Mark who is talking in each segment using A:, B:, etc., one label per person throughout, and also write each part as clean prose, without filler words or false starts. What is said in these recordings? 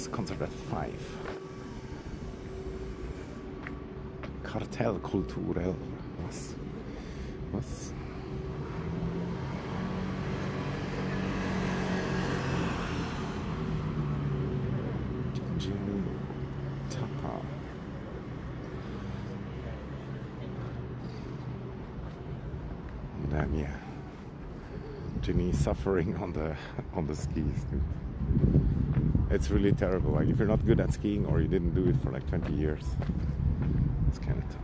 A: House, concert at 5. Kartell kulturell. Was? Was? Tapa. And then yeah, Jimmy suffering on the skis, dude. It's really terrible. Like if you're not good at skiing or you didn't do it for like 20 years, it's kind of tough.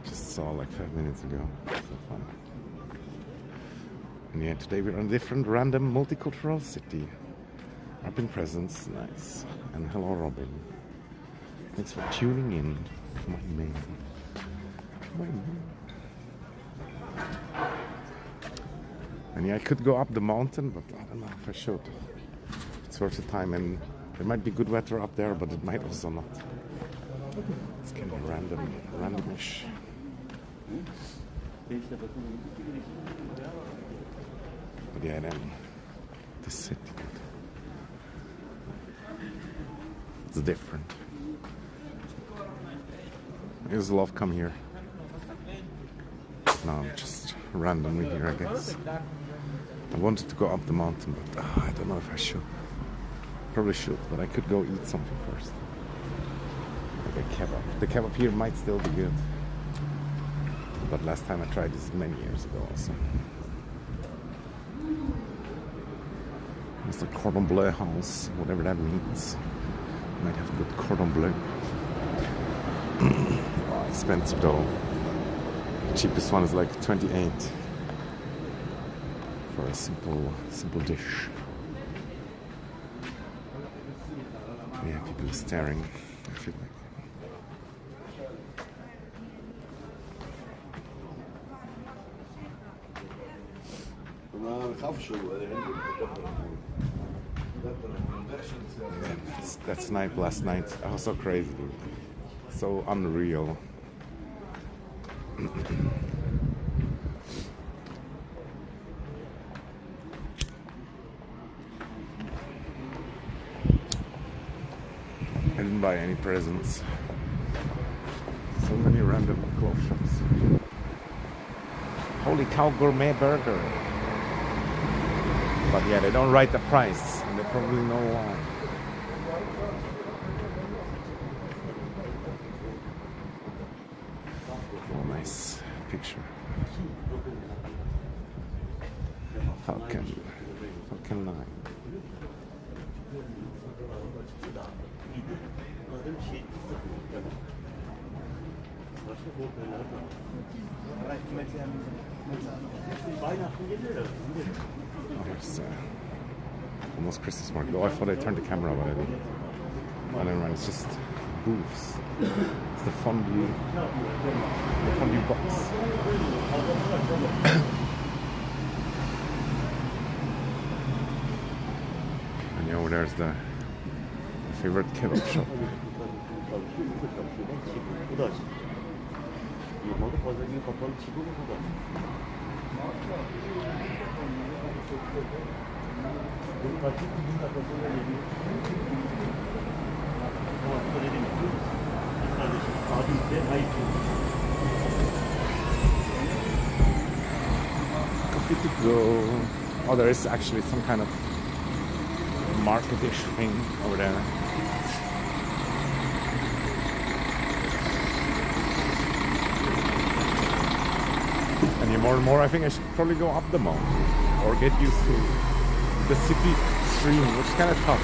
A: Just saw like 5 minutes ago. So fun. And yeah, today we're on a different random multicultural city. Robin Presence, nice. And hello Robin. Thanks for tuning in. My man. My man. And yeah, I could go up the mountain, but I don't know if I should. It's worth the time, and there might be good weather up there, but it might also not. It's kind of randomish. But yeah, then the city. It's different. I just love come here. No, I'm just randomly here, I guess. I wanted to go up the mountain, but I don't know if I should. Probably should, but I could go eat something first. Like a kebab. The kebab here might still be good. But last time I tried this many years ago also. It's the cordon bleu house, whatever that means. Might have good cordon bleu. Oh, expensive though. The cheapest one is like 28 for a simple dish. Yeah, people are staring. I feel like. That's night last night. Oh, so crazy, dude. So unreal. I didn't buy any presents. So many random clothes shops. Holy cow, gourmet burger. But yeah, they don't write the price, and they probably know why. Oh, nice picture. Falcon 9. Oh, here's almost Christmas market. Oh, I thought I turned the camera, but I didn't. Oh, never mind. It's just booths. It's the fondue box. And over there's the favorite kebab shop. Coffee to go. Oh, there is actually some kind of market-ish thing over there. And more and more, I think I should probably go up the mountain or get used to the city stream, which is kind of tough.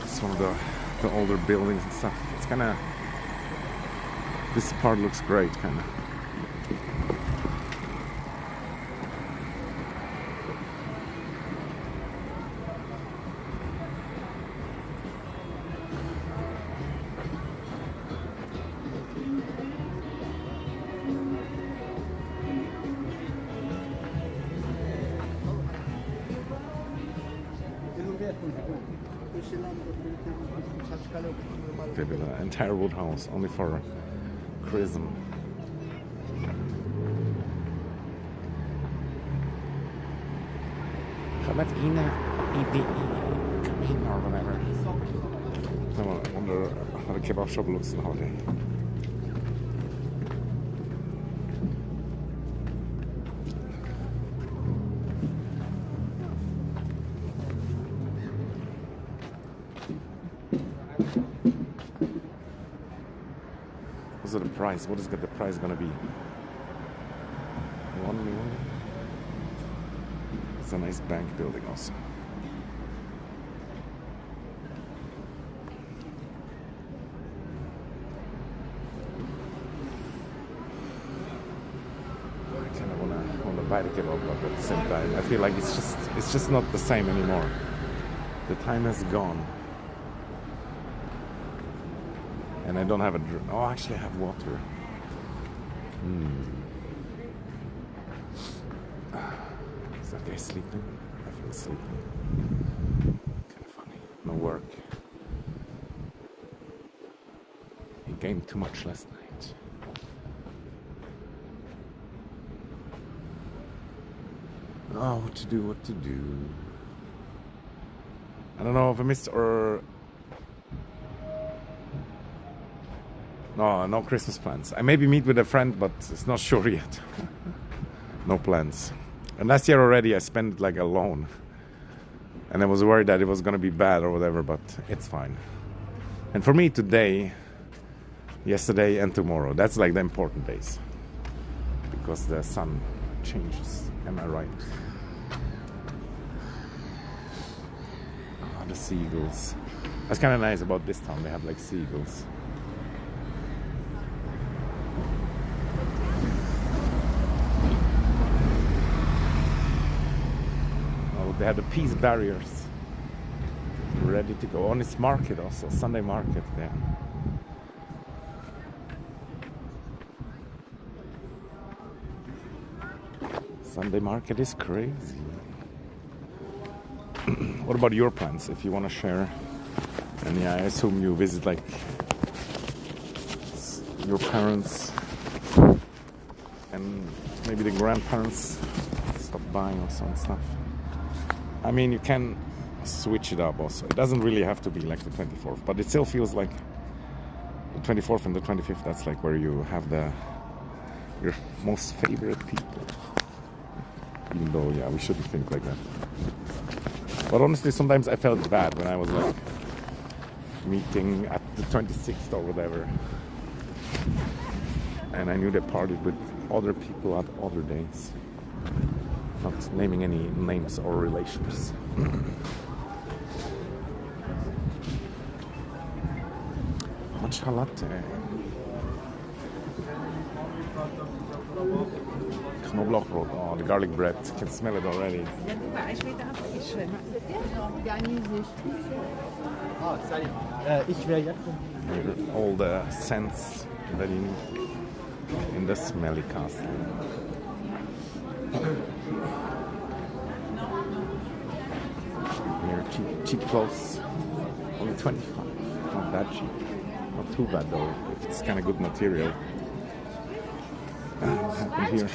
A: It's one of the older buildings and stuff. It's kind of, this part looks great, kind of. They built an entire wood house only for Chrism. let in or whatever. I wonder how the kebab shop looks nowadays. What's the price? What is the price gonna be? 1 million. It's a nice bank building also. I kind of wanna buy the kebab, but at the same time, I feel like it's just not the same anymore. The time has gone. And I don't have a drink. Oh, actually I have water. Is that guy sleeping? I feel sleeping. Kind of funny. No work. He gamed too much last night. Oh, what to do? I don't know if I missed or... No Christmas plans. I maybe meet with a friend, but it's not sure yet. No plans. And last year already I spent it like alone. And I was worried that it was gonna be bad or whatever, but it's fine. And for me today, yesterday and tomorrow, that's like the important days. Because the sun changes, am I right? Oh, the seagulls. That's kind of nice about this town, they have like seagulls. They have the peace barriers ready to go on. It's market also, Sunday market there. Sunday market is crazy. What about your plans, if you want to share? And yeah, I assume you visit like your parents and maybe the grandparents stop buying also and stuff. I mean, you can switch it up also. It doesn't really have to be like the 24th, but it still feels like the 24th and the 25th, that's like where you have your most favorite people. Even though, yeah, we shouldn't think like that. But honestly, sometimes I felt bad when I was like meeting at the 26th or whatever. And I knew they partied with other people at other days. Not naming any names or relations. Matcha latte. Knoblauchbrot. Oh, the garlic bread. I can smell it already. All the scents that you need in the smelly castle. Here, cheap clothes, only 25. Not that cheap. Not too bad though. If it's kind of good material. What happened here?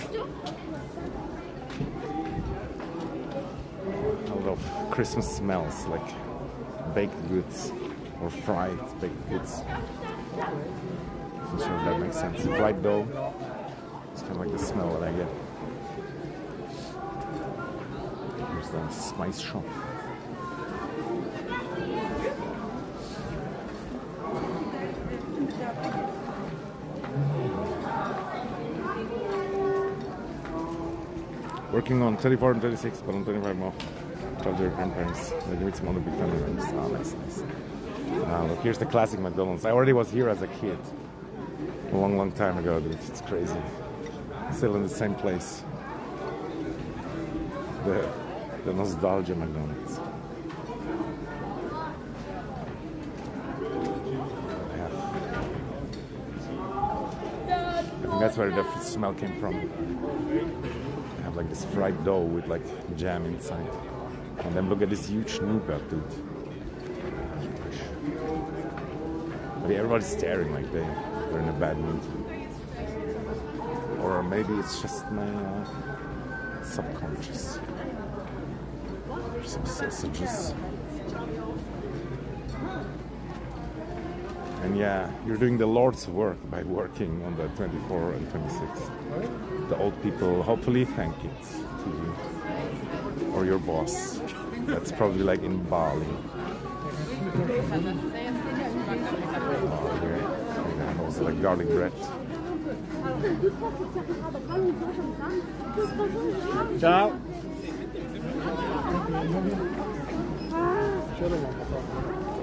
A: A lot of Christmas smells, like baked goods or fried baked goods. I'm sure if that makes sense. Fried dough. It's kind of like the smell that I get. Here's the spice shop. Working on 34 and 36, but on 25 more. Tell your grandparents. Maybe meet some other big family members. Ah, nice. Look, here's the classic McDonald's. I already was here as a kid. A long time ago, dude. It's crazy. Still in the same place. The nostalgia McDonald's. I think that's where the smell came from. They have like this fried dough with like jam inside. And then look at this huge nougat, dude. Maybe everybody's staring like they're in a bad mood. Or maybe it's just my subconscious. There's some sausages. And yeah, you're doing the Lord's work by working on the 24 and 26. The old people hopefully thank it to you or your boss. That's probably like in Bali. Oh, here they have also like garlic bread.
B: Ciao.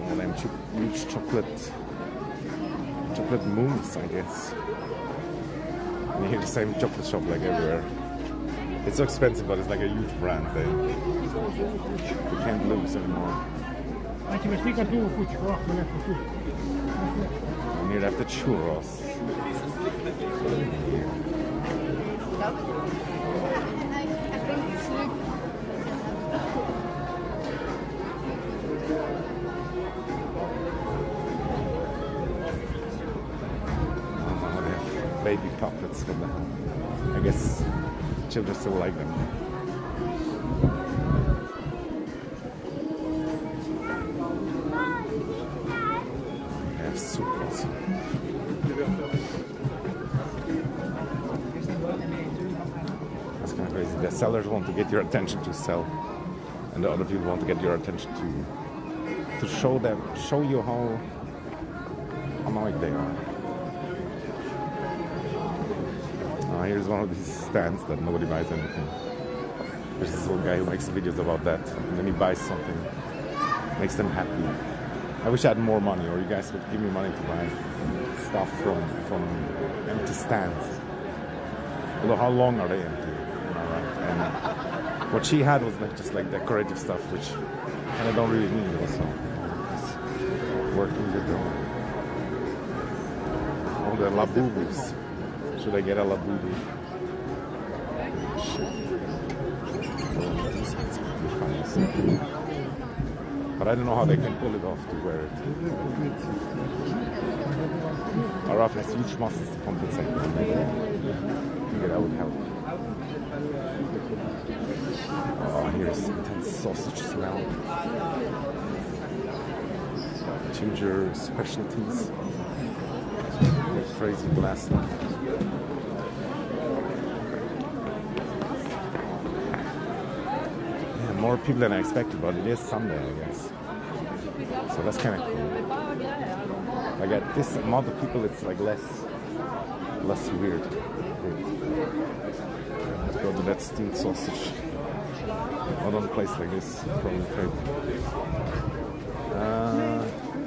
A: And then huge chocolate mousse, I guess. And you hear the same chocolate shop like everywhere. It's so expensive, but it's like a huge brand. They can't lose anymore. And here they have the churros. Baby puppets for them. I guess children still like them. They have soup also. That's kind of crazy. The sellers want to get your attention to sell, and the other people want to get your attention to show you how annoyed they are. Here's one of these stands that nobody buys anything. There's this little guy who makes videos about that, and then he buys something, makes them happy. I wish I had more money, or you guys would give me money to buy stuff from empty stands. Although, how long are they empty? And what she had was like just like decorative stuff, which I don't really need also. Just working with them. All the labubus. Should I get a labubu? But I don't know how they can pull it off to wear it. Araf has huge muscles to compensate. Maybe that would help. Oh, here's intense sausage smell. Ginger specialties. Crazy blast. More people than I expected, but it is Sunday, I guess. So that's kind of cool. Like at this amount of people, it's like less weird. Let's go to that steamed sausage. Not on a place like this, probably afraid.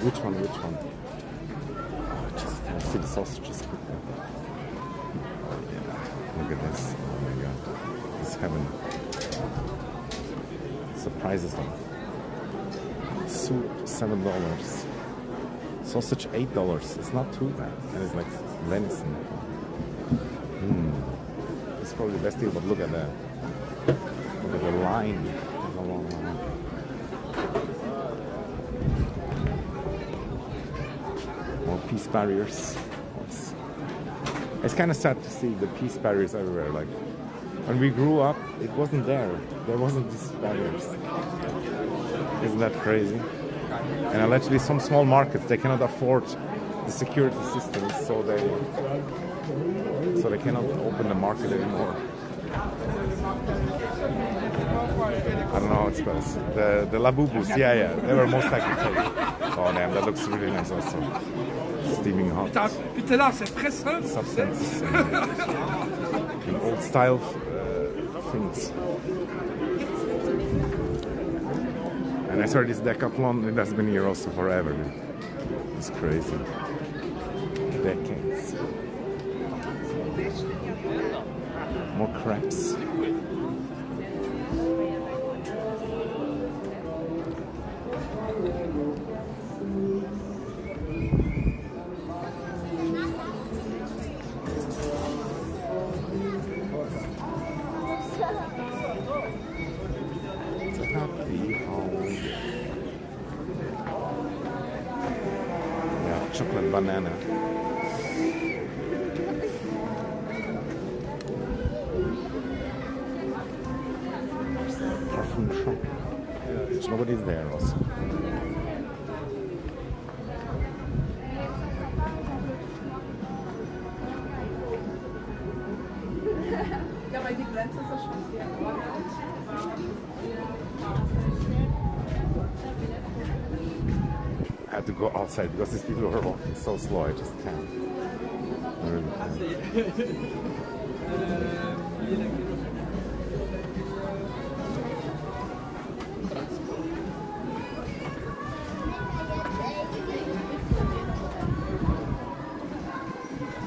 A: Which one? Oh, just see the sausages quickly. Yeah, look at this. Oh my god, it's heaven. Surprises them. Soup $7. Sausage $8. It's not too bad. And it's like venison. It's probably the best deal, but look at that. Look at the line. There's a long line. More peace barriers. It's kind of sad to see the peace barriers everywhere. Like when we grew up, it wasn't there. There wasn't these barriers. Isn't that crazy? And allegedly some small markets, they cannot afford the security systems, so they cannot open the market anymore. I don't know how it spells. The labubus, yeah, they were most likely fake. Oh damn, that looks really nice also. Steaming hot. Substances and old style things. And I saw this Decathlon, it has been here also forever. It's crazy. Decades. More crepes. Chocolate banana. Parfum shop. Nobody's there also. I had to go outside because these people were walking so slow. I just can't. I really can't.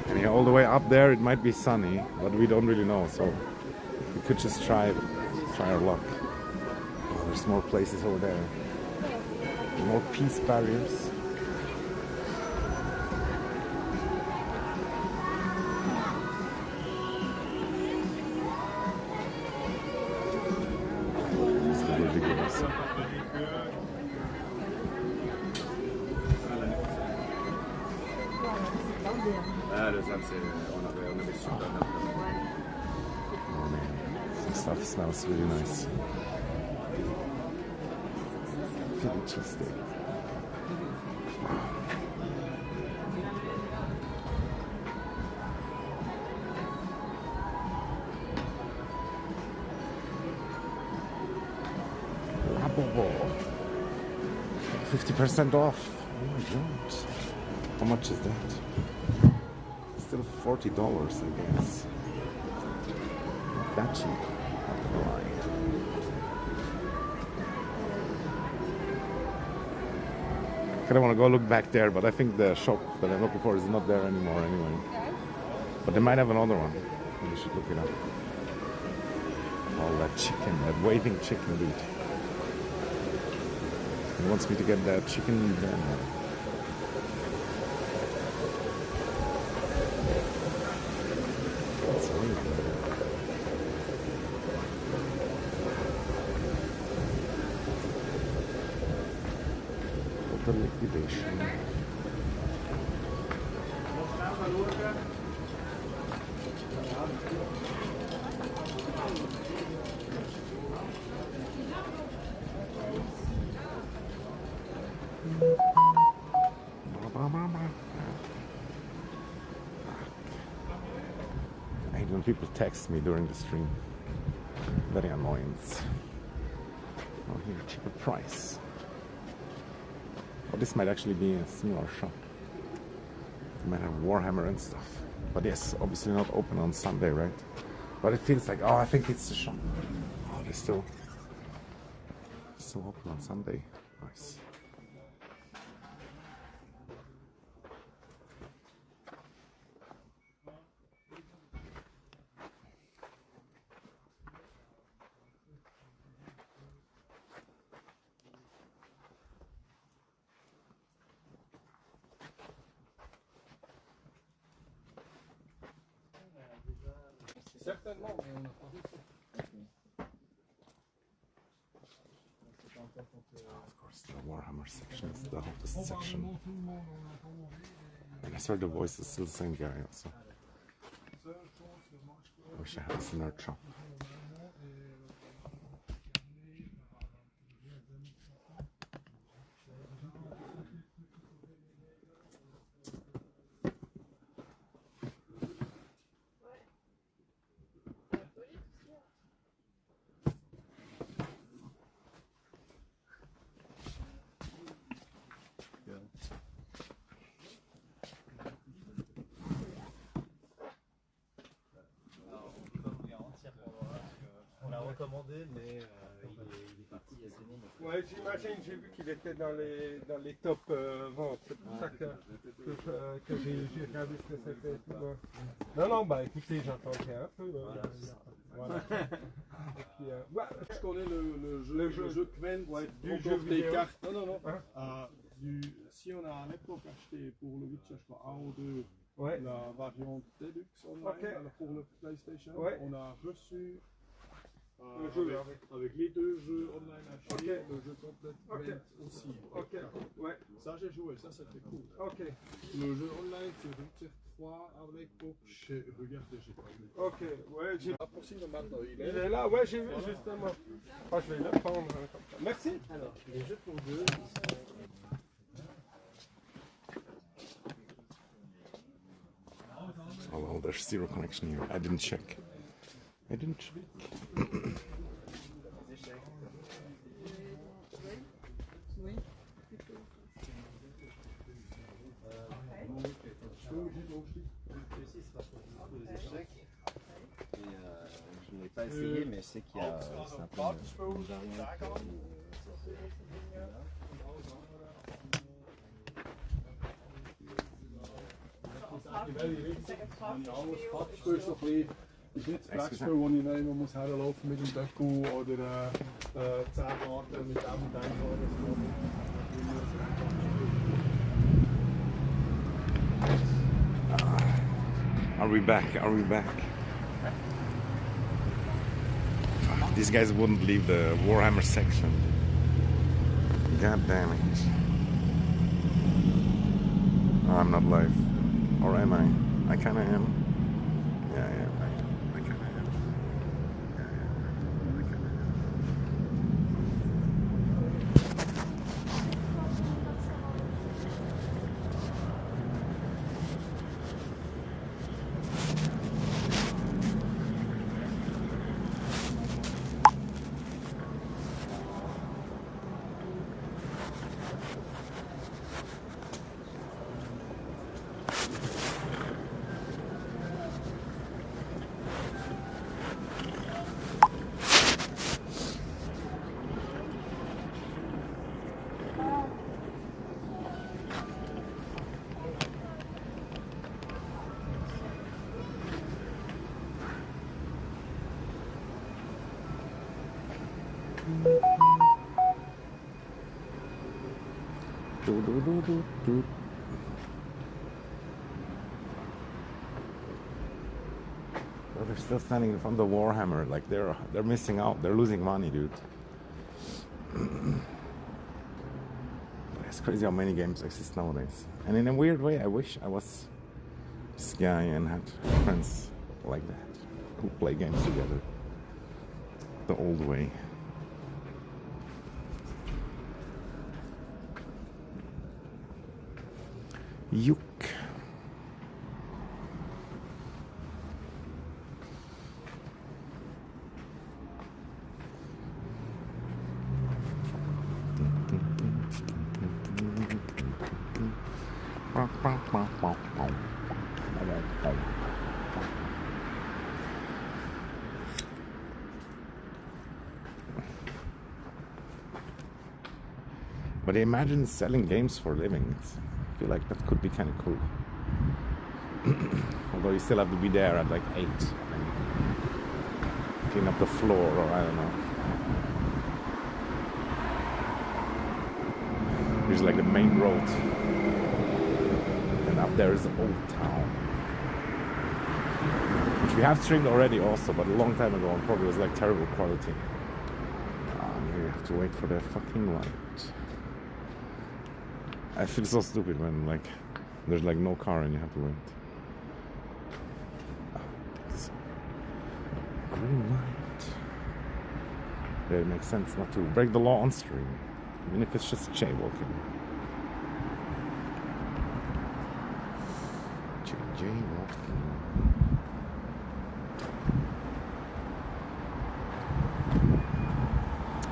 A: And all the way up there, it might be sunny, but we don't really know. So we could just try our luck. Oh, there's more places over there. More peace barriers. It's ridiculous. Oh man, this stuff smells really nice. Philly cheesesteak. Labobo. 50% off. Oh my god. How much is that? Still $40, I guess. Not that cheap. Not gonna lie. Kind of want to go look back there, but I think the shop that I'm looking for is not there anymore anyway. But they might have another one. We should look it up. Oh, that chicken, that waving chicken dude. He wants me to get that chicken then. That's amazing. Total liquidation. I hate when people text me during the stream. Very annoying. Oh, here, cheaper price. Oh, this might actually be a similar shop. They might have Warhammer and stuff. But yes, obviously not open on Sunday, right? But it feels like, oh, I think it's the shop. Oh, they're still open on Sunday. Nice.
B: Certainement, mais on a pas
A: Of course, the Warhammer section is the hottest section. And I swear the voice is still the same guy also. I wish I had this nerd shop.
C: Recommandé, mais il est parti il y a semaine.
B: Ouais, j'imagine, j'ai vu qu'il était dans les top ventes, c'est pour ça que j'ai regardé ce que c'était. Non, non, bah écoutez, j'entendais un peu. Voilà. Et puis, ouais,
D: Je connais le jeu Quent,
B: ouais, du
D: on
B: jeu
D: offre des
B: vidéo.
D: cartes. Non, non, non.
B: Hein?
D: Si on a à l'époque acheté pour le Witcher, je crois, 1 ou 2,
B: Ouais.
D: la variante Deluxe online,
B: Ok.
D: alors pour le PlayStation,
B: Ouais.
D: on a reçu
B: Le jeu avec.
D: Avec les deux jeux online achetés,
B: Ok.
D: le jeu complet
B: Ok.
D: aussi.
B: Ok, ouais,
D: Ça j'ai joué, ça c'était cool.
B: ok,
D: Le jeu online sur Witcher 3 avec l'époque, regardez, j'ai pas vu.
B: ok, ouais, j'ai.
D: Ah, possible maintenant,
B: Il est là, ouais, j'ai vu justement. Ah, je vais le prendre hein, comme ça. Merci.
C: Alors, les jeux pour deux,
A: Oh well, there's zero connection here. I didn't check. I didn't check.
C: les échecs. Celui-ci, c'est parce qu'on joue aux échecs. Et je ne l'ai pas essayé, mais je sais qu'il y a c'est un peu une variante.
D: Spatspel ist so ein bisschen, ist nicht das Brettspiel, wo ich nehmen muss herlaufen mit dem Döckel oder 10 Karten mit dem und dem.
A: Are we back? Are we back? Fuck, these guys wouldn't leave the Warhammer section. God damn it. Oh, I'm not live. Or am I? I kinda am. Yeah, I kinda am. Yeah, I kinda am. Do, do, do, do, do. But they're still standing in front of the Warhammer, like they're missing out. They're losing money, dude. It's crazy how many games exist nowadays. And in a weird way, I wish I was this guy and had friends like that who play games together the old way. Yuck. But imagine selling games for a living. I feel like that could be kind of cool. Although you still have to be there at like 8 and clean up the floor, or I don't know. Here's like the main road, and up there is the old town, which we have streamed already also, but a long time ago, and probably was like terrible quality. And you have to wait for the fucking light. I feel so stupid when like there's like no car and you have to wait. Green light. Yeah, it makes sense not to break the law on stream, even if it's just jaywalking. Jaywalking.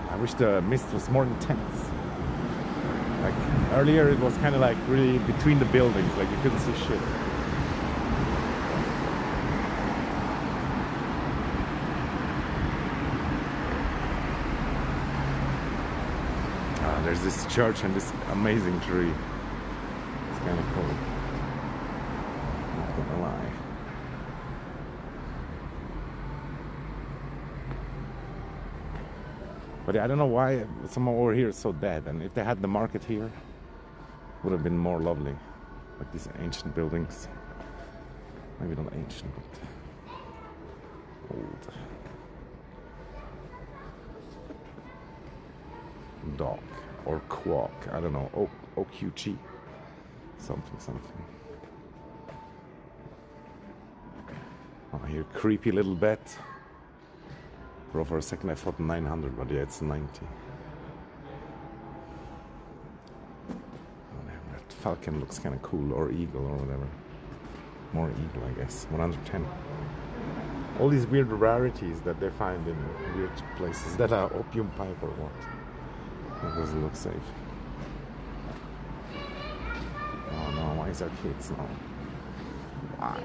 A: I wish the mist was more intense. Like earlier it was kind of like really between the buildings, like you couldn't see shit. There's this church and this amazing tree. It's kind of cool. Not gonna lie. But I don't know why somehow over here is so dead. And if they had the market here, it would have been more lovely. Like these ancient buildings. Maybe not ancient, but old. dog or quack. I don't know. OQG. Something. Oh, here, creepy little bed. Bro, for a second I thought 900, but yeah, it's 90. Oh, damn, that falcon looks kind of cool, or eagle, or whatever. More eagle, I guess. 110. All these weird rarities that they find in weird places. That are opium pipe or what? That doesn't look safe. Oh no, why is our kids now? Why?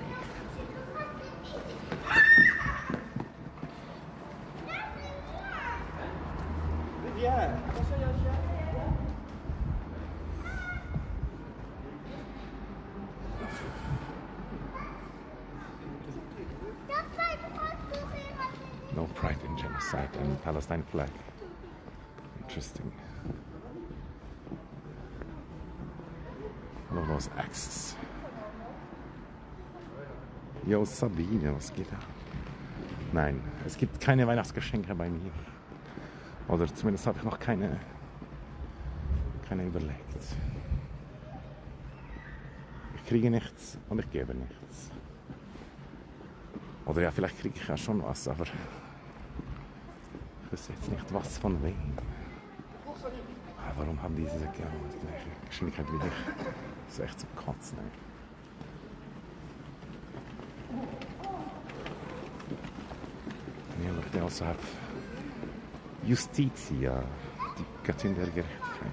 C: Yeah.
A: No pride in genocide and Palestine flag. Interesting. One of those axes. Yo, Sabine, was geht da? Nein, es gibt keine Weihnachtsgeschenke bei mir. Oder zumindest habe ich noch keine überlegt. Ich kriege nichts und ich gebe nichts. Oder ja, vielleicht kriege ich ja schon was, aber ich wüsste jetzt nicht, was von wem. Warum haben diese genau die gleiche Geschwindigkeit wie ich? Das ist echt zum Kotzen, ey. Ja, aber they also have Justitia, die Göttin der Gerechtigkeit.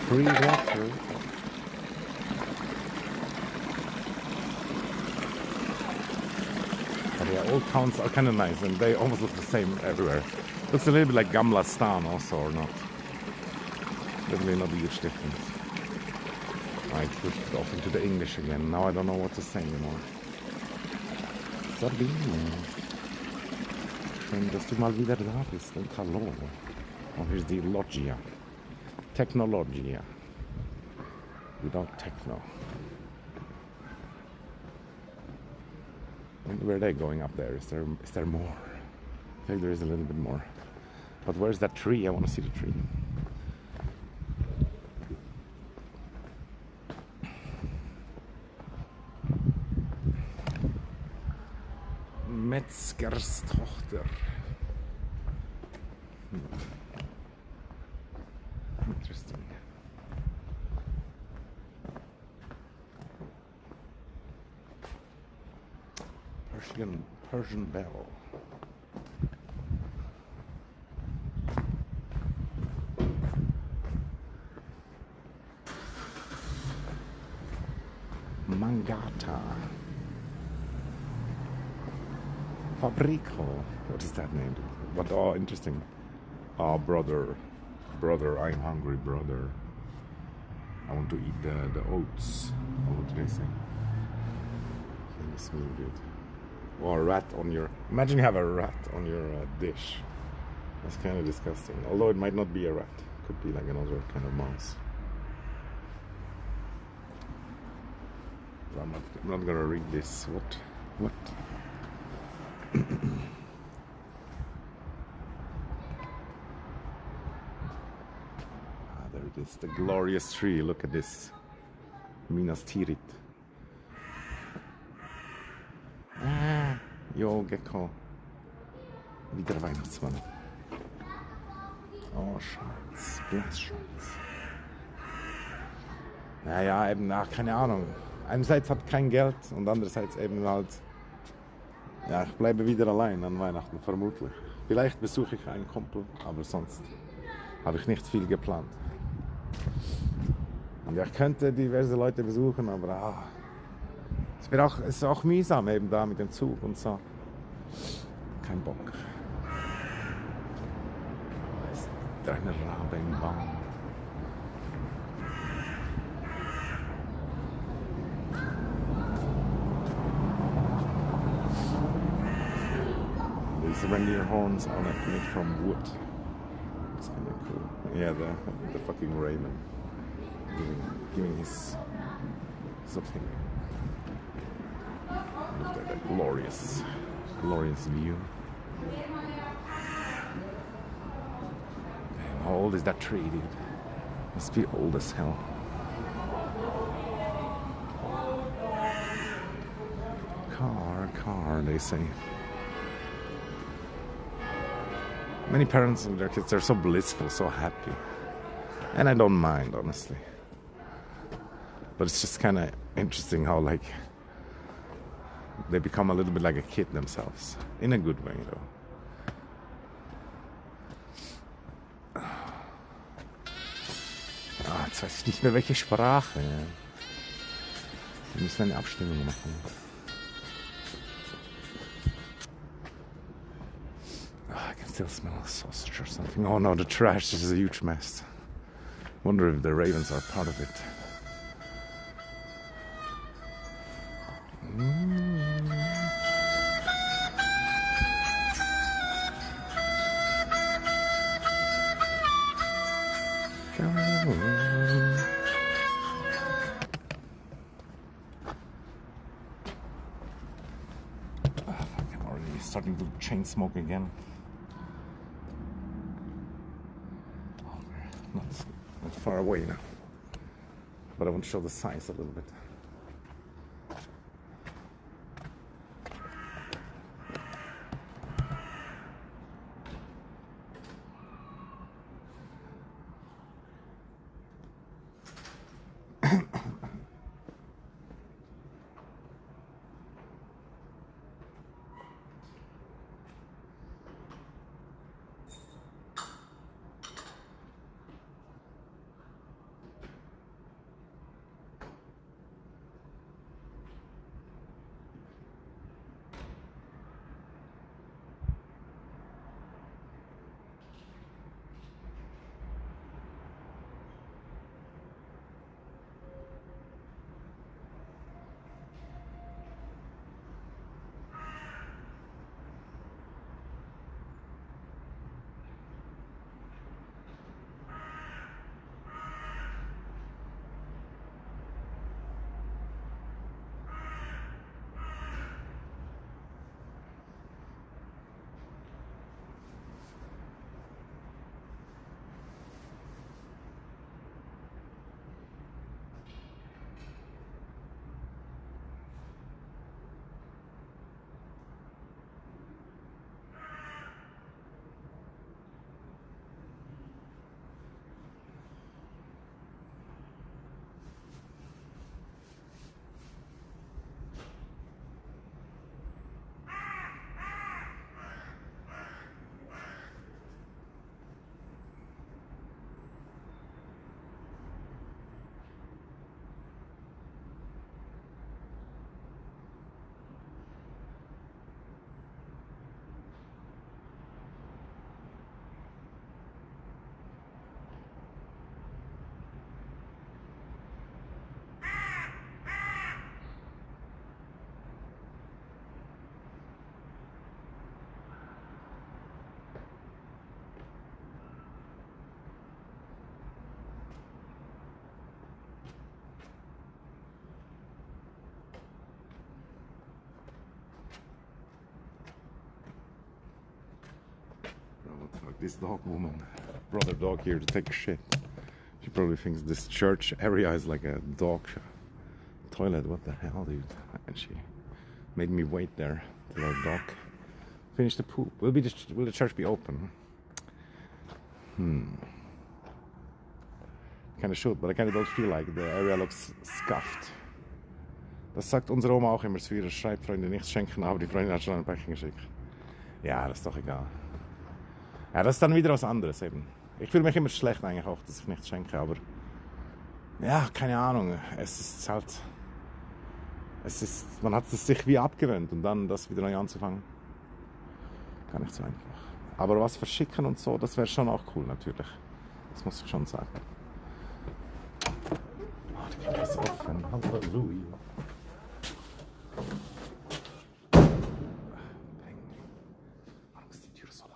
A: Free water. But yeah, all towns are kind of nice and they almost look the same everywhere. Looks a little bit like Gamla Stan also, or not? Definitely not a huge difference. I put off into the English again. Now I don't know what to say anymore. Sabine. Schön, dass du mal wieder da bist und hallo. Oh, here's the Logia. Technologia. Without techno. And where are they going up there? Is there more? I think there is a little bit more. But where's that tree? I want to see the tree. Metzgers Tochter. Interesting. Persian bell. Mangata. Fabrico. What is that named? But oh, interesting. Oh, brother, I'm hungry, brother. I want to eat the oats. Oh, what did I say? They smell good. Or a rat on your. Imagine you have a rat on your dish. That's kind of disgusting. Although it might not be a rat. It could be like another kind of mouse. I'm not gonna read this. What? There it is, the glorious tree. Look at this. Minas Tirith. Jo, Gecko. Wieder Weihnachtsmann. Oh, Schatz. Blattschatz. Naja, eben, keine Ahnung. Einerseits hat kein Geld und andererseits eben halt, ja, ich bleibe wieder allein an Weihnachten, vermutlich. Vielleicht besuche ich einen Kumpel, aber sonst habe ich nicht viel geplant. Und ja, ich könnte diverse Leute besuchen, aber es ist auch mühsam eben da mit dem Zug und so. Kein Bock. Da ist eine Rabe im Baum. These reindeer horns are like made from wood. It's kind of cool. Yeah, the fucking Raven. giving his opinion. Look at that glorious view. Damn, how old is that tree, dude? Must be old as hell. Car, they say. Many parents and their kids are so blissful, so happy. And I don't mind, honestly. But it's just kind of interesting how, like, they become a little bit like a kid themselves. In a good way, though. Jetzt weiß ich nicht mehr, welche Sprache. Wir müssen eine Abstimmung machen. I can still smell a sausage or something. Oh no, the trash is a huge mess. Wonder if the ravens are part of it. I'm already starting to chain smoke again. Oh, we're not far away now, but I want to show the size a little bit. This dog woman brought her dog here to take a shit. She probably thinks this church area is like a dog toilet. What the hell, dude? And she made me wait there till our dog finished the poop. Will the church be open? Kind of should, but I kind of don't feel like the area looks scuffed. Das sagt unsere Oma auch immer zu ihrer Schreibfreundin, nichts schenken, aber die Freundin hat schon ein Päckchen geschickt. Ja, das ist doch egal. Ja, das ist dann wieder was anderes eben. Ich fühle mich immer schlecht eigentlich auch, dass ich nichts schenke, aber ja, keine Ahnung. Es ist halt, man hat es sich wie abgewöhnt und dann das wieder neu anzufangen, gar nicht so einfach. Aber was verschicken und so, das wäre schon auch cool natürlich. Das muss ich schon sagen. Oh, die Klappe ist offen. Halleluja. Warum ist die Tür so laut?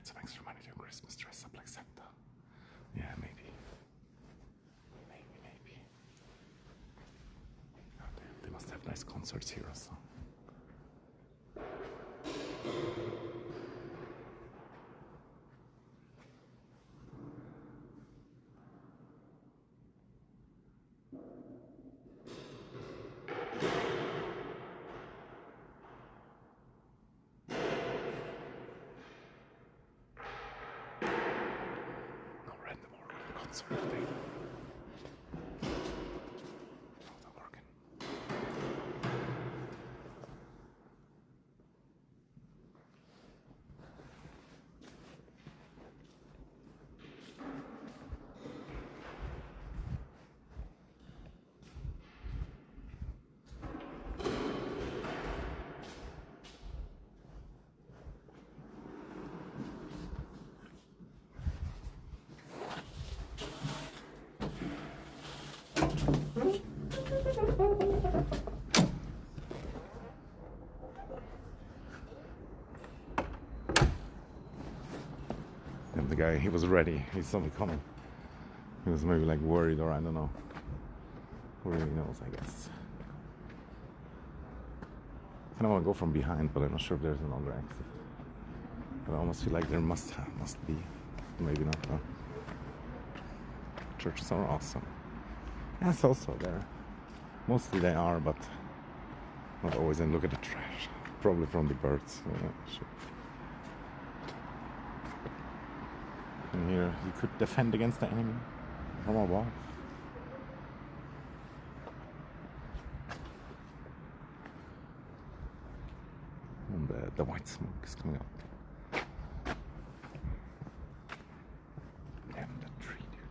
A: get some extra money to Christmas dress up like Santa. Yeah, maybe. Maybe. Oh, they must have nice concerts here also. No random order concert today. Not working. And the guy, he was ready. He saw me coming. He was maybe like worried, or I don't know. Who really knows, I guess. I kind of want to go from behind, but I'm not sure if there's another exit. But I almost feel like there must be. Maybe not, though. Churches are awesome. Yes, also there. Mostly they are, but not always. And look at the trash. Probably from the birds. Yeah, sure. And here you could defend against the enemy from above. And the white smoke is coming up. Damn that tree, dude.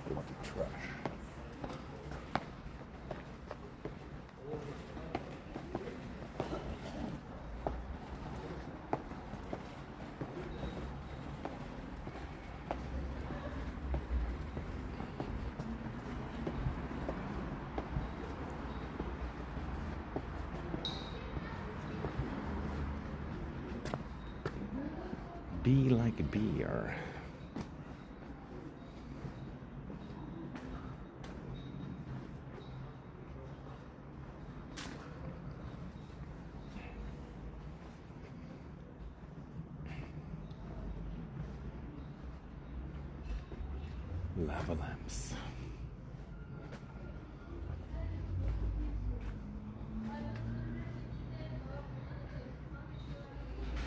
A: Bloody trash. Be like a beer. Lava lamps.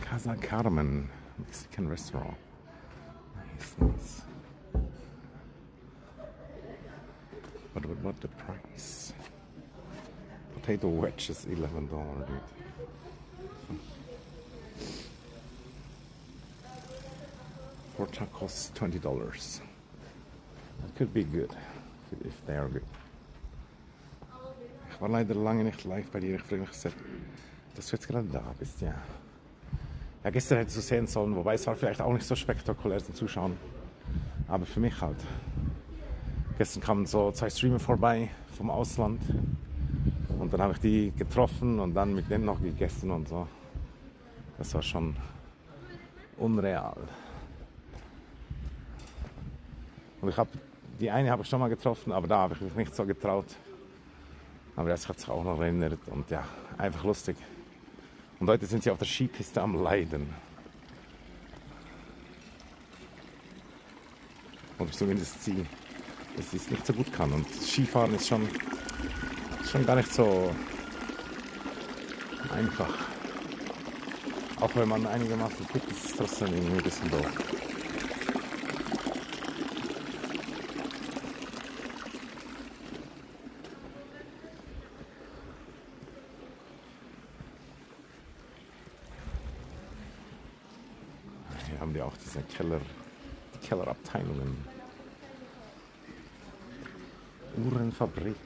A: Casa Carmen, Mexican restaurant. Nice. But what the price? Potato wedges, $11, dude. Pork tacos, $20. That could be good, if they are good. Ich war leider lange nicht live bei dir. Ich freue mich sehr, dass du jetzt gerade da bist, ja. Ja, gestern hättest du sehen sollen, wobei es war vielleicht auch nicht so spektakulär zum Zuschauen. Aber für mich halt. Gestern kamen so 2 Streamer vorbei vom Ausland. Und dann habe ich die getroffen und dann mit denen noch gegessen und so. Das war schon unreal. Und die eine habe ich schon mal getroffen, aber da habe ich mich nicht so getraut. Aber das hat sich auch noch erinnert und ja, einfach lustig. Und heute sind sie auf der Skipiste am Leiden. Oder zumindest sie, dass sie es nicht so gut kann. Und Skifahren ist schon gar nicht so einfach. Auch wenn man einigermaßen fit ist, ist es trotzdem irgendwie ein bisschen doof. Hier haben die auch diese Kellerabteilungen. Uhrenfabrik.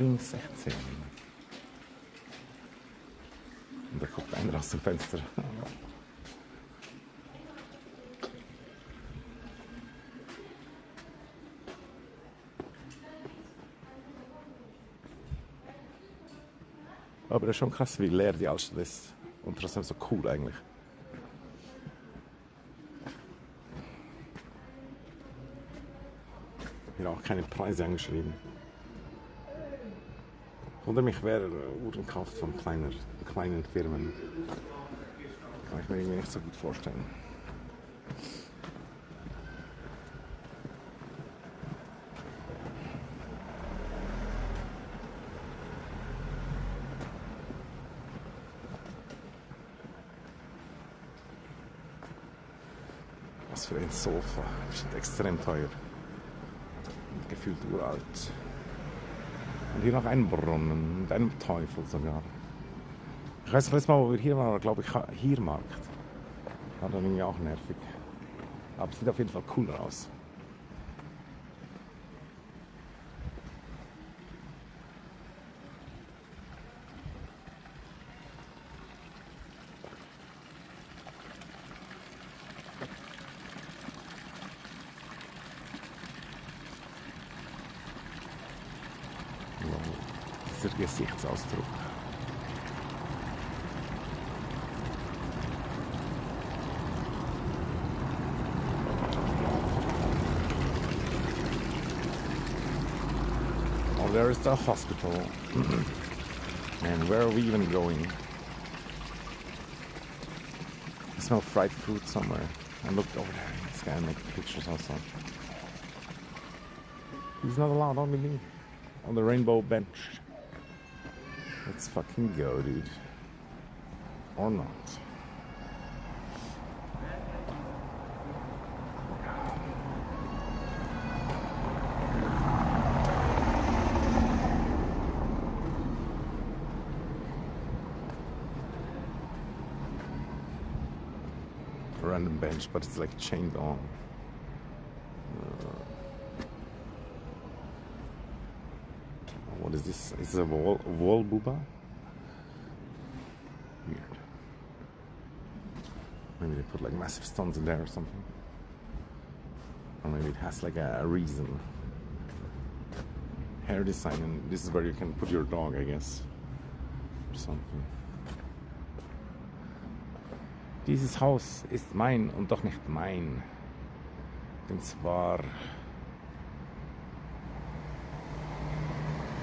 A: Ring 16. Und da guckt einer aus dem Fenster. Aber das ist schon krass, wie leer die Altstadt ist. Und trotzdem so cool eigentlich. Hier auch keine Preise angeschrieben. Oder mich wäre Uhren gekauft von kleinen Firmen. Kann ich mir irgendwie nicht so gut vorstellen. Was für ein Sofa. Bestimmt extrem teuer. Und gefühlt uralt. Und hier noch ein Brunnen mit einem Teufel sogar. Ich weiß nicht, letztes Mal, wo wir hier waren, glaube ich, hier Markt. War dann irgendwie auch nervig. Aber es sieht auf jeden Fall cooler aus. Dieser Gesichtsausdruck. Oh, there is the hospital. And where are we even going? I smell fried food somewhere. I looked over there. This guy making pictures also. He's not allowed, only me. On the rainbow bench. Let's fucking go, dude. Or not. Random bench, but it's like chained on. What is this? Is it a wall booba? Weird. Maybe they put like massive stones in there or something. Or maybe it has like a reason. Hair design, and this is where you can put your dog, I guess. Or something. Dieses Haus ist mein und doch nicht mein. Denn zwar...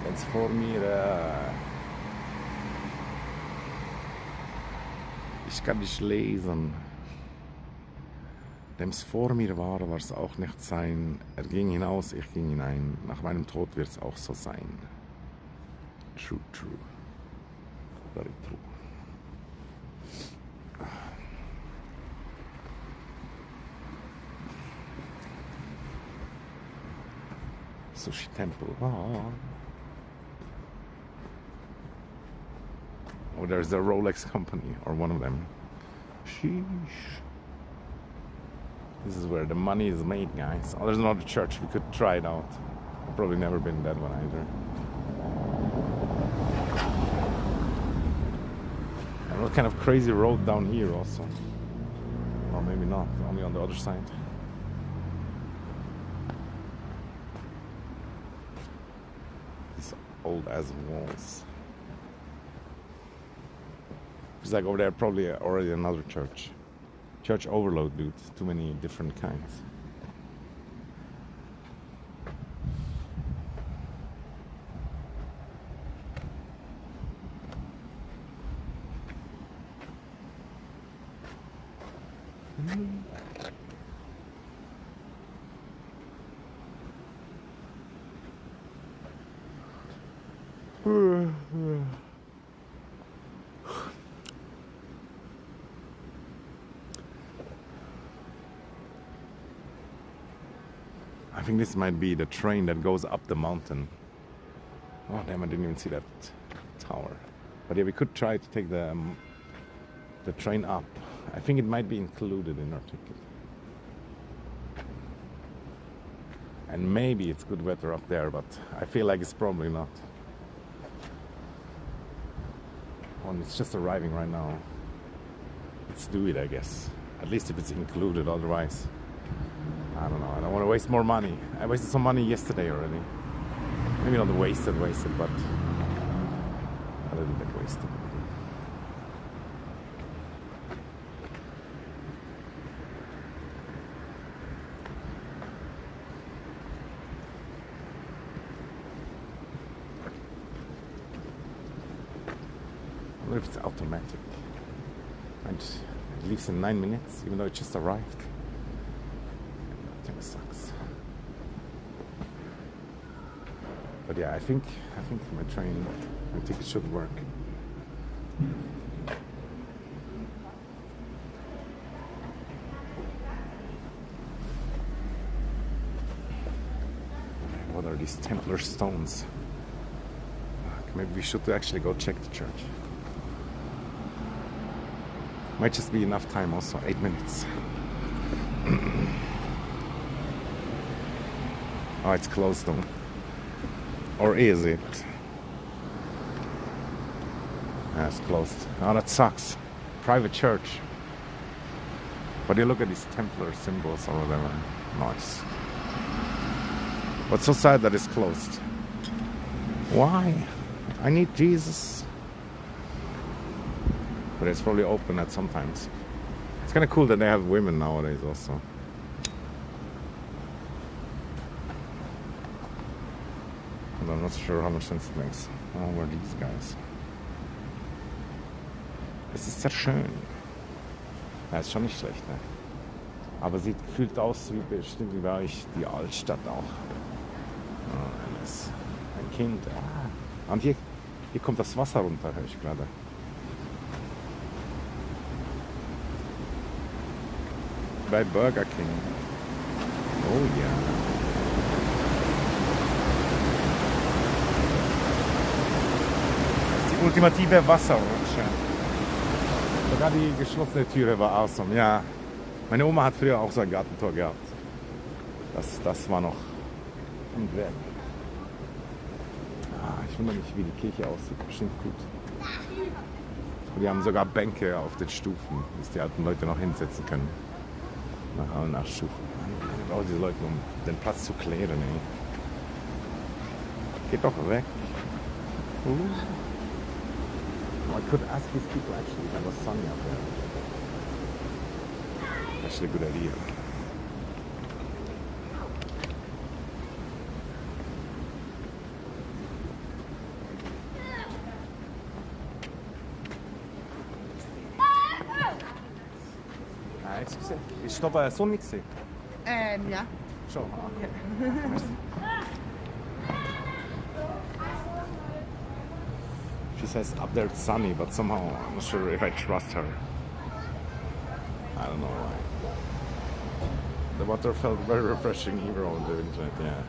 A: Wenn's vor mir... Ich kann nicht lesen. Dem's vor mir war, war's auch nicht sein. Er ging hinaus, ich ging hinein. Nach meinem Tod wird's auch so sein. True, true. Very true. Sushi Temple. Oh, there's the Rolex company, or one of them. Sheesh. This is where the money is made, guys. Oh, there's another church. We could try it out. I've probably never been in that one either. And what kind of crazy road down here also? Or maybe not, only on the other side. Old as walls. It's like over there, probably already another church. Church overload, dude. Too many different kinds. I think this might be the train that goes up the mountain. Oh damn, I didn't even see that tower. But yeah, we could try to take the train up. I think it might be included in our ticket. And maybe it's good weather up there, but I feel like it's probably not. And it's just arriving right now. Let's do it, I guess. At least if it's included, otherwise, I don't know. I don't want to waste more money. I wasted some money yesterday already. Maybe not wasted, but a little bit wasted. I wonder if it's automatic. And it leaves in 9 minutes, even though it just arrived. That kind of sucks. But yeah, I think my ticket should work. What are these Templar stones? Maybe we should actually go check the church. Might just be enough time also, 8 minutes. Oh, it's closed though. Or is it? Yeah, it's closed. Oh, that sucks. Private church. But you look at these Templar symbols or whatever. Nice. What's so sad that it's closed? Why? I need Jesus. But it's probably open at sometimes. It's kind of cool that they have women nowadays also. But I'm not sure how much sense it makes. Oh, where are these guys? Es ist sehr schön. Ja, ist schon nicht schlecht, ne? Aber sieht gefühlt aus wie bestimmt wie bei euch die Altstadt auch. Oh, nice. Ein Kind. Ah. Und hier kommt das Wasser runter, höre ich gerade. Bei Burger King. Oh ja. Das ist die ultimative Wasserrutsche. Sogar die geschlossene Türe war awesome. Ja, meine Oma hat früher auch so ein Gartentor gehabt. Das war noch im Werk. Ich wundere mich, wie die Kirche aussieht. Bestimmt gut. Und die haben sogar Bänke auf den Stufen, dass die alten Leute noch hinsetzen können. Nach Stufen. Ich brauche diese Leute, um den Platz zu klären. Ey. Geht doch weg. I could ask these people actually if it was sunny out there. Actually a good idea. Excusez, ist da Sonne gesehen?
E: Ja.
A: Schon. She says up there it's sunny, but somehow I'm not sure if I trust her. I don't know why. The water felt very refreshing even on the internet, yeah.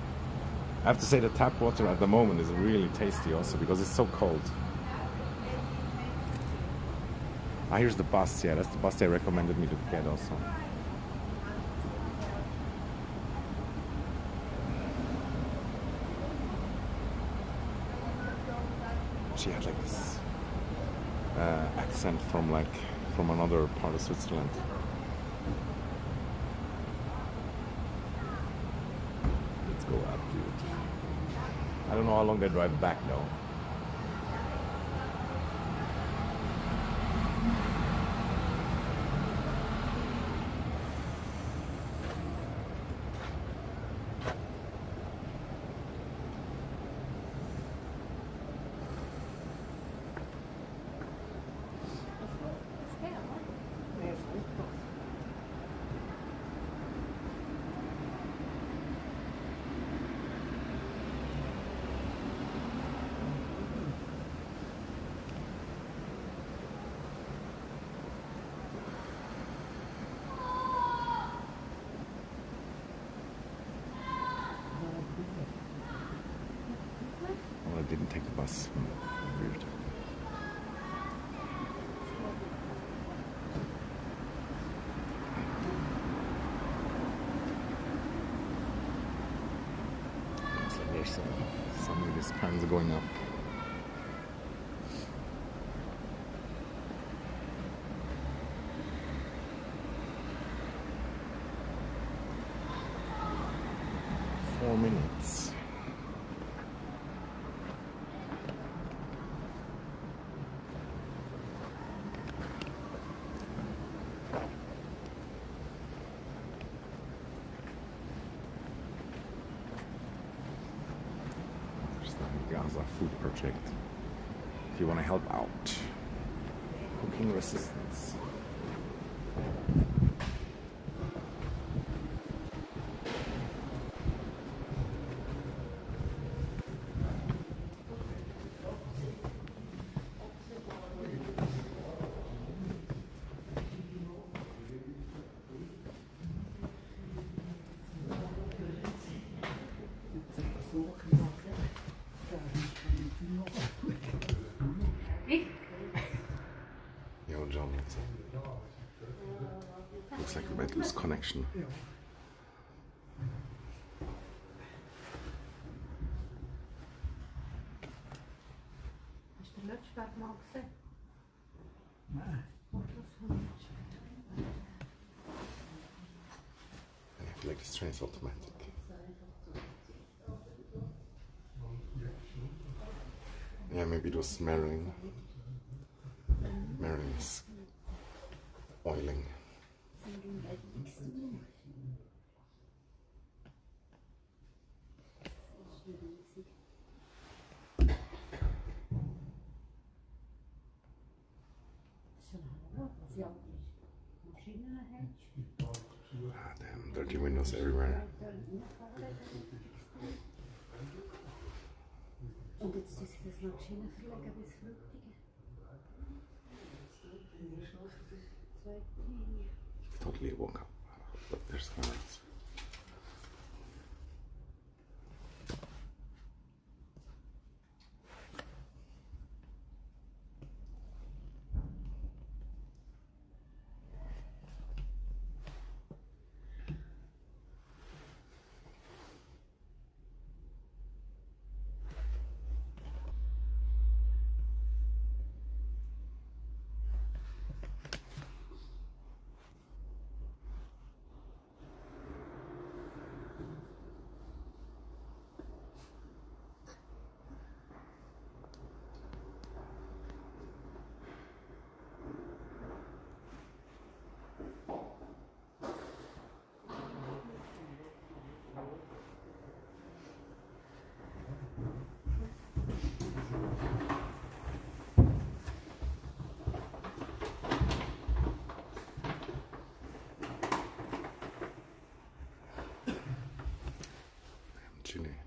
A: I have to say the tap water at the moment is really tasty also because it's so cold. Ah, here's the bus, yeah, that's the bus they recommended me to get also. She had like this accent from another part of Switzerland. Let's go up, dude. I don't know how long they drive back though. I didn't take the bus. Weird. Looks like there's some of these cans are going up. 4 minutes. There's the Gaza Food Project. If you want to help out, cooking resistance. Yo, John, what's up? Looks like we might lose connection.
E: Hast du den Lötschberg mal gesehen?
D: Nein.
A: I feel like this train is automatic. Yeah, maybe it was Marilyn. Marilyn is oiling. Ah, damn, dirty windows everywhere.
E: Und jetzt tun sie das noch Schiene verlegen bis Frutigen.
A: Totally woke up, but there's cars.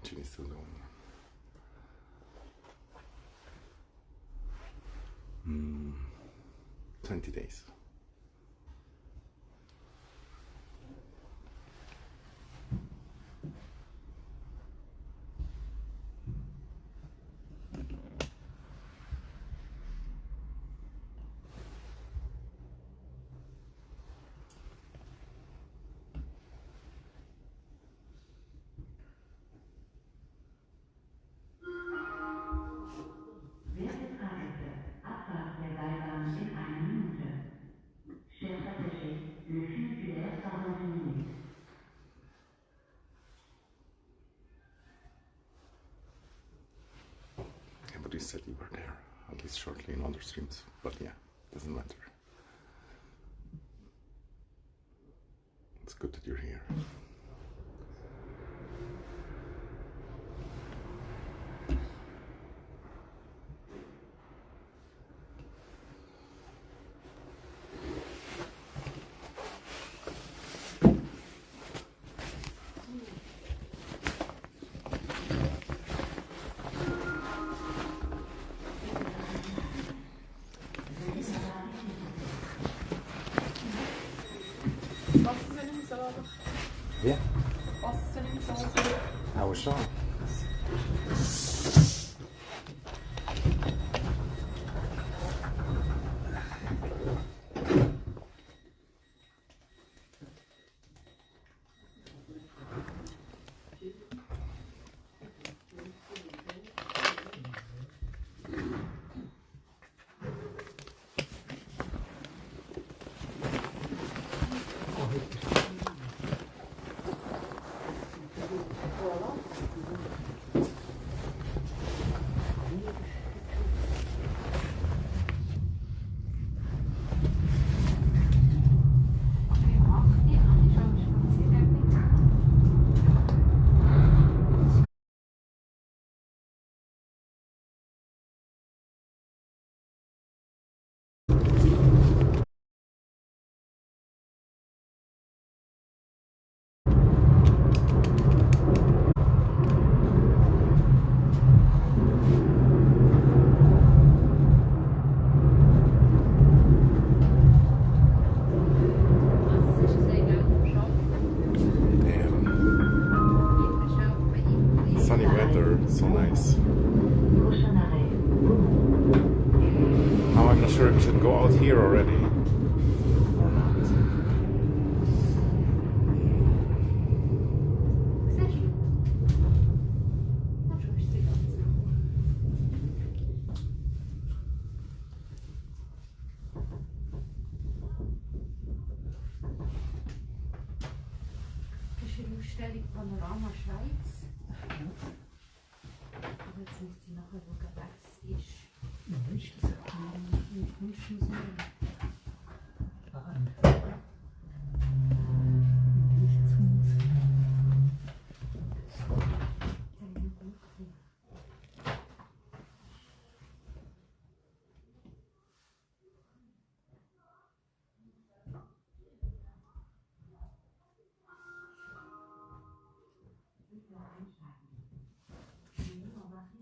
A: Chili's still going. 20 days. Yeah, but you said you were there, at least shortly in other streams. But yeah, doesn't matter. It's good that you're here. Yeah. I was sure. Sunny weather, so nice. Now I'm not sure if we should go out here already or not.
E: Das ist eine Ausstellung Panorama Schweiz. Aber jetzt müsste ich nachher schauen, was ist.
F: Wo ist das?
E: Im Kunstmuseum.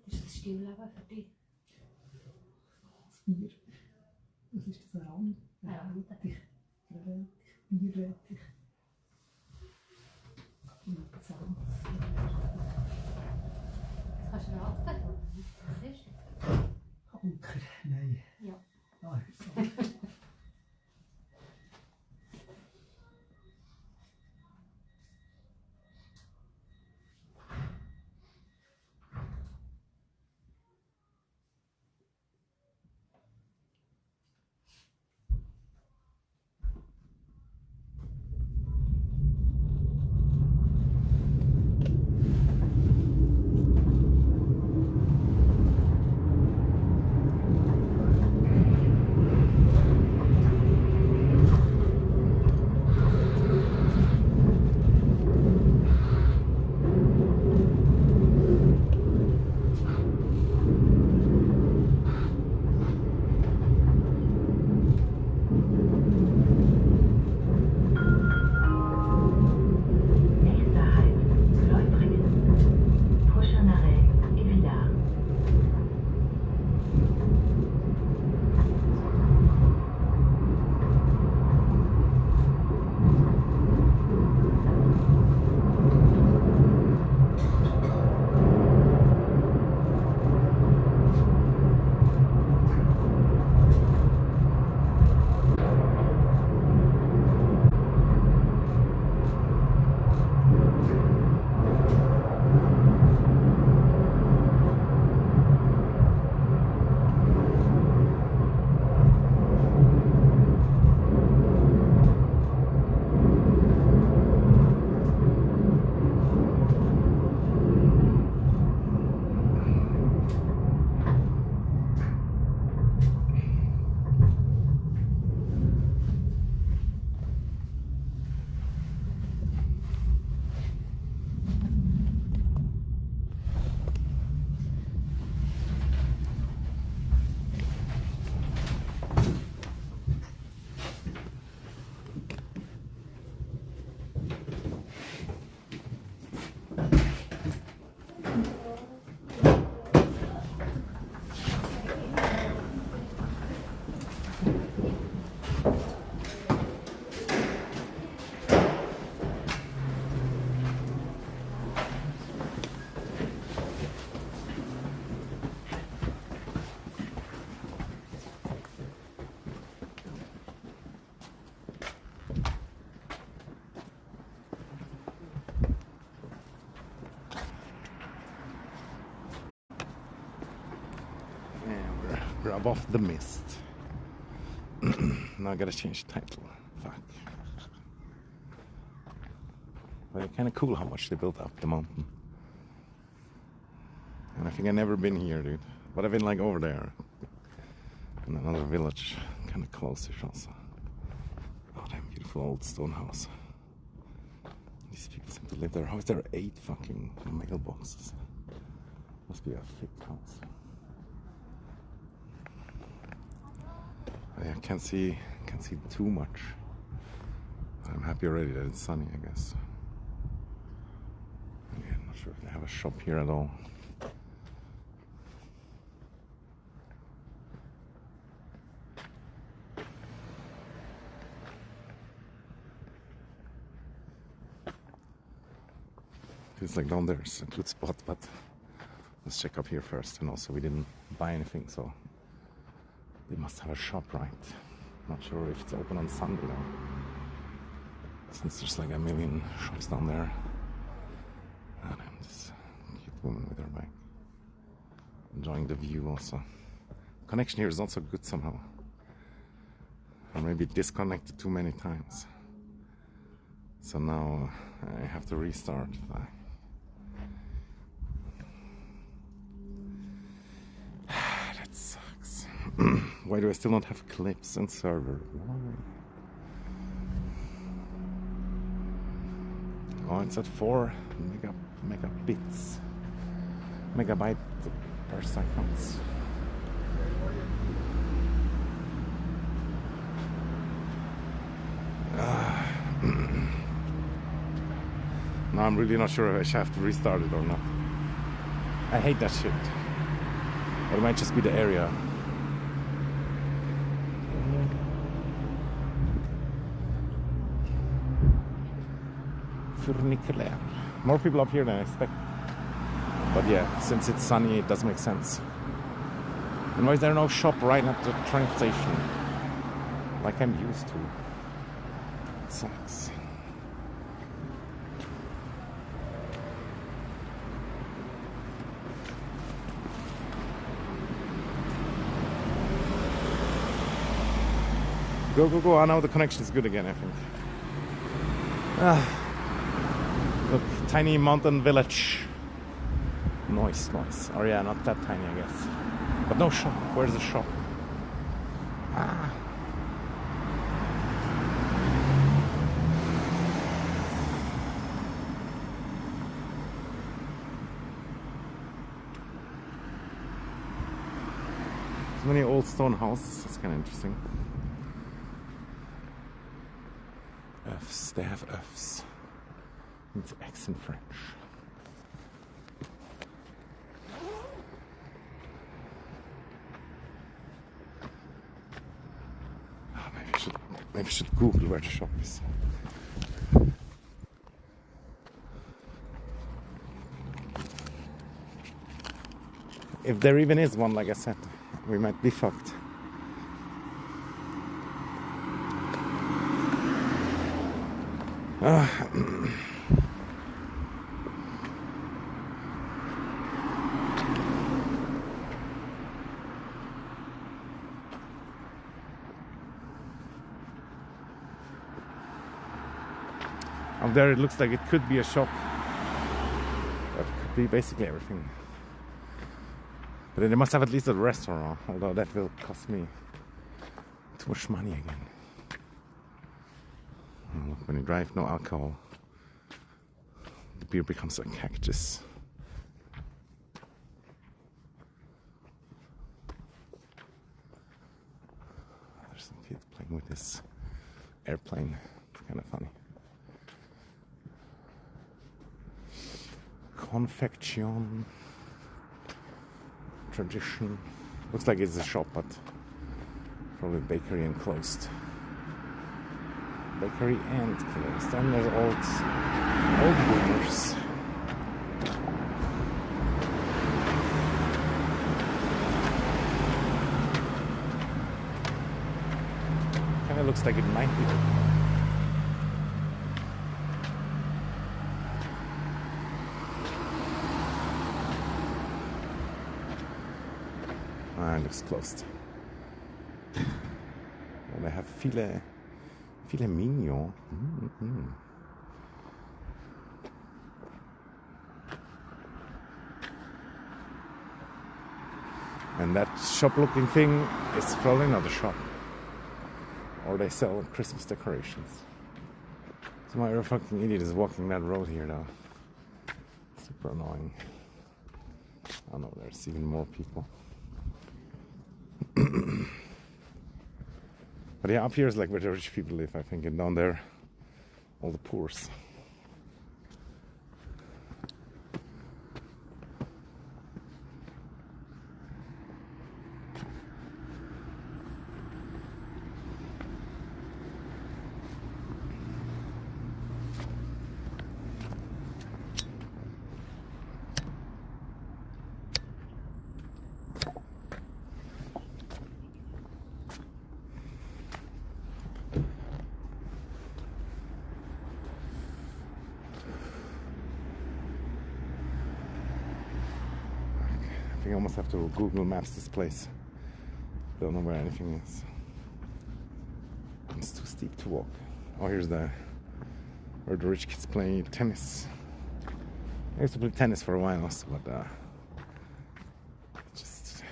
E: Ist das Stillleben für dich?
F: Das Bier. Was ist das? Ein Rand?
E: Randrettich.
F: Bierrettich. Und Salz.
E: Das kannst du raten. Was ist?
F: Anker. Nein.
E: Ja.
F: Ah, so.
A: We're above the mist. Now I gotta change the title. Fuck. But it's kind of cool how much they built up the mountain. And I think I've never been here, dude. But I've been like over there. In another village, kind of close-ish also. Oh, damn beautiful old stone house. These people seem to live there. How is there 8 fucking mailboxes? Must be a thick house. I can't see too much. I'm happy already that it's sunny, I guess. Yeah, I'm not sure if they have a shop here at all. Feels like down there's a good spot, but let's check up here first. And also we didn't buy anything, so they must have a shop, right? Not sure if it's open on Sunday though, since there's like a million shops down there. And I'm this cute woman with her bag, enjoying the view also. Connection here is not so good somehow. Or maybe disconnected too many times. So now I have to restart. That sucks. Why do I still not have clips and server? Why? Oh, it's at 4 megabyte per second. Now I'm really not sure if I should have to restart it or not. I hate that shit. But it might just be the area. Funicular. More people up here than I expect. But yeah, since it's sunny, it does make sense. And why is there no shop right at the train station? Like I'm used to. It sucks. Go, go, go. Oh, now the connection is good again, I think. Look, tiny mountain village. Nice, nice. Or yeah, not that tiny, I guess. But no shop. Where's the shop? Ah. So many old stone houses. That's kind of interesting. Fs. They have Fs. It's X in French. Oh, maybe I should Google where the shop is. If there even is one, like I said, we might be fucked. Up there it looks like it could be a shop, but it could be basically everything. But then they must have at least a restaurant, although that will cost me too much money again. Oh, look, when you drive, no alcohol. The beer becomes a cactus. There's some kid playing with this airplane. It's kind of funny. Confection. Tradition. Looks like it's a shop, but probably bakery and closed. Bakery and closed. And there's old boomers. Kind of looks like it might be. Ah, it looks closed. Well, they have filet mignon. And that shop-looking thing is probably not a shop. Or they sell Christmas decorations. So my fucking idiot is walking that road here now. Super annoying. Oh no, there's even more people. But yeah, up here is like where the rich people live, I think, and down there, all the poors. I think I almost have to Google Maps this place. Don't know where anything is. It's too steep to walk. Oh, here's where the rich kids play tennis. I used to play tennis for a while also, but just,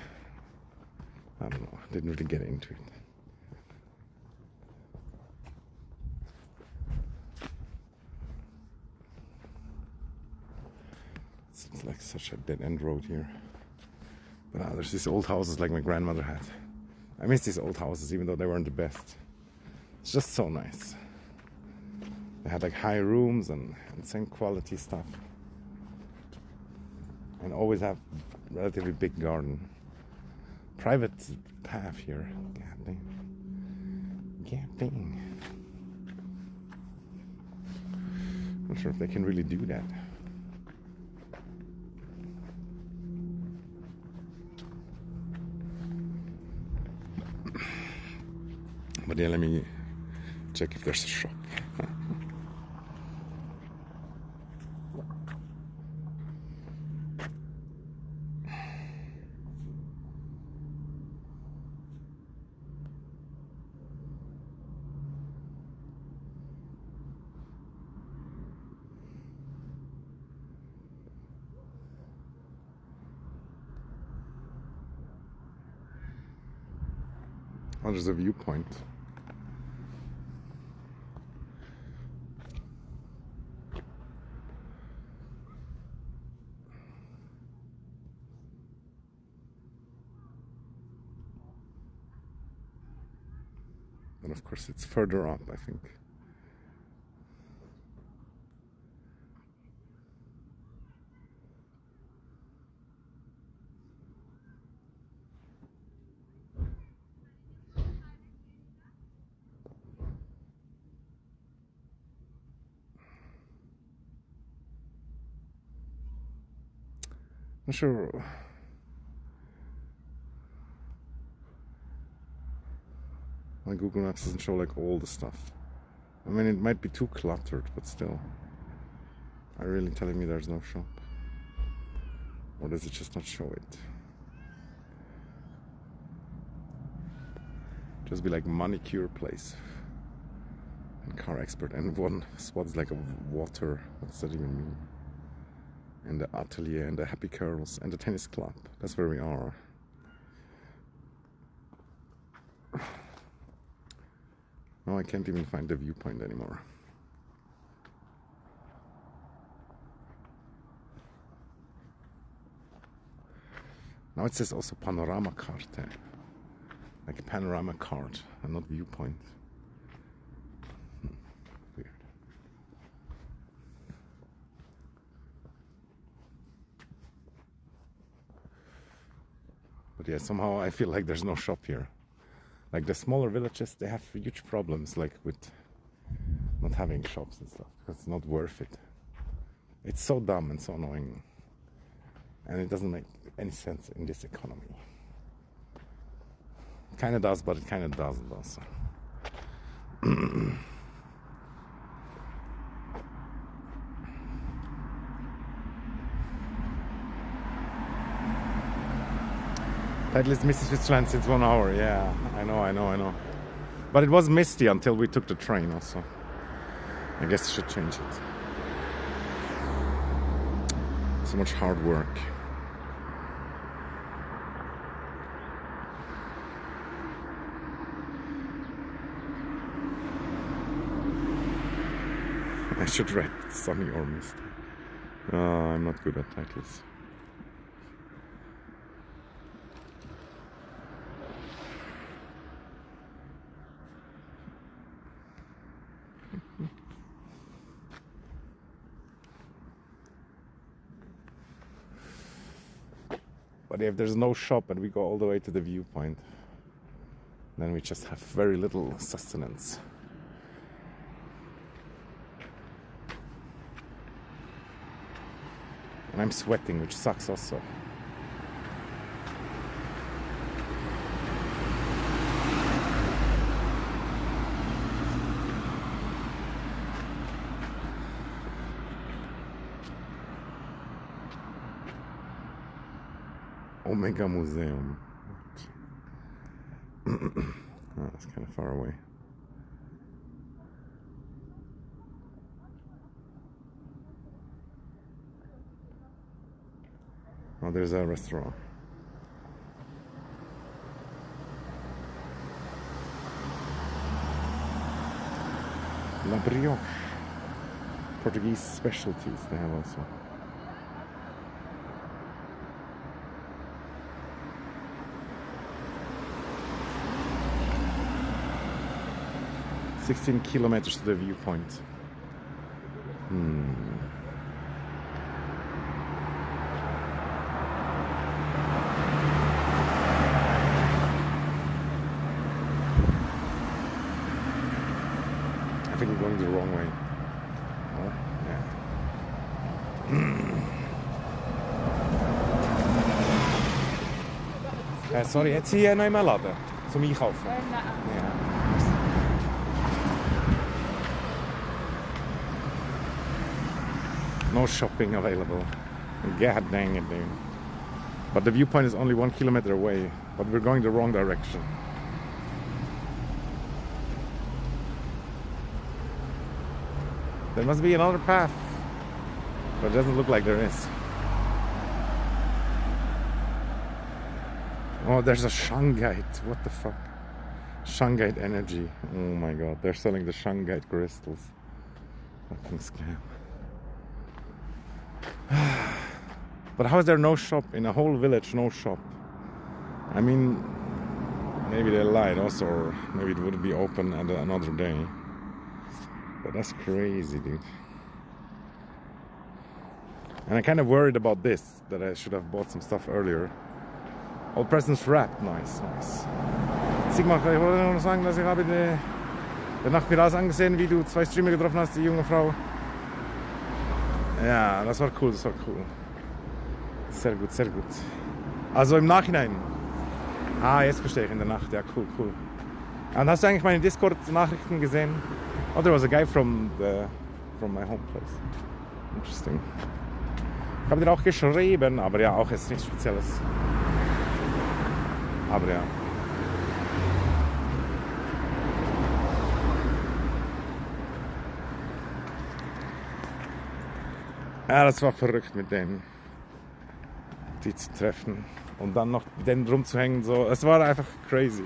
A: I don't know, didn't really get into it. It's like such a dead-end road here. But there's these old houses like my grandmother had. I miss these old houses even though they weren't the best. It's just so nice. They had like high rooms and same quality stuff. And always have relatively big garden. Private path here. God dang. God dang. Not sure if they can really do that. But yeah, let me check if there's a shop. Oh, there's a viewpoint. And of course it's further up, I think. Not sure. My Google Maps doesn't show like all the stuff. I mean, it might be too cluttered, but still. Are you really telling me there's no shop? Or does it just not show it? Just be like manicure place. And car expert. And one spot is like a water. What's that even mean? And the atelier and the happy curls and the tennis club. That's where we are. No, I can't even find the viewpoint anymore. Now it says also panorama carte. Like a panorama card and not viewpoint. Weird. But yeah, somehow I feel like there's no shop here. Like the smaller villages, they have huge problems like with not having shops and stuff because it's not worth it. It's so dumb and so annoying. And it doesn't make any sense in this economy. It kind of does, but it kind of doesn't also. Title is Misty Switzerland since 1 hour. Yeah, I know. But it was misty until we took the train also. I guess I should change it. So much hard work. I should write sunny or misty. I'm not good at titles. But if there's no shop and we go all the way to the viewpoint, then we just have very little sustenance. And I'm sweating, which sucks also. Omega Museum. Oh, that's kind of far away. Oh, there's a restaurant. La Brioche. Portuguese specialties they have also. "16 kilometers to the viewpoint." I think we're going the wrong way. Oh, yeah. Sorry, hat sie noch einmal laden zum Einkaufen? Ja. No shopping available. God dang it, dude. But the viewpoint is only 1 kilometer away, but we're going the wrong direction. There must be another path, but it doesn't look like there is. Oh, there's a Shungite. What the fuck? Shungite energy. Oh my god, they're selling the Shungite crystals. Fucking scam. But how is there no shop in a whole village? No shop. I mean, maybe they lied also, or maybe it would be open at another day. But that's crazy, dude. And I'm kind of worried about this, that I should have bought some stuff earlier. All presents wrapped. Nice, nice. Sigmar, ich wollte nur sagen, dass ich habe der Nacht mir angesehen, wie du 2 Streamer getroffen hast, die junge Frau. Ja, das war cool, das war cool. Sehr gut, sehr gut. Also im Nachhinein. Ah, jetzt verstehe ich, in der Nacht. Ja, cool, cool. Und hast du eigentlich meine Discord-Nachrichten gesehen? Oh, there was a guy from my home place. Interesting. Ich habe dir auch geschrieben, aber ja, auch jetzt nichts Spezielles. Aber ja. Ja, das war verrückt mit denen, die zu treffen und dann noch mit denen rumzuhängen. So. Es war einfach crazy.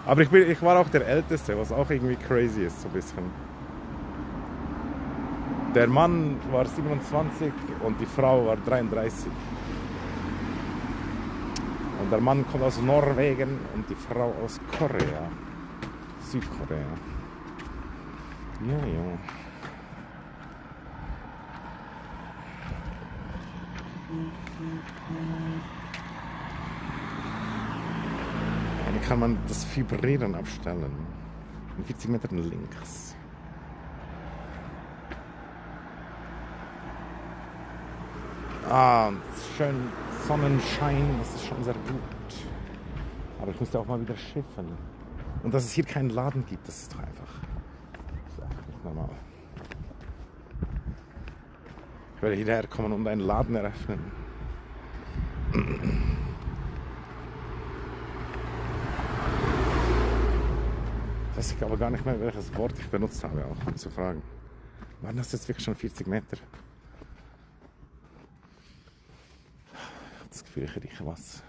A: Aber ich war auch der Älteste, was auch irgendwie crazy ist, so ein bisschen. Der Mann war 27 und die Frau war 33. Und der Mann kommt aus Norwegen und die Frau aus Korea. Südkorea. Ja, ja. Dann kann man das Vibrieren abstellen. 40 Meter links. Ah, schön Sonnenschein, das ist schon sehr gut. Aber ich musste auch mal wieder schiffen. Und dass es hier keinen Laden gibt, das ist doch einfach nicht normal. Ich werde hierher kommen und einen Laden eröffnen. Weiß ich aber gar nicht mehr, welches Wort ich benutzt habe, auch um zu fragen. Waren das jetzt wirklich schon 40 Meter? Ich habe das Gefühl, ich rieche was.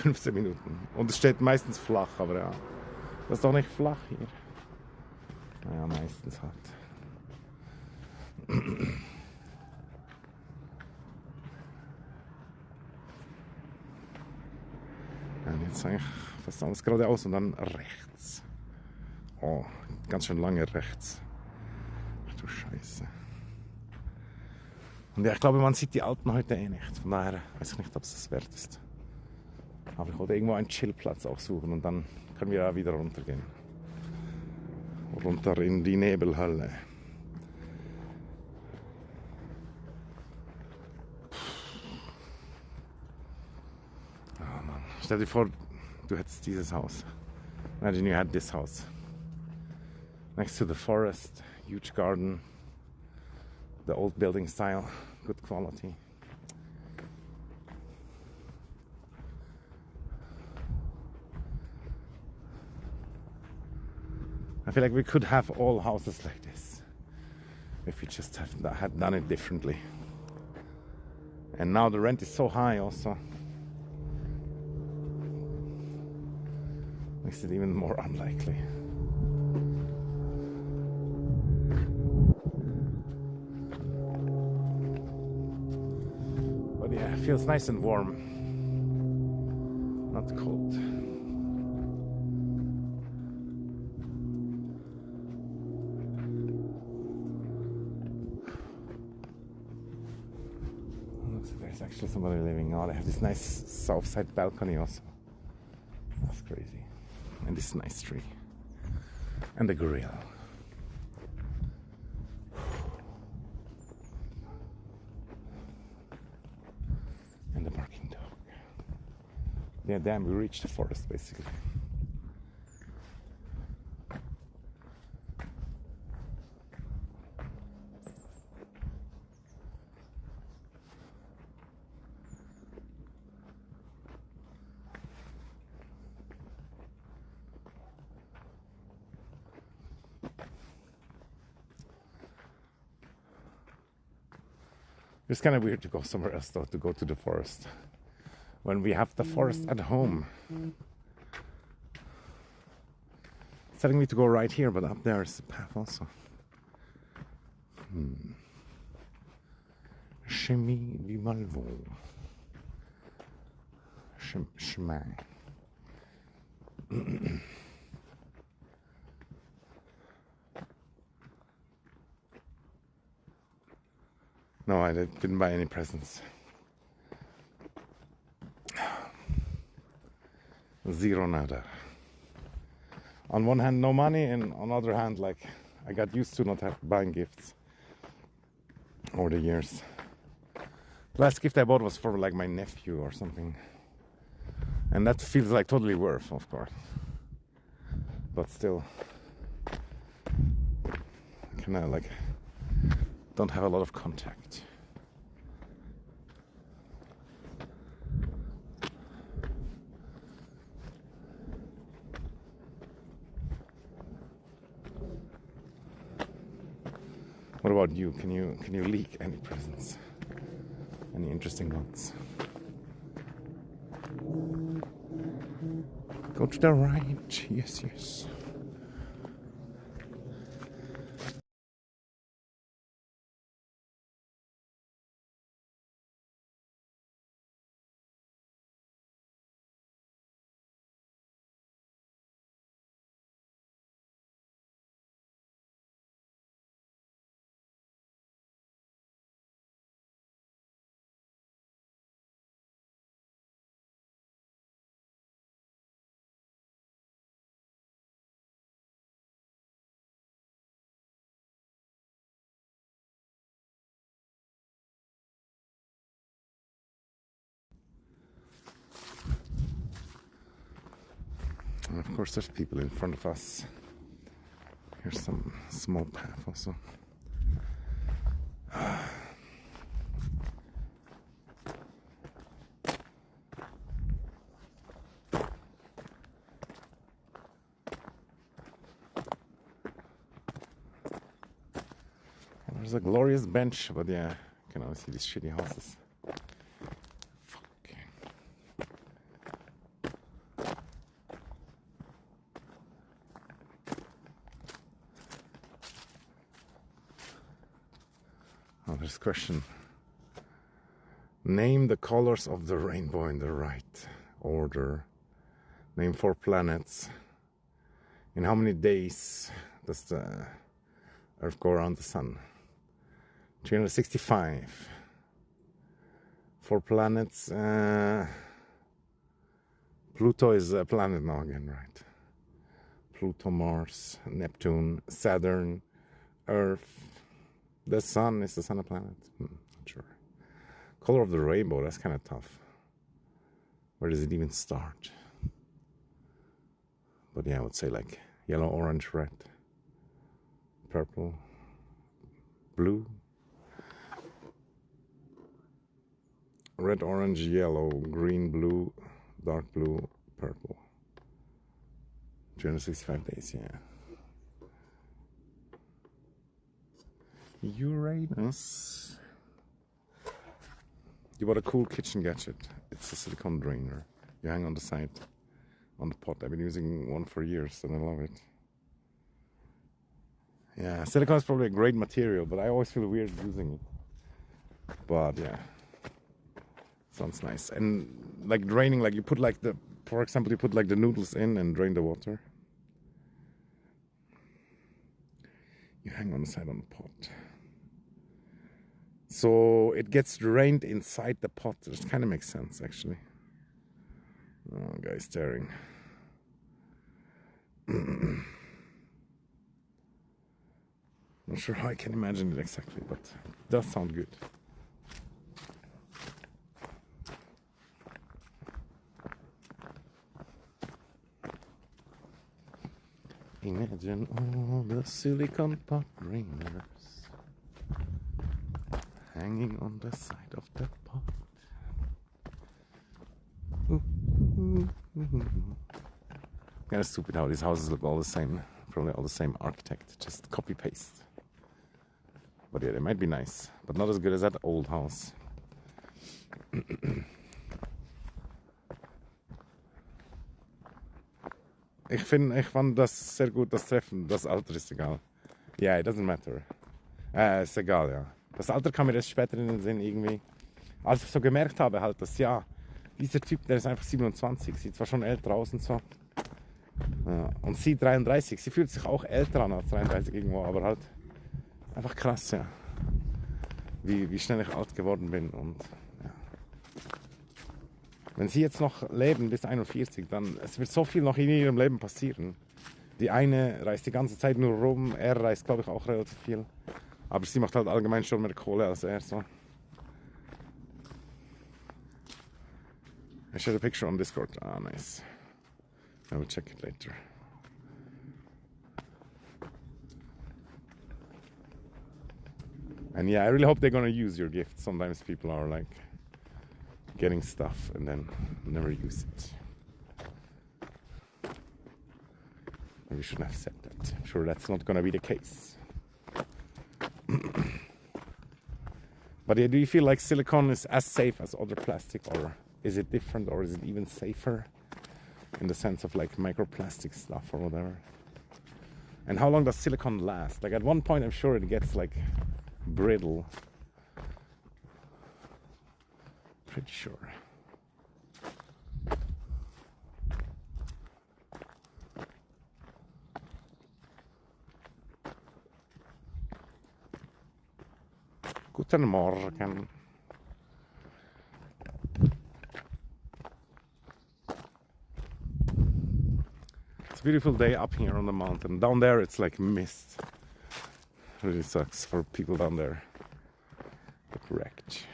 A: 15 Minuten. Und es steht meistens flach, aber ja. Das ist doch nicht flach hier. Naja, meistens halt. Ja, und jetzt eigentlich fast alles geradeaus und dann rechts. Oh, ganz schön lange rechts. Ach du Scheiße. Und ja, ich glaube, man sieht die Alpen heute eh nicht. Von daher weiß ich nicht, ob es das wert ist. Aber ich wollte irgendwo einen Chillplatz auch suchen und dann können wir ja wieder runtergehen. Runter in die Nebelhölle. Oh Mann. Stell dir vor, du hättest dieses Haus. Imagine you had this house. Next to the forest, huge garden, the old building style, good quality. I feel like we could have all houses like this if we just had done it differently. And now the rent is so high also. Makes it even more unlikely. But yeah, it feels nice and warm. Not cold. There's actually somebody living. Oh, they have this nice south side balcony also. That's crazy. And this nice tree. And the grill. And the barking dog. Yeah, damn, we reached the forest basically. It's kind of weird to go somewhere else though, to go to the forest. When we have the forest at home. It's telling me to go right here, but up there is the path also. Chemin du Malvaux. Chemin. No, I didn't buy any presents. Zero nada. On one hand, no money, and on the other hand, like, I got used to not buying gifts over the years. The last gift I bought was for like my nephew or something. And that feels like totally worth, of course. But still, kind of like, don't have a lot of contact. What about you? Can you leak any presents? Any interesting ones? Go to the right. Yes, yes. And of course, there's people in front of us. Here's some small path also. There's a glorious bench, but yeah, you can only see these shitty houses. Fuck. Oh, there's a question. Name the colors of the rainbow in the right order. Name 4 planets. In how many days does the Earth go around the Sun? 365. 4 planets. Pluto is a planet now again, right? Pluto, Mars, Neptune, Saturn, Earth. The Sun, is the Sun a planet? Not sure. Color of the rainbow, that's kind of tough. Where does it even start? But yeah, I would say like yellow, orange, red, purple, blue. Red, orange, yellow, green, blue, dark blue, purple. 365 days, yeah. Uranus. You bought a cool kitchen gadget. It's a silicone drainer. You hang on the side, on the pot. I've been using one for years and I love it. Yeah, silicone is probably a great material, but I always feel weird using it. But yeah, sounds nice. And like draining, like you put like the, for example, you put like the noodles in and drain the water. You hang on the side on the pot. So it gets drained inside the pot. It kind of makes sense, actually. Oh, guy's staring. Not sure how I can imagine it exactly, but it does sound good. Imagine all the silicone pot drainers hanging on the side of the pot. Kind of stupid how these houses look all the same. Probably all the same architect, just copy paste. But yeah, they might be nice, but not as good as that old house. Ich fand das sehr gut, das Treffen. Das Alter ist egal. Yeah, it doesn't matter. Ist egal, ja. Das Alter kam mir erst später in den Sinn irgendwie. Als ich so gemerkt habe halt, dass ja, dieser Typ, der ist einfach 27, sieht zwar schon älter aus und so. Ja, und sie 33, sie fühlt sich auch älter an als 33 irgendwo, aber halt einfach krass, ja. Wie schnell ich alt geworden bin und ja. Wenn sie jetzt noch leben bis 41, dann es wird so viel noch in ihrem Leben passieren. Die eine reist die ganze Zeit nur rum, er reist glaube ich auch relativ viel. Aber sie macht halt allgemein schon mehr Kohle als er so. I shared a picture on Discord. Ah, nice. I will check it later. And yeah, I really hope they're gonna use your gift. Sometimes people are like getting stuff and then never use it. Maybe we shouldn't have said that. I'm sure that's not gonna be the case. But yeah, do you feel like silicone is as safe as other plastic, or is it different, or is it even safer in the sense of like microplastic stuff or whatever? And how long does silicone last? Like at one point I'm sure it gets like brittle. Pretty sure. Guten Morgen. It's a beautiful day up here on the mountain. Down there it's like mist. Really sucks for people down there. Get wrecked.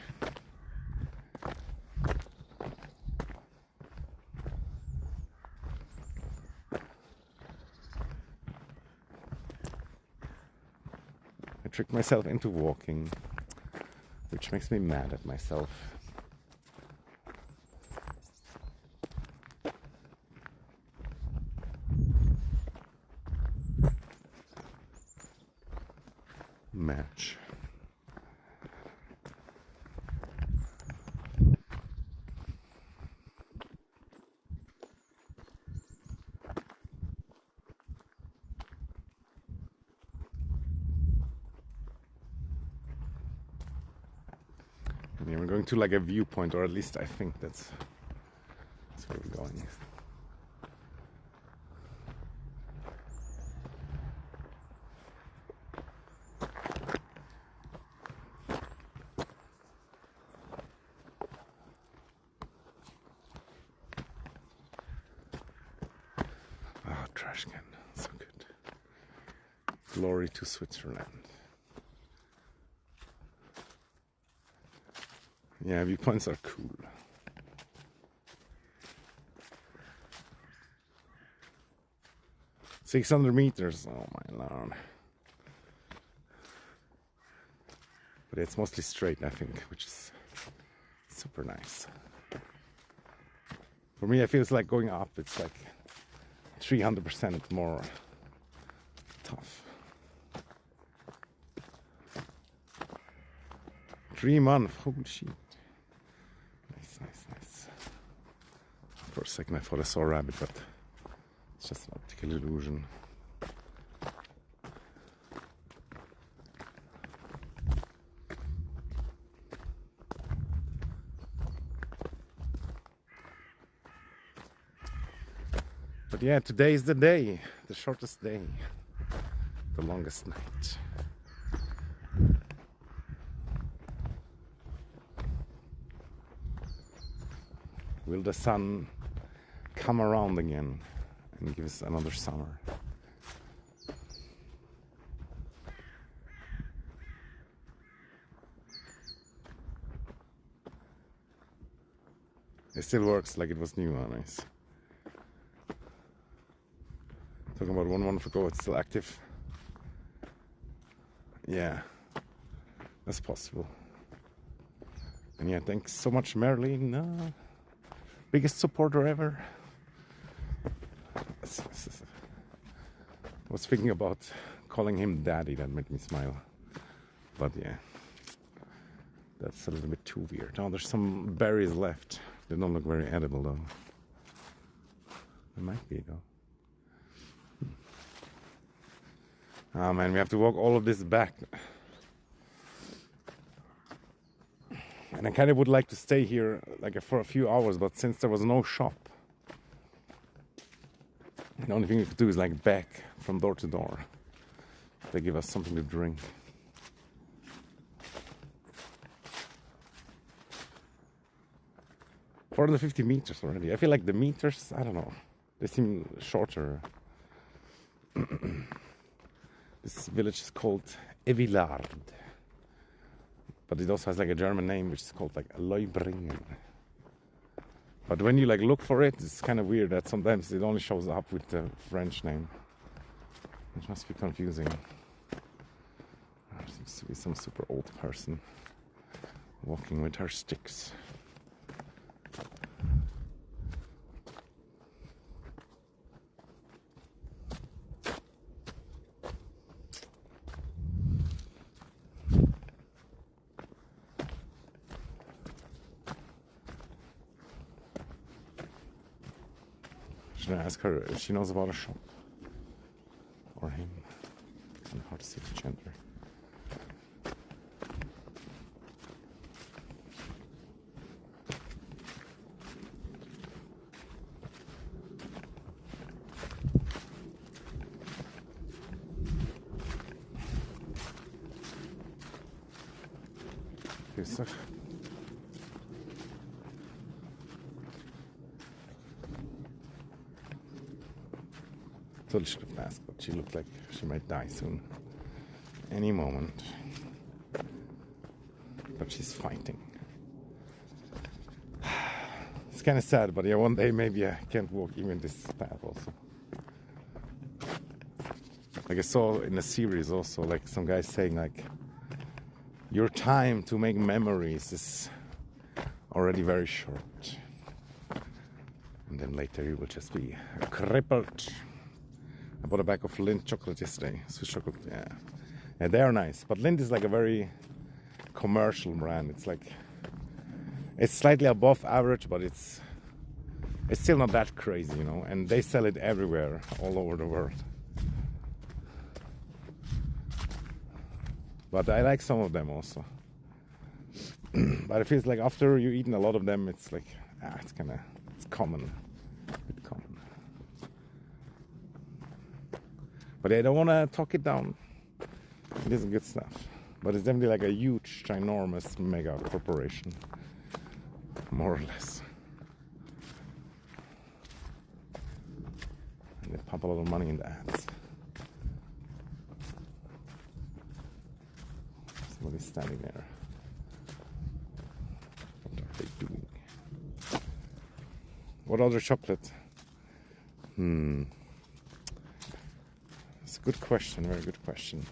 A: I tricked myself into walking, which makes me mad at myself. Match. Yeah, we're going to like a viewpoint, or at least I think that's where we're going. Oh, trash can, so good. Glory to Switzerland. Yeah, viewpoints are cool. 600 meters, oh my lord. But it's mostly straight, I think, which is super nice. For me, it feels like going up, it's like 300% more tough. 3 months, holy shit. Nice, nice, nice. For a second I thought I saw a rabbit, but it's just an optical illusion. But yeah, today is the day, the shortest day, the longest night. Will the sun come around again and give us another summer? It still works like it was new, nice. Talking about 1 month ago, it's still active. Yeah, that's possible. And yeah, thanks so much, Merlin. Biggest supporter ever. I was thinking about calling him Daddy, that made me smile. But yeah, that's a little bit too weird. Oh, there's some berries left. They don't look very edible though. They might be though. Oh man, we have to walk all of this back. And I kind of would like to stay here like for a few hours, but since there was no shop, the only thing we could do is like beg from door to door. They give us something to drink. For the 50 meters already. I feel like the meters, I don't know, they seem shorter. This village is called Evilard. But it also has like a German name which is called like Leubringen. But when you like look for it, it's kind of weird that sometimes it only shows up with the French name. Which must be confusing. There seems to be some super old person walking with her sticks. Should I ask her if she knows about a shop? Or him? It's hard to see the gender. Yusuf. Totally should have asked, but she looked like she might die soon. Any moment. But she's fighting. It's kind of sad, but yeah, one day maybe I can't walk even this path also. Like I saw in a series also, like some guy saying like, your time to make memories is already very short. And then later you will just be crippled. I bought a bag of Lindt chocolate yesterday. Swiss chocolate, yeah. Yeah, they are nice. But Lindt is like a very commercial brand. It's like, it's slightly above average, but it's still not that crazy, you know. And they sell it everywhere, all over the world. But I like some of them also. But it feels like after you eaten a lot of them, it's like, it's common. A bit common. But I don't want to talk it down. It is good stuff. But it's definitely like a huge, ginormous mega corporation. More or less. And they pump a lot of money in the ads. Somebody's standing there. What are they doing? What other chocolate? It's a good question, very good question.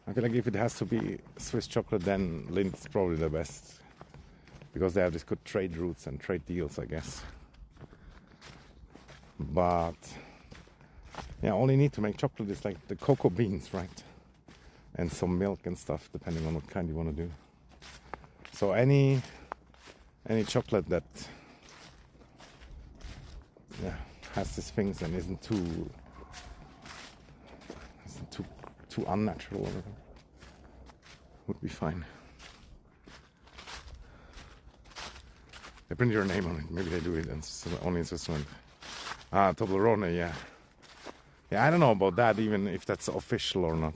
A: I feel like if it has to be Swiss chocolate, then Lind's probably the best. Because they have these good trade routes and trade deals, I guess. But yeah, all you need to make chocolate is like the cocoa beans, right? And some milk and stuff, depending on what kind you want to do. So any chocolate that has these things and isn't too unnatural or whatever, would be fine. They print your name on it. Maybe they do it only in Switzerland. Toblerone, yeah. Yeah, I don't know about that, even if that's official or not.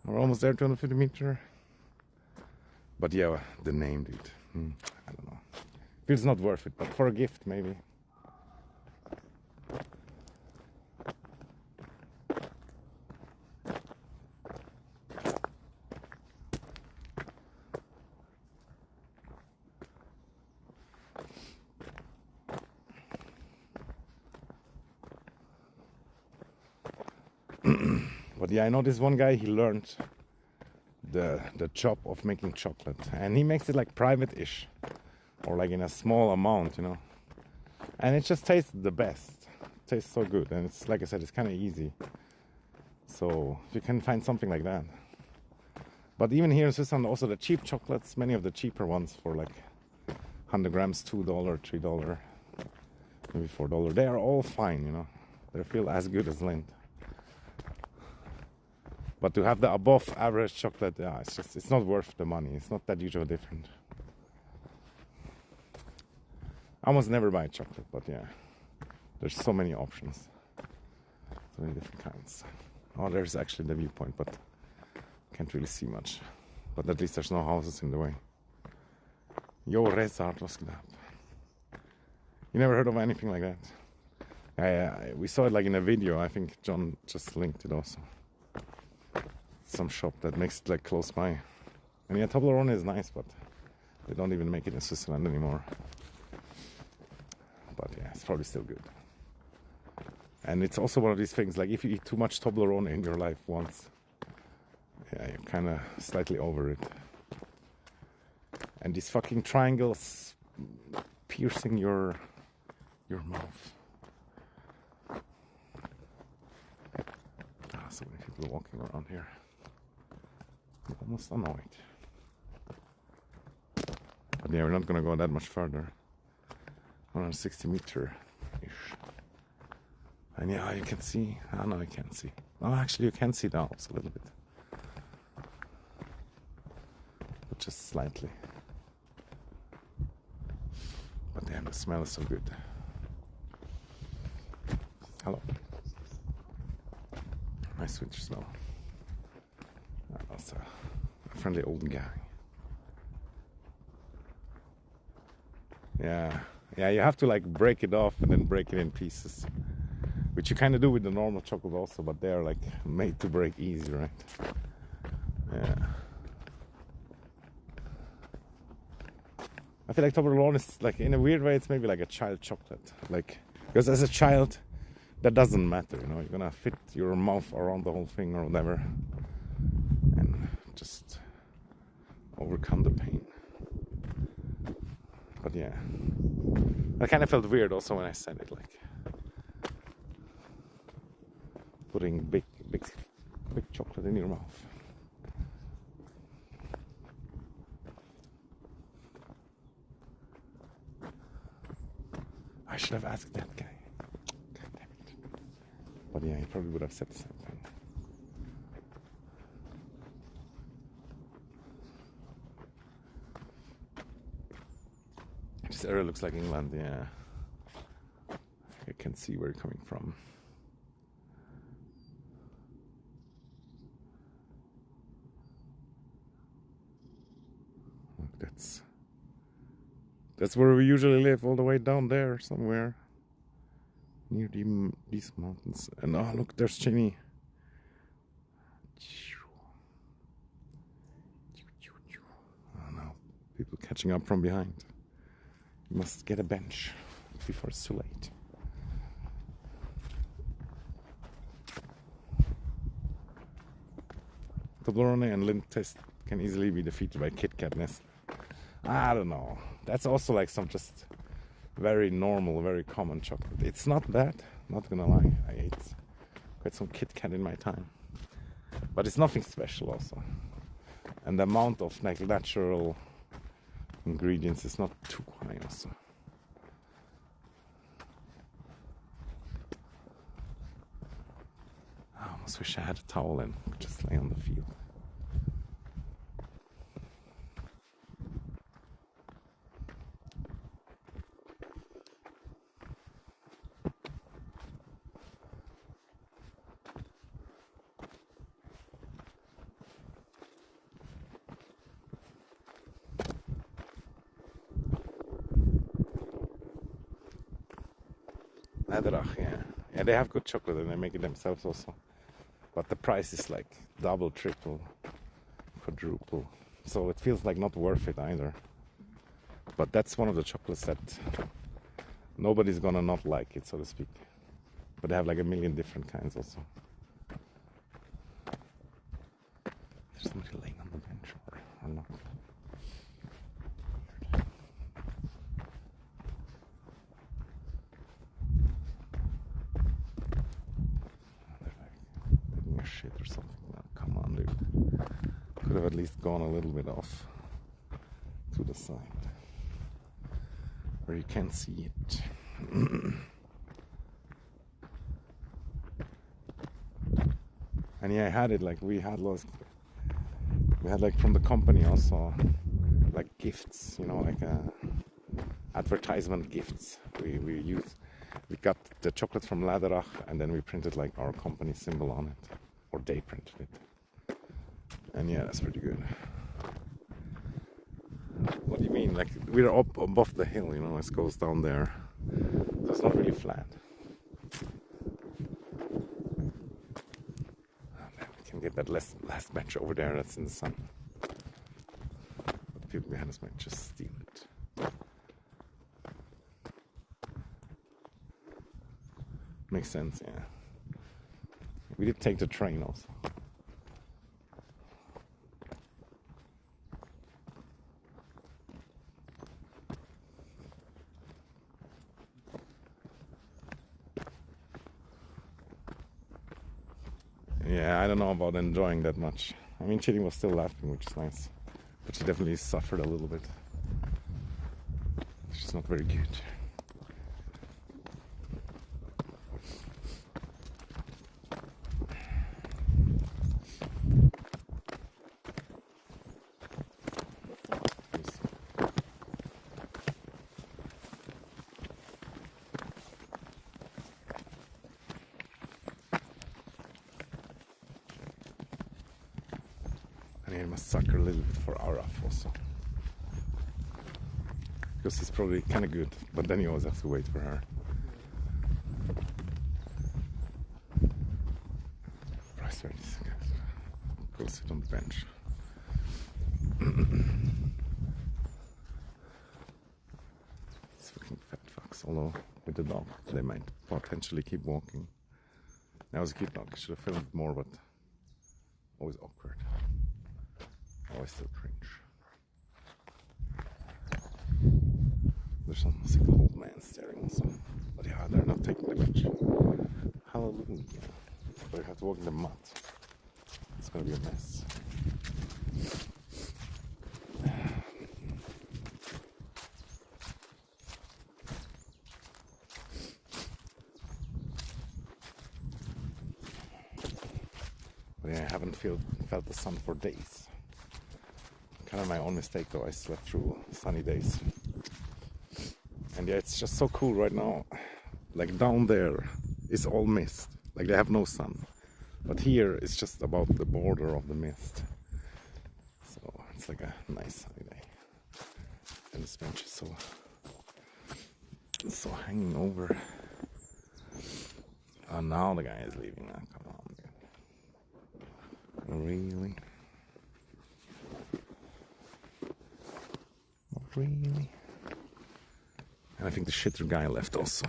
A: We're almost there, 250 meter. But yeah, the name, dude. I don't know. Feels not worth it, but for a gift, maybe. But yeah, I know this one guy, he learned the job of making chocolate. And he makes it like private-ish. Or like in a small amount, you know. And it just tastes the best. It tastes so good. And it's, like I said, it's kind of easy. So if you can find something like that. But even here in Switzerland, also the cheap chocolates, many of the cheaper ones for like 100 grams, $2, $3, maybe $4. They are all fine, you know. They feel as good as Lindt. But to have the above average chocolate, yeah, it's not worth the money. It's not that huge of a difference. I almost never buy chocolate, but yeah, there's so many options, so many different kinds. Oh, there's actually the viewpoint, but can't really see much. But at least there's no houses in the way. Yo, Rezard, was geht ab? You never heard of anything like that? Yeah, we saw it like in a video. I think John just linked it also. Some shop that makes it like close by. And yeah, Toblerone is nice, but they don't even make it in Switzerland anymore. But yeah, it's probably still good. And it's also one of these things, like if you eat too much Toblerone in your life once, yeah, you're kind of slightly over it. And these fucking triangles piercing your mouth. So many people walking around here. I'm almost annoyed. But yeah, we're not gonna go that much further. 160 meter-ish. And yeah, you can see. Oh no, you can't see. Oh, actually, you can see the Alps a little bit. But just slightly. But damn, the smell is so good. Hello. Nice winter smell. That's a friendly old guy. Yeah, you have to like break it off and then break it in pieces. Which you kind of do with the normal chocolate also, but they are like made to break easy, right? Yeah. I feel like Toblerone is like, in a weird way, it's maybe like a child chocolate. Like, because as a child, that doesn't matter, you know. You're gonna fit your mouth around the whole thing or whatever, and just overcome the pain. But yeah, I kind of felt weird also when I said it, like putting big chocolate in your mouth. should have asked that guy. God damn it. But yeah, he probably would have said the same thing. This area looks like England, yeah. I can see where you're coming from. Look, that's where we usually live, all the way down there somewhere. Near these mountains. And oh, look, there's Chinny. Oh no, people catching up from behind. You must get a bench before it's too late. Toblerone and Lindt test can easily be defeated by Kit Katness. I don't know. That's also like some just very normal, very common chocolate. It's not bad, not gonna lie. I ate quite some Kit Kat in my time. But it's nothing special also. And the amount of like natural ingredients is not too high also. I almost wish I had a towel and could just lay on the field. Yeah, they have good chocolate and they make it themselves also. But the price is like double, triple, quadruple. So it feels like not worth it either. But that's one of the chocolates that nobody's gonna not like it, so to speak. But they have like a million different kinds also. There's somebody laying on the bench or not. Shit or something. No, come on, dude. Could have at least gone a little bit off to the side where you can't see it. And yeah, I had it like we had like from the company also like gifts, you know, like advertisement gifts. We got the chocolate from Laderach and then we printed like our company symbol on it. Or they printed it. And yeah, that's pretty good. What do you mean? Like, we're up above the hill, you know, it goes down there. So it's not really flat. And then we can get that last bench over there that's in the sun. But the people behind us might just steal it. Makes sense, yeah. We did take the train also. Yeah, I don't know about enjoying that much. I mean, Chitty was still laughing, which is nice. But she definitely suffered a little bit. She's not very good. And he must sucker a little bit for Araf also. Because he's probably kind of good, but then you always have to wait for her. Price ready. Go sit on the bench. These fucking fat fucks, although with the dog, they might potentially keep walking. That was a cute dog, I should have filmed more, but always awkward. Always still cringe. There's some sick old man staring also. But yeah, they're not taking the bench. Hallelujah. But you have to walk in the mud. It's gonna be a mess. But yeah, I haven't felt the sun for days. Kind of my own mistake though, I slept through sunny days. And yeah, it's just so cool right now. Like down there is all mist. Like they have no sun. But here it's just about the border of the mist. So it's like a nice sunny day. And this bench is so hanging over. Oh, now the guy is leaving. Now, come on, dude. Really? Not really. And I think the shitter guy left also.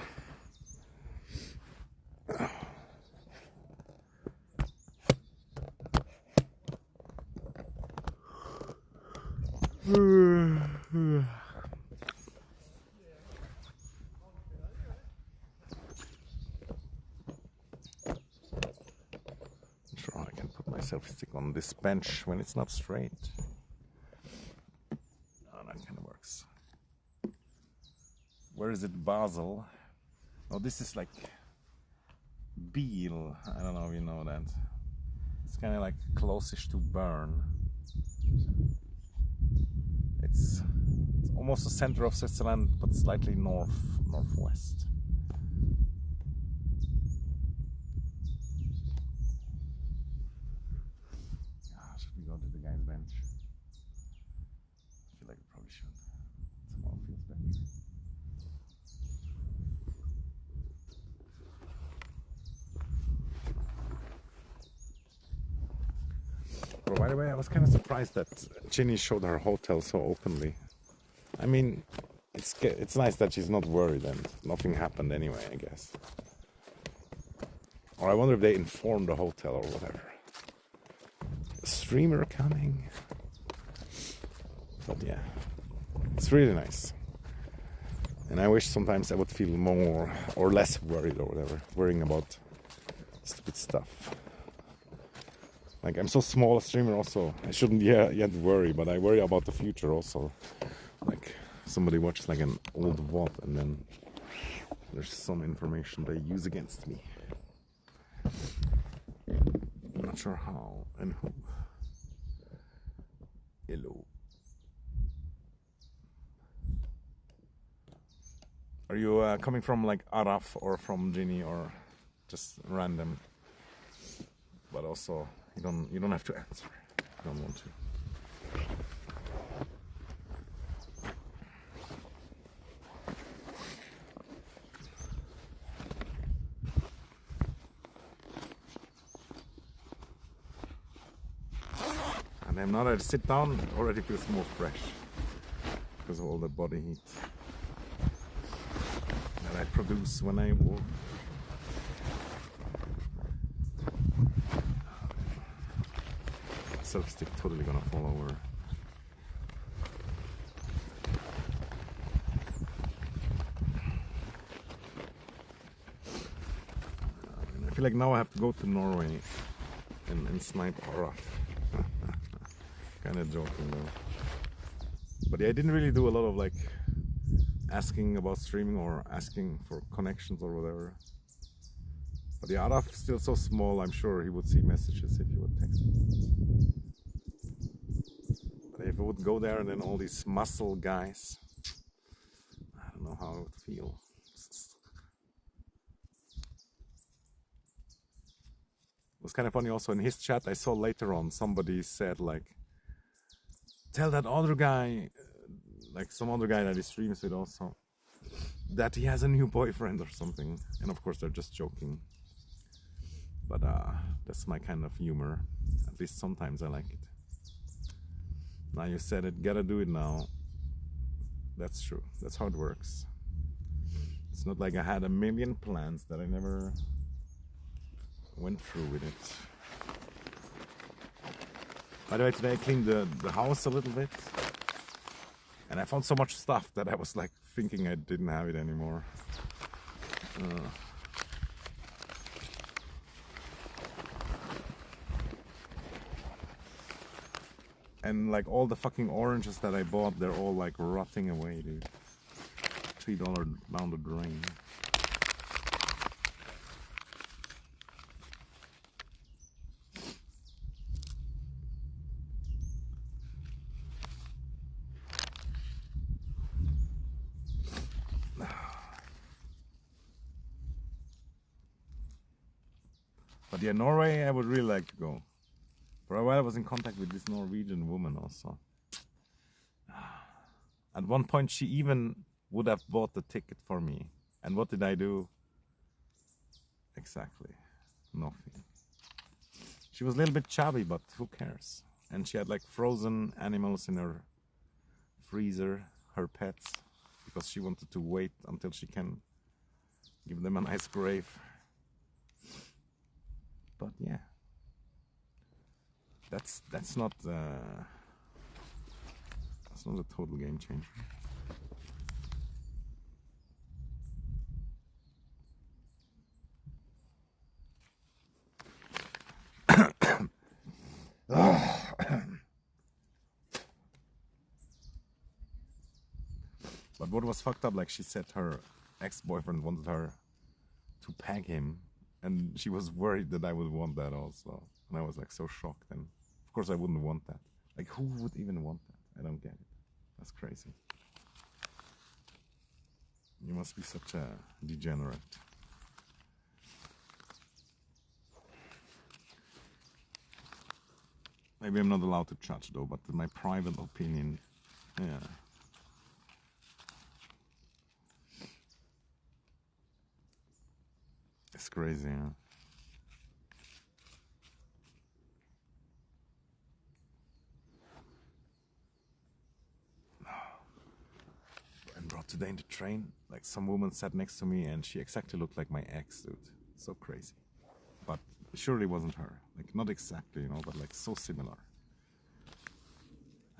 A: Sure, I can put my selfie stick on this bench when it's not straight. Oh, that kind of works. Where is it? Basel? Oh, this is like Biel. I don't know if you know that. It's kind of like closest to Bern. It's almost the center of Switzerland, but slightly northwest. Should we go to the guy's bench? I feel like we probably should. Somehow feels better. But by the way, I was kind of surprised that Ginny showed her hotel so openly. I mean, it's nice that she's not worried and nothing happened anyway, I guess. Or I wonder if they informed the hotel or whatever. A streamer coming. But yeah, it's really nice. And I wish sometimes I would feel more or less worried or whatever, worrying about stupid stuff. Like, I'm so small a streamer also. I shouldn't yet worry, but I worry about the future also. Like, somebody watches like an old VOD and then there's some information they use against me. I'm not sure how and who. Hello. Are you coming from like Araf or from Ginny or just random? But also, you don't have to answer. I don't want to. And then now that I sit down, it already feels more fresh because of all the body heat that I produce when I walk. Selfie stick totally gonna fall over. I feel like now I have to go to Norway and snipe Araf. Kind of joking though. But yeah, I didn't really do a lot of like asking about streaming or asking for connections or whatever. But the Araf is still so small, I'm sure he would see messages if you would text him. But if I would go there and then all these muscle guys, I don't know how I would feel. It was kind of funny also in his chat, I saw later on somebody said like, tell that other guy, like some other guy that he streams with also, that he has a new boyfriend or something. And of course they're just joking. But that's my kind of humor. At least sometimes I like it. Now you said it, gotta do it now. That's true. That's how it works. It's not like I had a million plans that I never went through with it. By the way, today I cleaned the house a little bit. And I found so much stuff that I was like thinking I didn't have it anymore. And like all the fucking oranges that I bought, they're all like rotting away, dude. $3 down the drain. But yeah, Norway, I would really like to go. For a while, I was in contact with this Norwegian woman also. At one point, she even would have bought the ticket for me. And what did I do? Exactly, nothing. She was a little bit chubby, but who cares? And she had like frozen animals in her freezer, her pets, because she wanted to wait until she can give them a nice grave. But yeah, that's not a total game changer. But what was fucked up, like she said her ex-boyfriend wanted her to peg him, and she was worried that I would want that also. And I was like so shocked, and of course I wouldn't want that. Like, who would even want that? I don't get it. That's crazy. You must be such a degenerate. Maybe I'm not allowed to judge though, but my private opinion, yeah. It's crazy, huh? And bro, today in the train, like some woman sat next to me and she exactly looked like my ex, dude. So crazy. But surely wasn't her. Like, not exactly, you know, but like so similar.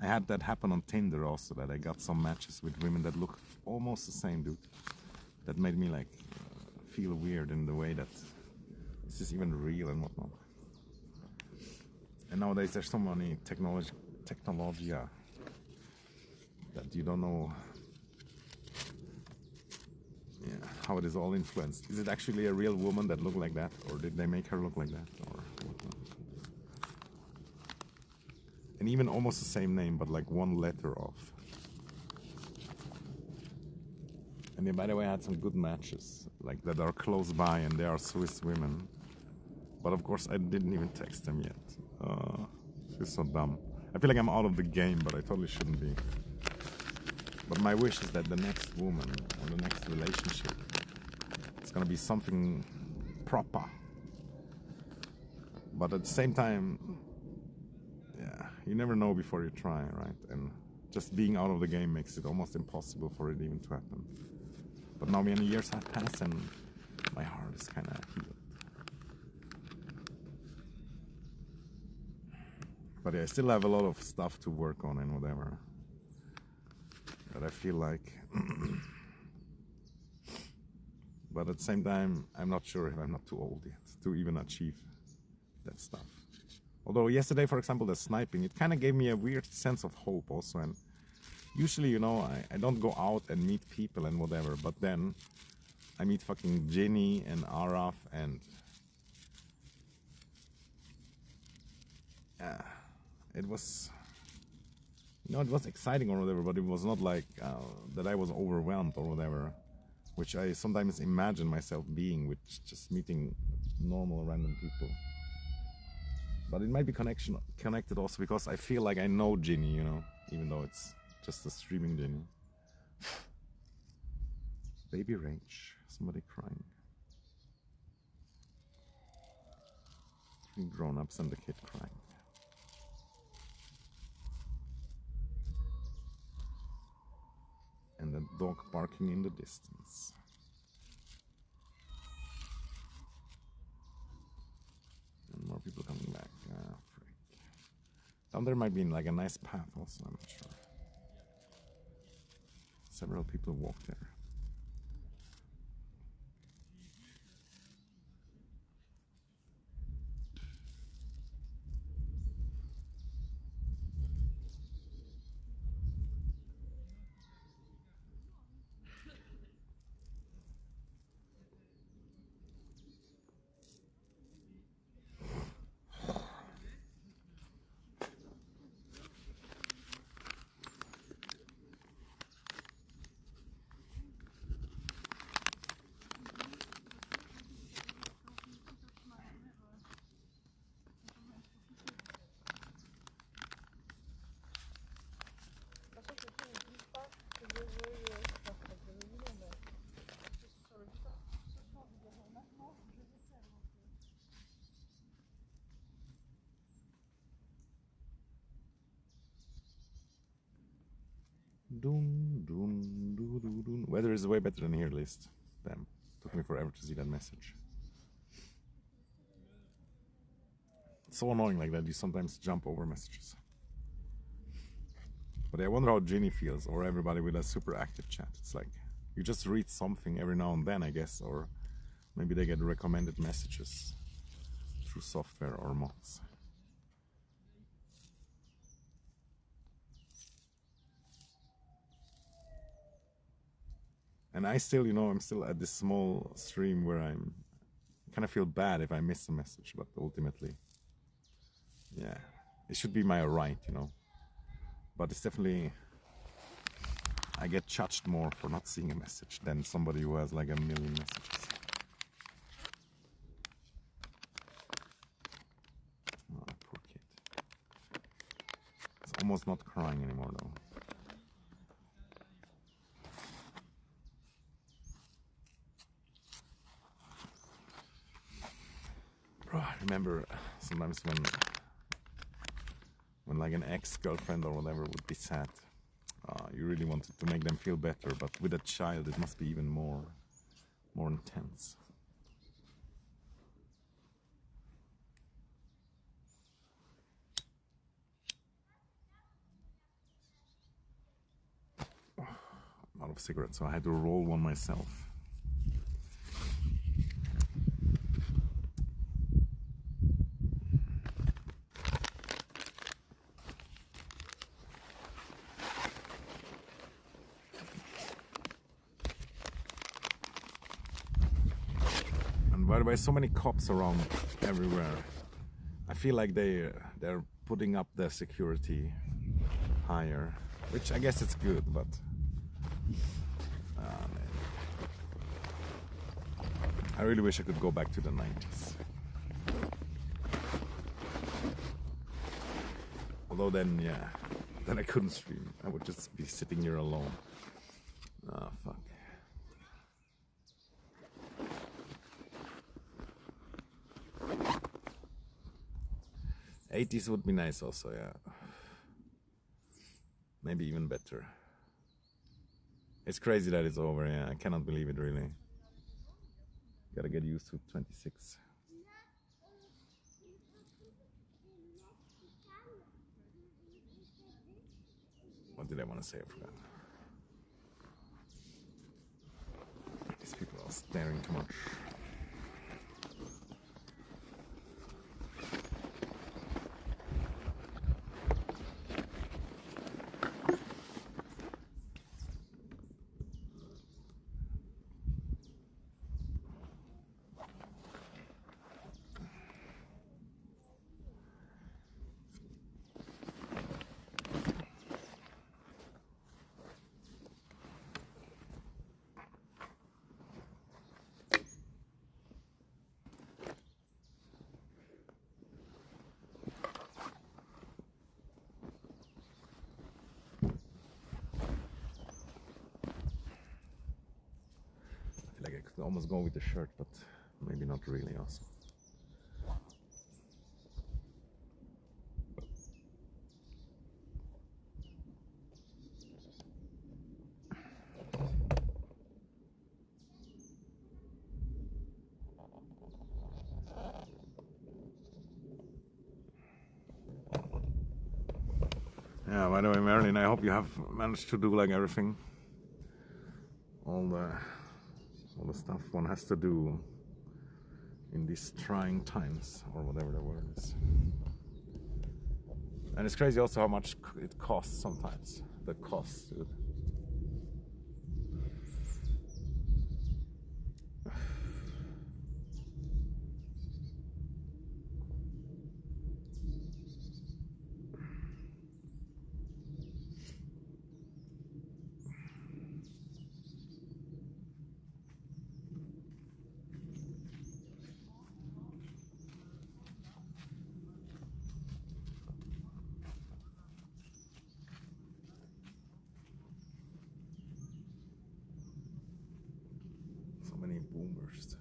A: I had that happen on Tinder also, that I got some matches with women that look almost the same, dude. That made me like feel weird in the way that is this even real and whatnot. And nowadays there's so many technology that you don't know how it is all influenced. Is it actually a real woman that looked like that, or did they make her look like that, or whatnot? And even almost the same name, but like one letter off. And yeah, by the way, I had some good matches, like that are close by, and they are Swiss women. But of course, I didn't even text them yet. It's so dumb. I feel like I'm out of the game, but I totally shouldn't be. But my wish is that the next woman or the next relationship, it's gonna be something proper. But at the same time, yeah, you never know before you try, right? And just being out of the game makes it almost impossible for it even to happen. But now many years have passed and my heart is kind of healed. But yeah, I still have a lot of stuff to work on and whatever. That I feel like. But at the same time, I'm not sure if I'm not too old yet to even achieve that stuff. Although yesterday, for example, the sniping, it kind of gave me a weird sense of hope also. And usually, you know, I don't go out and meet people and whatever, but then I meet fucking Jenny and Araf and it was, you know, it was exciting or whatever, but it was not like that I was overwhelmed or whatever, which I sometimes imagine myself being with just meeting normal random people. But it might be connected also because I feel like I know Ginny, you know, even though it's just a streaming Ginny. Baby Rage, somebody crying. 3 grown-ups and the kid crying. And the dog barking in the distance. And more people coming back. Frick. Down there might be like a nice path also, I'm not sure. Several people walk there. Dun, dun, dun, dun, dun. Weather is way better than here, list. Damn, took me forever to see that message. It's so annoying like that, you sometimes jump over messages. But I wonder how Ginny feels, or everybody with a super active chat. It's like, you just read something every now and then, I guess, or maybe they get recommended messages through software or mods. And I still, I'm still at this small stream where I kind of feel bad if I miss a message, but ultimately, yeah, it should be my right, But it's definitely, I get judged more for not seeing a message than somebody who has like a million messages. Oh, poor kid. It's almost not crying anymore though. Bro, I remember sometimes when like an ex-girlfriend or whatever would be sad. You really wanted to make them feel better, but with a child it must be even more intense. I'm out of cigarettes, so I had to roll one myself. By the way, so many cops around everywhere. I feel like they're putting up their security higher, which I guess it's good, but man. I really wish I could go back to the 90s. Although then, yeah, then I couldn't stream. I would just be sitting here alone. Ah, fuck. '80s would be nice also, yeah. Maybe even better. It's crazy that it's over, yeah. I cannot believe it, really. Gotta get used to 26. What did I want to say? I forgot. These people are staring too much. Like I could almost go with the shirt, but maybe not really also. Yeah, by the way, Marilyn, I hope you have managed to do like everything. All the stuff one has to do in these trying times, or whatever the word is. And it's crazy also how much it costs sometimes. The cost, dude. So many boomers.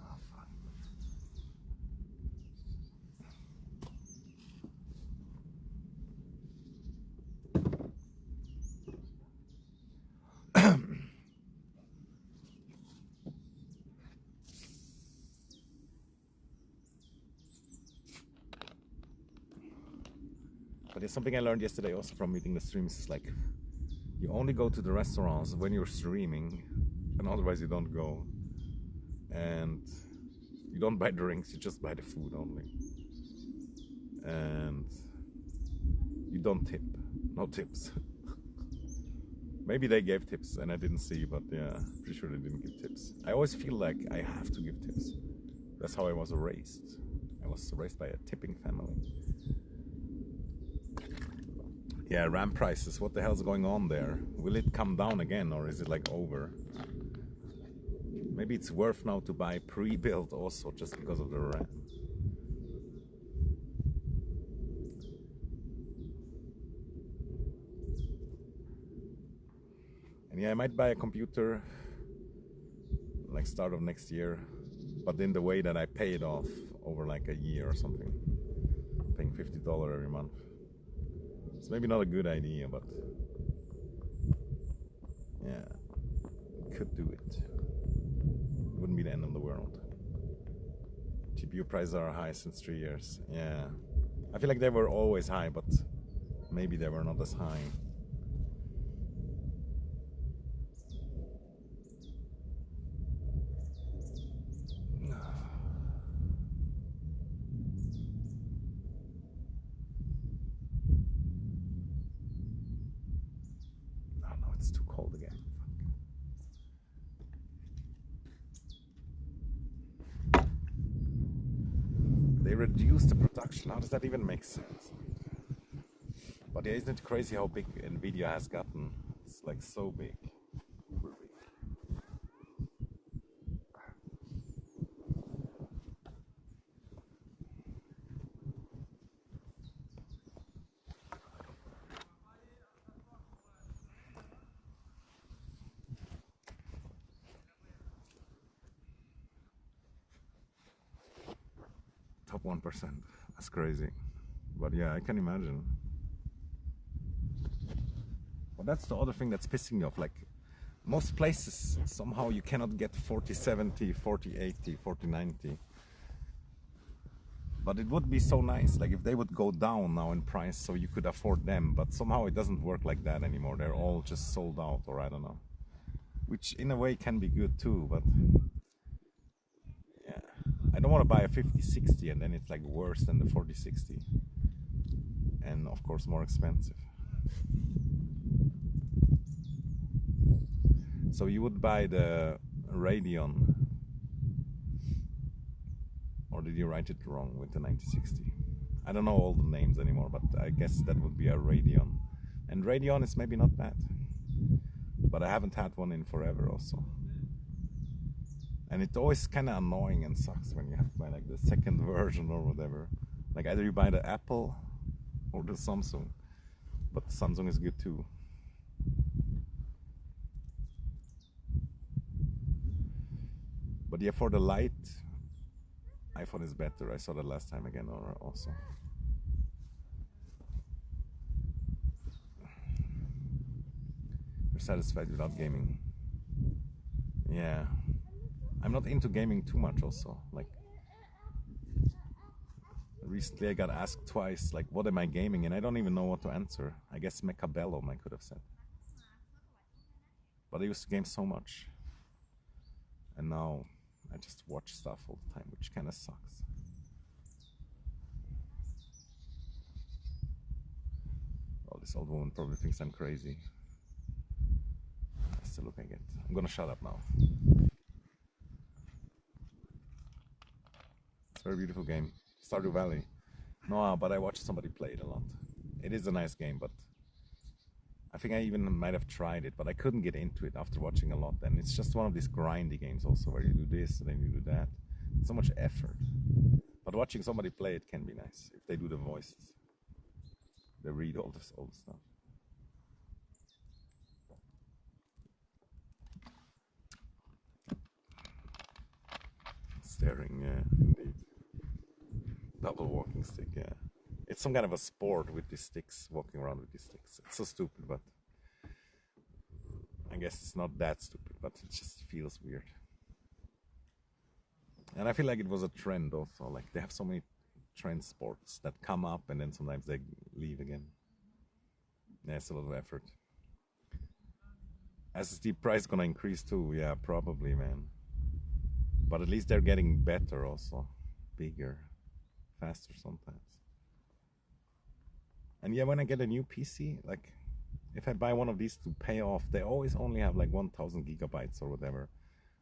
A: Oh, fuck. it's something I learned yesterday also from meeting the streams. Is like you only go to the restaurants when you're streaming, and otherwise you don't go. And you don't buy drinks, you just buy the food only. And you don't tip, no tips. Maybe they gave tips and I didn't see, but yeah, pretty sure they didn't give tips. I always feel like I have to give tips. That's how I was raised. I was raised by a tipping family. Yeah, RAM prices, what the hell's going on there? Will it come down again or is it like over? Maybe it's worth now to buy pre-built also just because of the RAM. And yeah, I might buy a computer like start of next year, but in the way that I pay it off over like a year or something, paying $50 every month. It's maybe not a good idea, but yeah, could do it. Wouldn't be the end of the world. GPU prices are high since 3 years. Yeah, I feel like they were always high, but maybe they were not as high. Oh no, it's too cold again. They reduced the production. How does that even make sense? But yeah, isn't it crazy how big Nvidia has gotten? It's like so big. Uber big. Top 1%. That's crazy. But yeah, I can imagine. But that's the other thing that's pissing me off. Like, most places, somehow you cannot get 4070, 4080, 4090. But it would be so nice, like if they would go down now in price so you could afford them. But somehow it doesn't work like that anymore. They're all just sold out, or I don't know. Which in a way can be good too, but yeah. I don't want to buy a 5060 and then it's like worse than the 4060. And of course more expensive. So you would buy the Radeon, or did you write it wrong with the 9060? I don't know all the names anymore, but I guess that would be a Radeon. And Radeon is maybe not bad, but I haven't had one in forever also. And it's always kind of annoying and sucks when you have to buy like the second version or whatever. Like either you buy the Apple or the Samsung, but Samsung is good too. But yeah, for the light, iPhone is better. I saw that last time again also. You're satisfied without gaming. Yeah. I'm not into gaming too much also. Like, recently I got asked twice, like, what am I gaming? And I don't even know what to answer. I guess Mechabellum I could have said. But I used to game so much. And now I just watch stuff all the time, which kind of sucks. Well, this old woman probably thinks I'm crazy. That's the look I get. I'm gonna shut up now. It's a very beautiful game. Stardew Valley. No, but I watched somebody play it a lot. It is a nice game, but I think I even might have tried it, but I couldn't get into it after watching a lot. And it's just one of these grindy games also, where you do this and then you do that. So much effort. But watching somebody play it can be nice, if they do the voices. They read all this old stuff. Staring, yeah, indeed. Double walking stick, yeah. It's some kind of a sport with these sticks, walking around with these sticks. It's so stupid, but I guess it's not that stupid, but it just feels weird. And I feel like it was a trend also. Like, they have so many trend sports that come up and then sometimes they leave again. Yeah, it's a lot of effort. SSD price gonna increase too, yeah, probably, man. But at least they're getting better also. Bigger, faster sometimes. And yeah, when I get a new PC, like if I buy one of these to pay off, they always only have like 1000 gigabytes or whatever.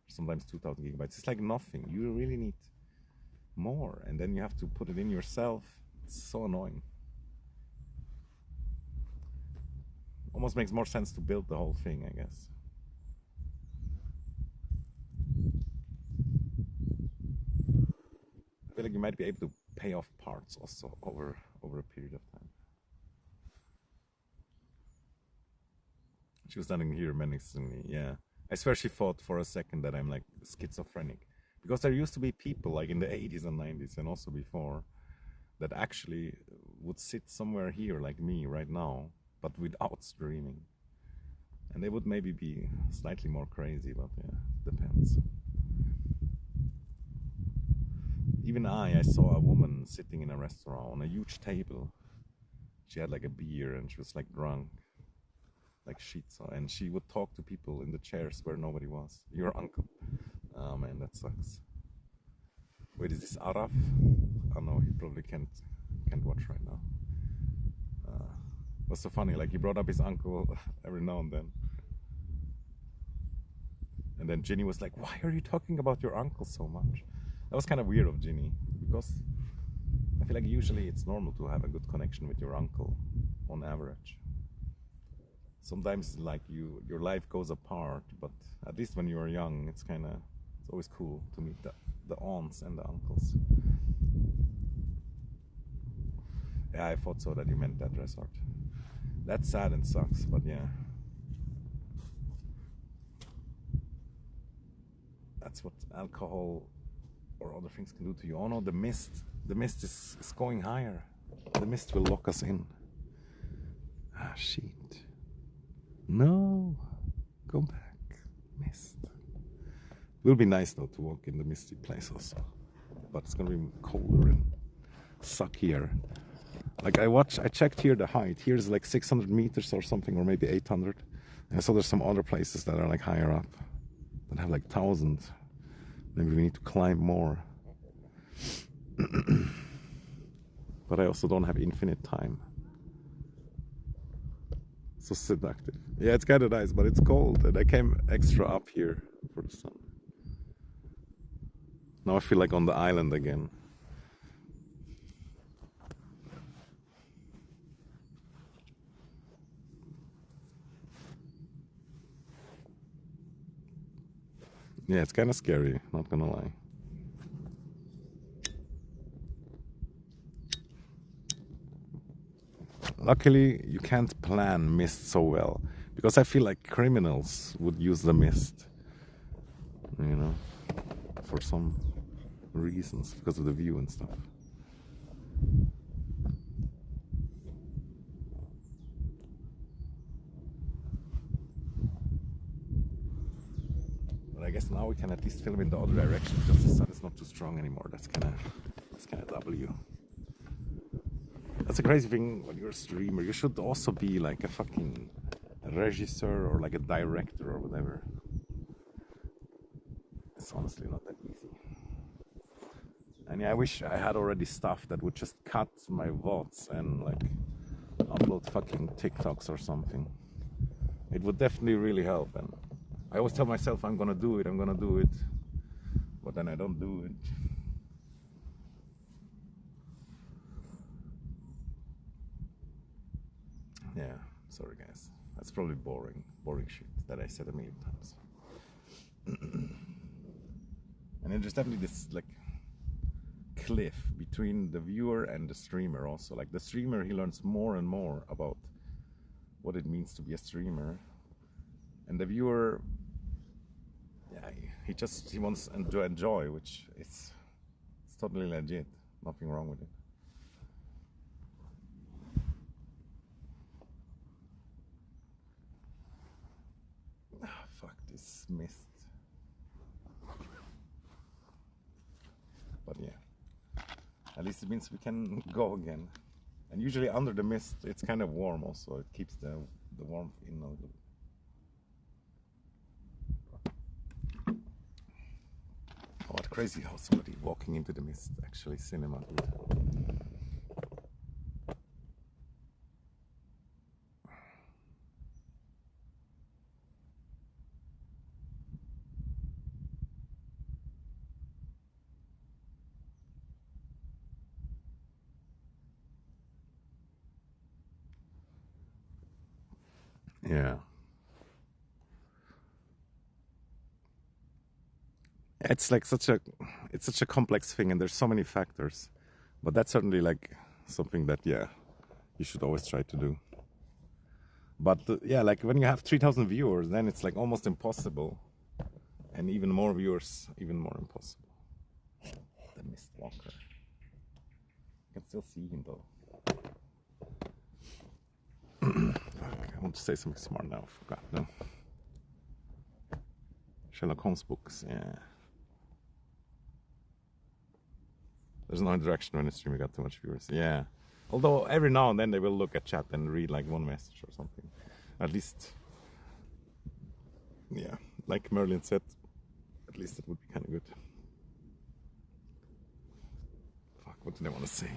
A: Sometimes 2000 gigabytes. It's like nothing. You really need more. And then you have to put it in yourself. It's so annoying. Almost makes more sense to build the whole thing, I guess. I feel like you might be able to pay off parts also over a period of time. She was standing here menacing me, yeah. I swear she thought for a second that I'm like schizophrenic. Because there used to be people like in the 80s and 90s and also before that actually would sit somewhere here like me right now, but without streaming. And they would maybe be slightly more crazy, but yeah, depends. Even I saw a woman sitting in a restaurant on a huge table. She had like a beer and she was like drunk, like shitza, and she would talk to people in the chairs where nobody was. Your uncle. Oh man, that sucks. Wait, is this Araf? Oh no, he probably can't watch right now. What's so funny? Like he brought up his uncle every now and then. And then Ginny was like, "Why are you talking about your uncle so much?" That was kind of weird of Ginny, because I feel like usually it's normal to have a good connection with your uncle, on average. Sometimes like your life goes apart, but at least when you are young, it's always cool to meet the aunts and the uncles. Yeah, I thought so that you meant that resort. That's sad and sucks, but yeah. That's what alcohol or other things can do to you. Oh no, the mist. The mist is going higher. The mist will lock us in. Ah, shit. No. Go back. Mist. Will be nice though to walk in the misty place also. But it's gonna be colder and suckier. Like I checked here the height. Here's like 600 meters or something, or maybe 800. And I saw there's some other places that are like higher up, that have like 1000. Maybe we need to climb more. But I also don't have infinite time. So seductive. Yeah, it's kind of nice, but it's cold, and I came extra up here for the sun. Now I feel like on the island again. Yeah, it's kind of scary, not gonna lie. Luckily, you can't plan mist so well, because I feel like criminals would use the mist, you know, for some reasons, because of the view and stuff. But I guess now we can at least film in the other direction, because the sun is not too strong anymore. That's kind of W. That's a crazy thing when you're a streamer. You should also be like a fucking regisseur or like a director or whatever. It's honestly not that easy. And yeah, I wish I had already stuff that would just cut my VODs and like upload fucking TikToks or something. It would definitely really help. And I always tell myself I'm gonna do it, but then I don't do it. Yeah, sorry guys. That's probably boring shit that I said a million times. And then there's definitely this like cliff between the viewer and the streamer also. Like the streamer, he learns more and more about what it means to be a streamer. And the viewer, yeah, he wants to enjoy, which it's totally legit. Nothing wrong with it. Ah, fuck this mist. But yeah, at least it means we can go again. And usually under the mist, it's kind of warm also. It keeps the warmth in a little. Oh, what crazy how somebody walking into the mist actually cinema did. Yeah. It's like such a complex thing, and there's so many factors. But that's certainly like something that, yeah, you should always try to do. But yeah, like when you have 3,000 viewers, then it's like almost impossible. And even more viewers, even more impossible. The mist walker. You can still see him though. Fuck, I want to say something smart now, I forgot, no. Sherlock Holmes books, yeah. There's no interaction when the stream got too much viewers, yeah. Although every now and then they will look at chat and read like one message or something. At least, yeah, like Merlin said, at least it would be kind of good. Fuck, what did I want to say?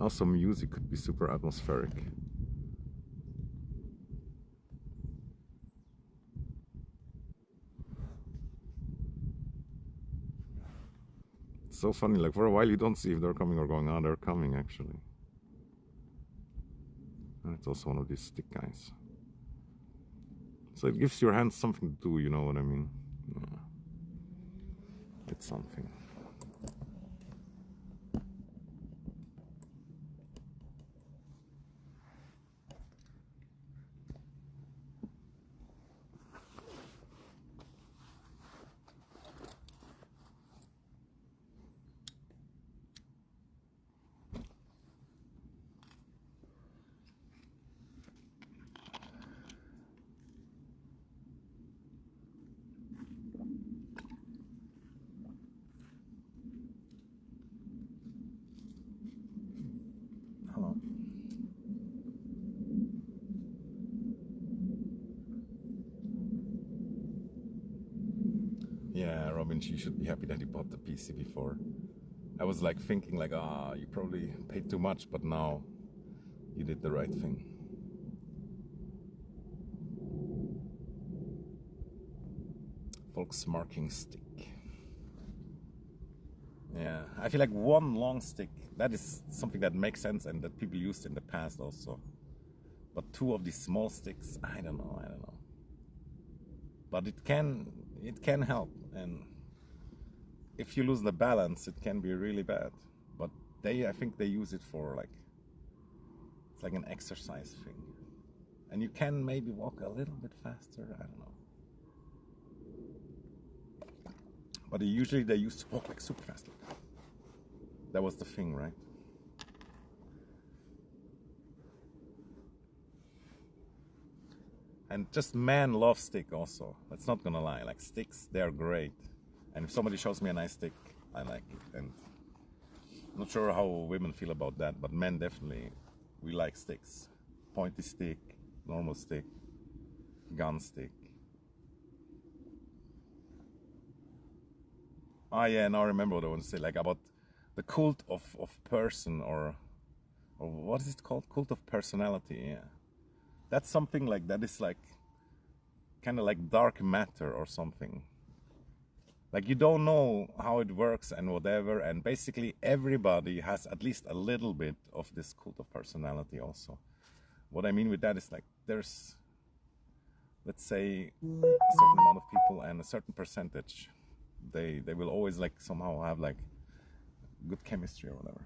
A: Also, music could be super atmospheric. It's so funny, like for a while you don't see if they're coming or going. Oh, they're coming actually. And it's also one of these stick guys. So it gives your hands something to do, you know what I mean? Yeah. It's something. Hello. Yeah, Robin, she should be happy that you bought the PC before. I was like thinking like, ah, you probably paid too much, but now you did the right thing. Volksmarking stick. Yeah, I feel like one long stick, that is something that makes sense and that people used in the past also. But two of these small sticks, I don't know. But it can help, and if you lose the balance, it can be really bad. But I think they use it for like, it's like an exercise thing. And you can maybe walk a little bit faster, I don't know. But usually they used to walk like super fast. That was the thing, right? And just men love stick also. That's not gonna lie. Like sticks, they're great. And if somebody shows me a nice stick, I like it. And I'm not sure how women feel about that, but men definitely, we like sticks. Pointy stick, normal stick, gun stick. Oh yeah, now I remember what I want to say, like about the cult of person, or what is it called? Cult of personality, yeah. That's something like, that is like, kind of like dark matter or something. Like you don't know how it works and whatever, and basically everybody has at least a little bit of this cult of personality also. What I mean with that is like, there's, let's say, a certain amount of people and a certain percentage, they will always like somehow have like good chemistry or whatever.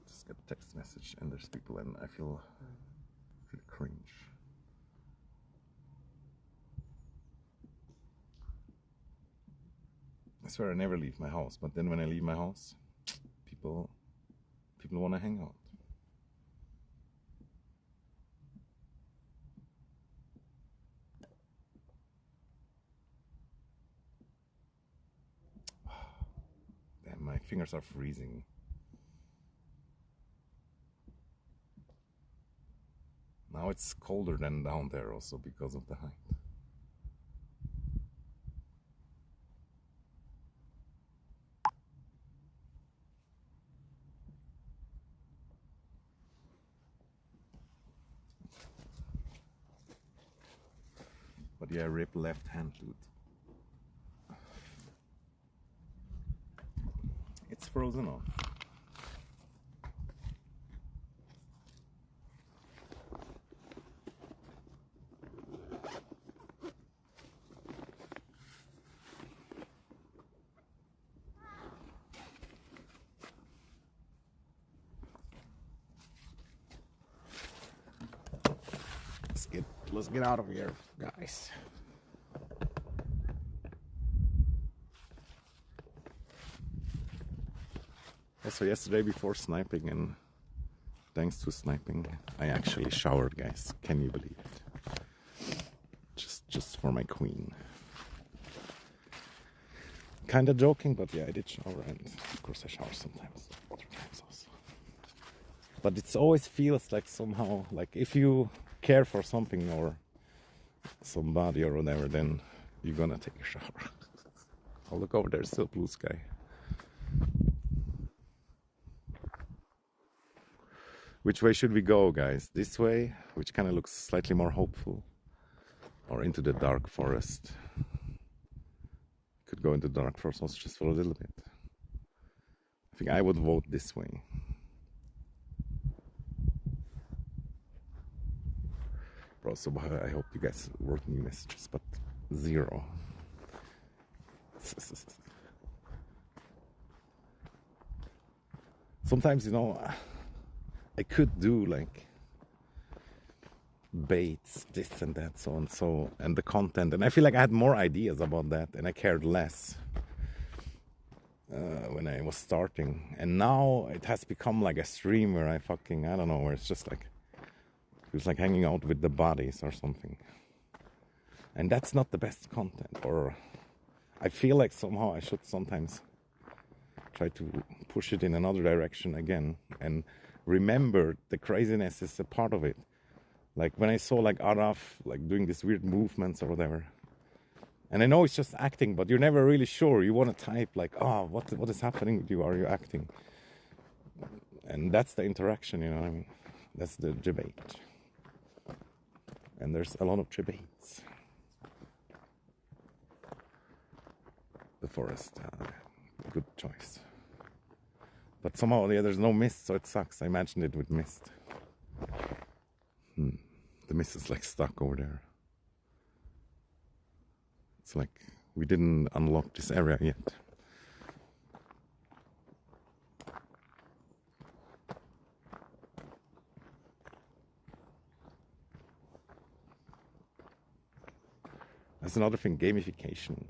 A: Just get a text message and there's people and I feel cringe. I swear I never leave my house, but then when I leave my house, people want to hang out. fingers are freezing. Now it's colder than down there also because of the height. But yeah, rip left hand, dude. It's frozen off. Let's get out of here, guys. Also, yesterday before sniping, and thanks to sniping, I actually showered, guys. Can you believe it? Just for my queen. Kinda joking, but yeah, I did shower, and of course I shower sometimes, other times also. But it always feels like somehow, like if you care for something or somebody or whatever, then you're gonna take a shower. Oh, look over there, still blue sky. Which way should we go, guys? This way, which kind of looks slightly more hopeful, or into the dark forest? Could go into the dark forest also just for a little bit. I think I would vote this way. Bro, so I hope you guys wrote me messages, but 0. Sometimes, you know, I could do like baits, this and that, so and so, and the content, and I feel like I had more ideas about that, and I cared less when I was starting. And now it has become like a stream where I don't know, where it's just like, it's like hanging out with the bodies or something. And that's not the best content, or I feel like somehow I should sometimes try to push it in another direction again, and remember the craziness is a part of it. Like when I saw like Araf like doing these weird movements or whatever, and I know it's just acting, but you're never really sure. You want to type like, oh, what is happening with you? Are you acting? And that's the interaction, you know what I mean? That's the debate. And there's a lot of debates. The forest, good choice. But somehow, yeah, there's no mist, so it sucks. I imagined it with mist. The mist is like stuck over there. It's like we didn't unlock this area yet. That's another thing, gamification.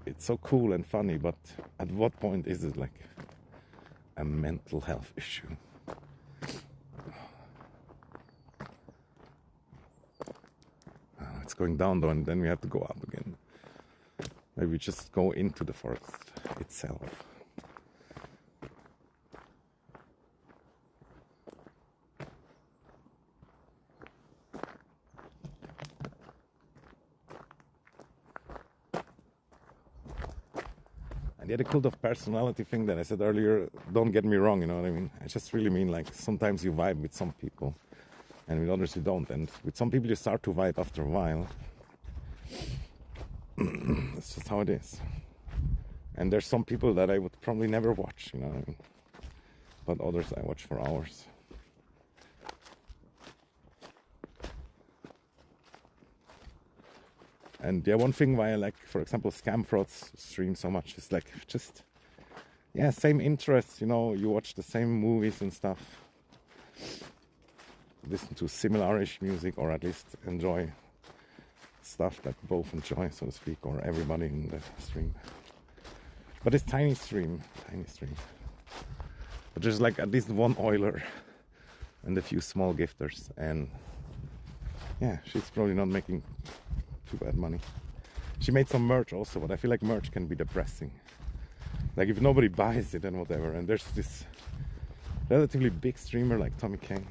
A: It's so cool and funny, but at what point is it like a mental health issue? It's going down though, and then we have to go up again. Maybe we just go into the forest itself. And yeah, the cult of personality thing that I said earlier, don't get me wrong, you know what I mean? I just really mean like sometimes you vibe with some people and with others you don't. And with some people you start to vibe after a while. That's just how it is. And there's some people that I would probably never watch, you know what I mean? But others I watch for hours. And yeah, one thing why I like, for example, Scam Fraud's stream so much is like just, yeah, same interests, you know, you watch the same movies and stuff. Listen to similar-ish music, or at least enjoy stuff that both enjoy, so to speak, or everybody in the stream. But it's tiny stream. But there's like at least one oiler and a few small gifters, and yeah, she's probably not making too bad money. She made some merch also, but I feel like merch can be depressing. Like if nobody buys it and whatever. And there's this relatively big streamer like Tommy Kane.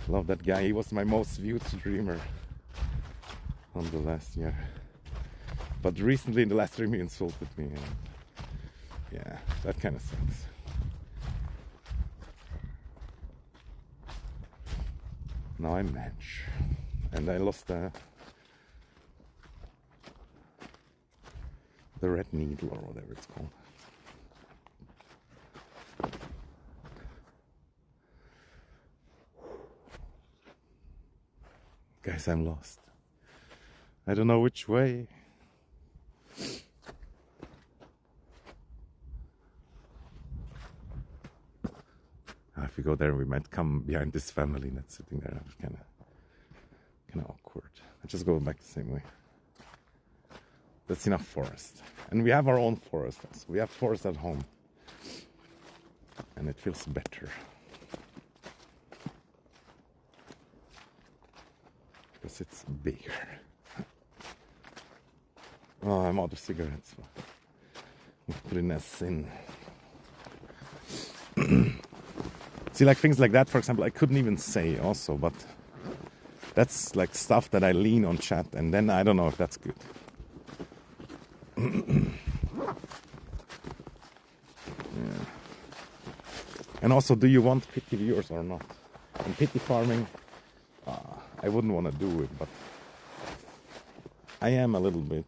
A: Love that guy. He was my most viewed streamer on the last year. But recently in the last stream he insulted me. And yeah, that kind of sucks. Now I'm match. And I lost the red needle or whatever it's called. Guys, I'm lost. I don't know which way. If we go there, we might come behind this family that's sitting there. Kind of awkward. I just go back the same way. That's enough forest. And we have our own forest also. We have forest at home. And it feels better. Because it's bigger. Oh, I'm out of cigarettes. We'll put in a sin. See, like things like that, for example, I couldn't even say also, but that's like stuff that I lean on chat, and then I don't know if that's good. Yeah. And also, do you want pity viewers or not? And pity farming, I wouldn't want to do it, but I am a little bit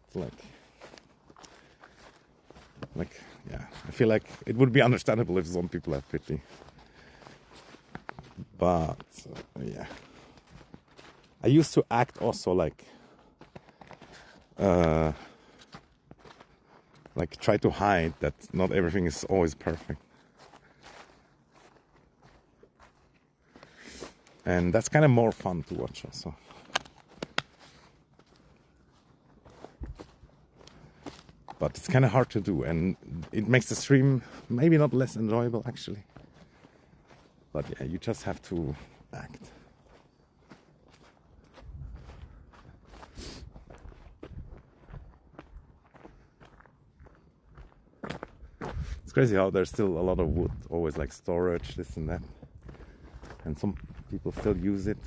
A: like, yeah, I feel like it would be understandable if some people have pity. But yeah, I used to act also like try to hide that not everything is always perfect, and that's kind of more fun to watch also. But it's kind of hard to do, and it makes the stream maybe not less enjoyable actually. But yeah, you just have to act. It's crazy how there's still a lot of wood, always like storage, this and that. And some people still use it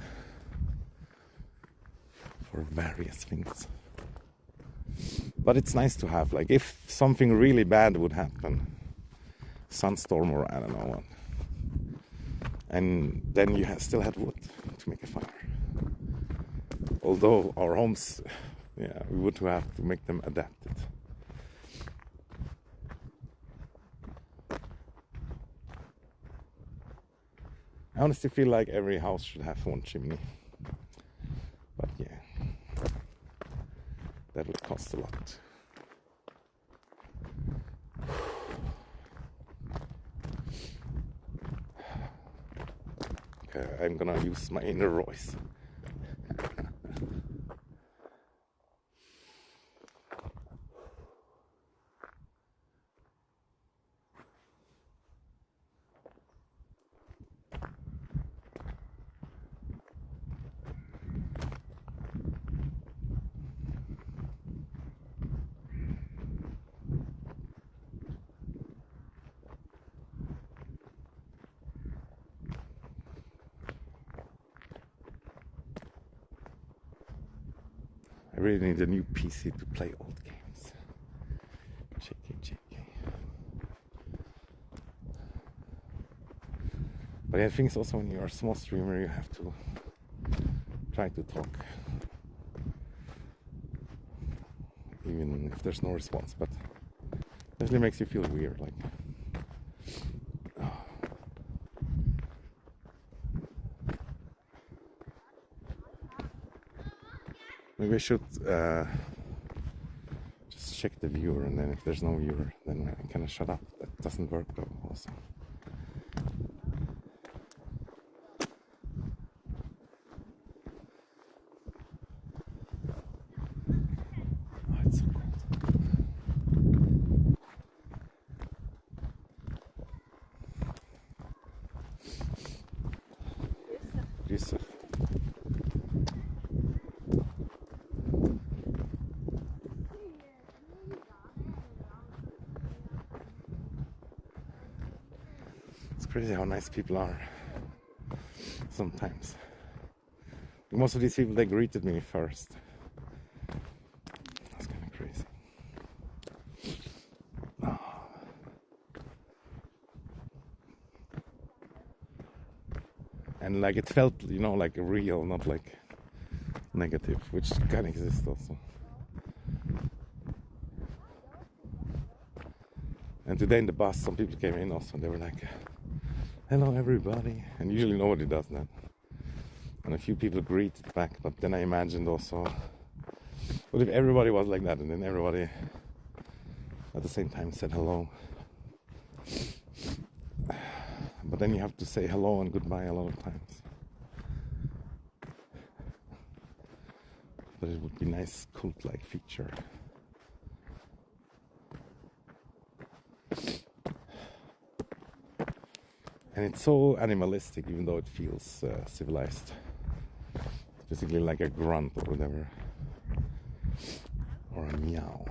A: for various things. But it's nice to have, like if something really bad would happen, sunstorm or I don't know what, and then you still had wood to make a fire. Although our homes, yeah, we would have to make them adapted. I honestly feel like every house should have one chimney. But yeah, that would cost a lot. I'm gonna use my inner voice. I really need a new PC to play old games. JK. But I think it's also when you're a small streamer, you have to try to talk. Even if there's no response, but it definitely makes you feel weird, like. Maybe I should just check the viewer, and then if there's no viewer, then I kind of shut up. That doesn't work though, also. Oh, it's so cold. Grüße. crazy how nice people are sometimes. Most of these people, they greeted me first. That's kind of crazy. Oh. And like it felt, you know, like real, not like negative, which can exist also. And today in the bus, some people came in also, and they were like, "Hello, everybody," and usually nobody does that. And a few people greeted back, but then I imagined also, what if everybody was like that, and then everybody at the same time said hello? But then you have to say hello and goodbye a lot of times. But it would be a nice cult-like feature. And it's so animalistic, even though it feels civilized. It's basically like a grunt or whatever. Or a meow.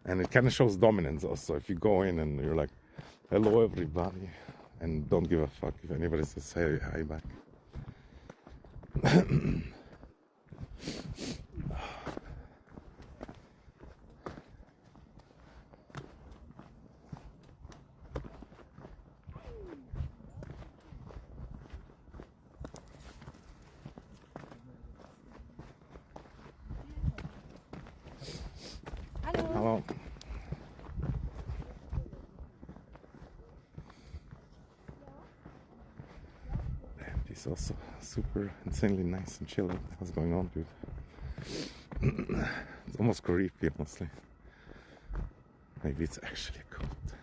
A: And it kind of shows dominance also. If you go in and you're like, "Hello, everybody," and don't give a fuck if anybody says hey, hi back. Hello. Damn, this is also super insanely nice and chill. What's going on, dude? It's almost creepy, honestly. Maybe it's actually a cult.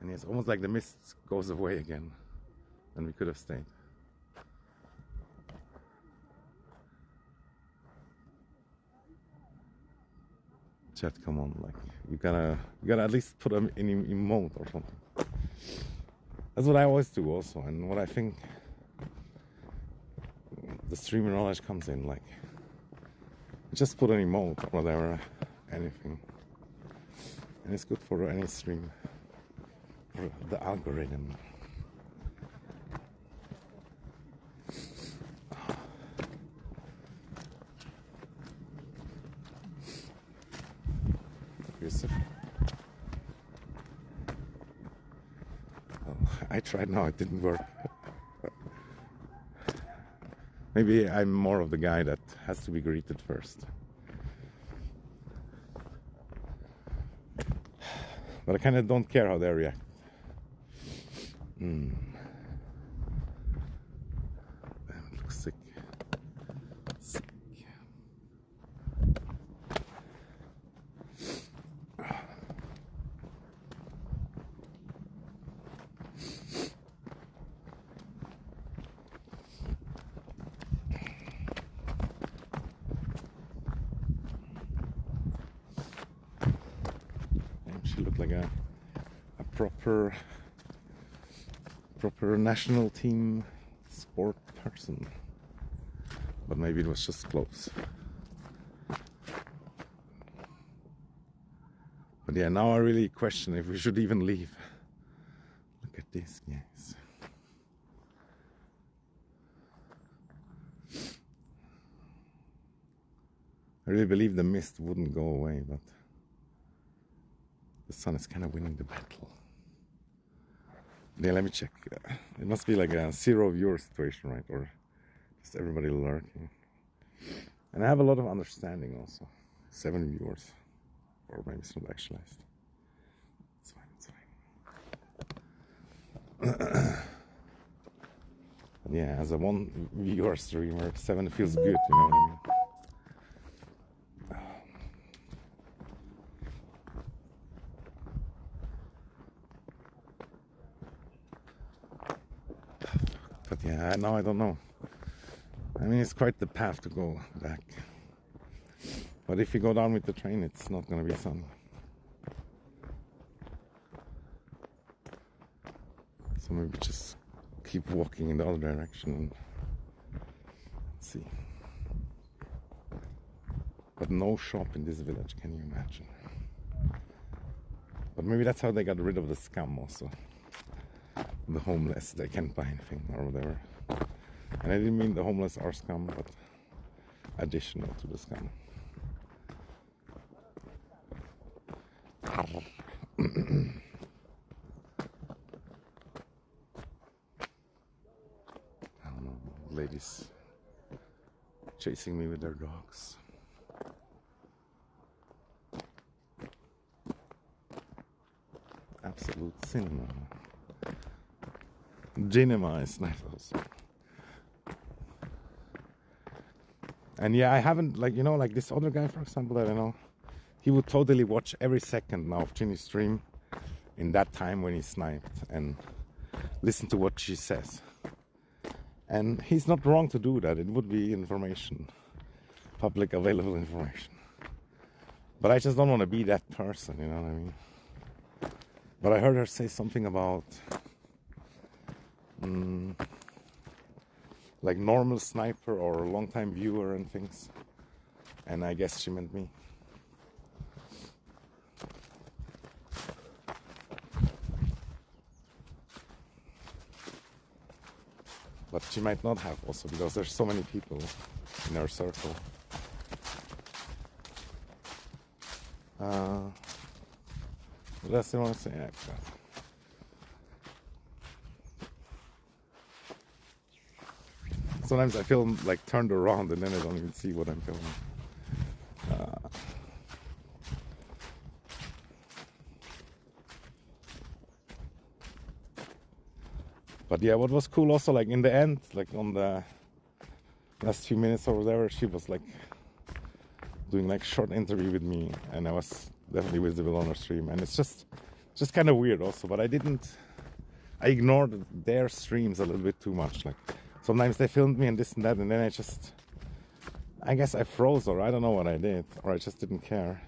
A: And it's almost like the mist goes away again, and we could have stayed. Chat, come on, like you gotta at least put them in emote or something. That's what I always do also, and what I think the streamer knowledge comes in, like just put an emote or whatever, anything, and it's good for any stream, for the algorithm. Oh, I tried now, it didn't work. Maybe I'm more of the guy that has to be greeted first. But I kind of don't care how they react. Damn, it looks sick. Sick. She looked like a proper national team sport person, but maybe it was just clothes. But yeah, now I really question if we should even leave. Look at this, guys. I really believe the mist wouldn't go away, but the sun is kind of winning the battle. Yeah, let me check. It must be like a 0 viewer situation, right? Or just everybody lurking. And I have a lot of understanding also. 7 viewers. Or maybe it's not actualized. It's fine, it's fine. But yeah, as a 1 viewer streamer, 7 feels good, you know what I mean? But yeah, now I don't know. I mean, it's quite the path to go back. But if you go down with the train, it's not going to be sunny. So maybe just keep walking in the other direction and Let's see. But no shop in this village, can you imagine? But maybe that's how they got rid of the scum also. The homeless, they can't buy anything or whatever. And I didn't mean the homeless are scum, but additional to the scum. I don't know, ladies chasing me with their dogs. Absolute cinema. Cinema is nice also. And yeah, I haven't, like, you know, like this other guy, for example, that I know, he would totally watch every second now of Ginny's stream in that time when he sniped and listen to what she says. And he's not wrong to do that. It would be information, public available information. But I just don't want to be that person, you know what I mean? But I heard her say something about like normal sniper or long-time viewer and things. And I guess she meant me. But she might not have also, because there's so many people in her circle. What else do I want to say? Yeah, sometimes I film like turned around and then I don't even see what I'm filming. But yeah, what was cool also, like in the end, like on the last few minutes or whatever, she was like doing like short interview with me, and I was definitely visible on her stream. And it's just kind of weird also, but I ignored their streams a little bit too much. Like sometimes they filmed me and this and that, and then I guess I froze, or I don't know what I did, or I just didn't care.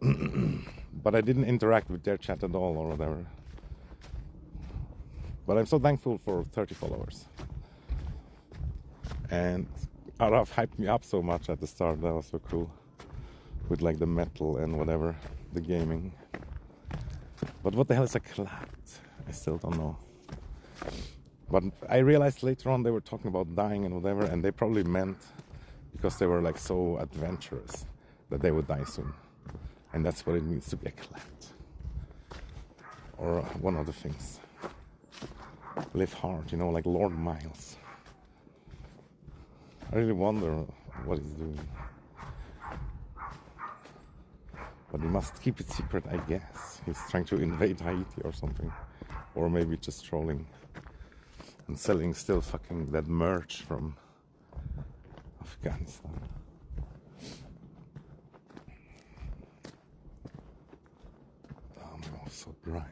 A: But I didn't interact with their chat at all or whatever. But I'm so thankful for 30 followers. And Araf hyped me up so much at the start. That was so cool. With like the metal and whatever, the gaming. But what the hell is a clat? I still don't know. But I realized later on they were talking about dying and whatever, and they probably meant because they were like so adventurous that they would die soon. And that's what it means to be a clat. Or one of the things. Live hard, you know, like Lord Miles. I really wonder what he's doing. But he must keep it secret, I guess. He's trying to invade Haiti or something. Or maybe just trolling. And selling still fucking that merch from Afghanistan. Oh, my mouth's so dry.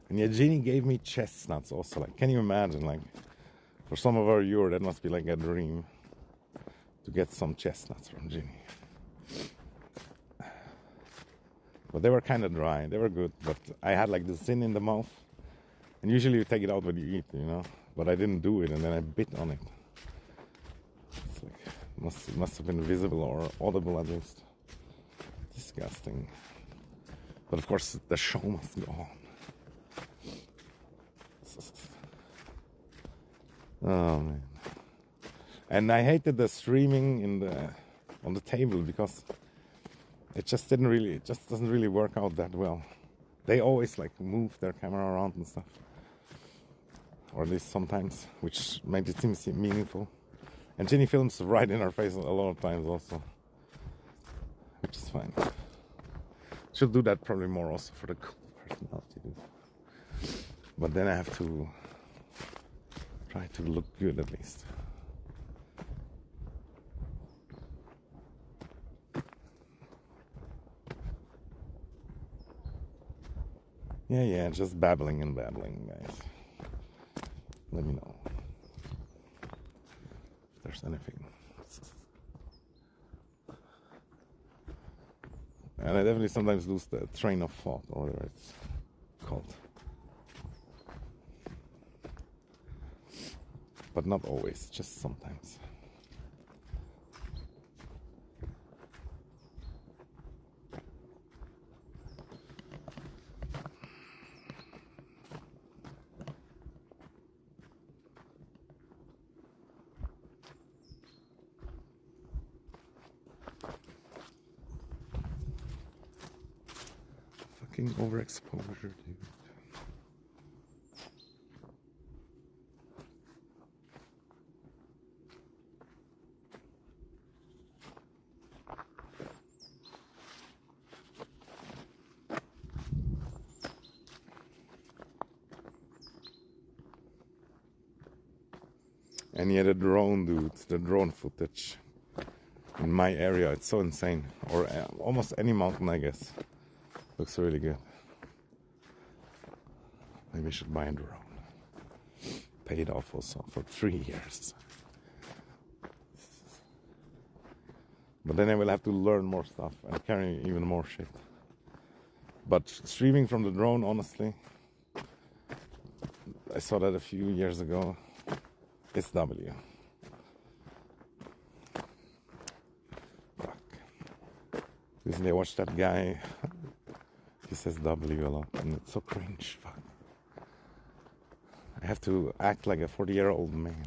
A: And yeah, Ginny gave me chestnuts also. Like, can you imagine? Like, for some of our viewers, that must be like a dream to get some chestnuts from Ginny. But they were kind of dry. They were good, but I had like the zin in the mouth. And usually you take it out when you eat, you know. But I didn't do it, and then I bit on it. It's like must have been visible or audible at least. Disgusting. But of course, the show must go on. Oh man. And I hated the streaming on the table because it just doesn't really work out that well. They always like move their camera around and stuff. Or at least sometimes, which made it seem meaningful. And Ginny films right in our face a lot of times also. Which is fine. She'll do that probably more also for the cool personality. But then I have to try to look good at least. Yeah, just babbling and babbling, guys. Let me know if there's anything. And I definitely sometimes lose the train of thought, or whatever it's called. but not always, just sometimes. Fucking overexposure, dude. And yeah, the drone, dude, the drone footage in my area, it's so insane. Or almost any mountain, I guess. Looks really good. Maybe I should buy a drone. Paid off also for 3 years. But then I will have to learn more stuff and carry even more shit. But streaming from the drone, honestly, I saw that a few years ago. It's W. Fuck. Recently I watched that guy. He says W a lot and it's so cringe. Fuck. I have to act like a 40-year-old man.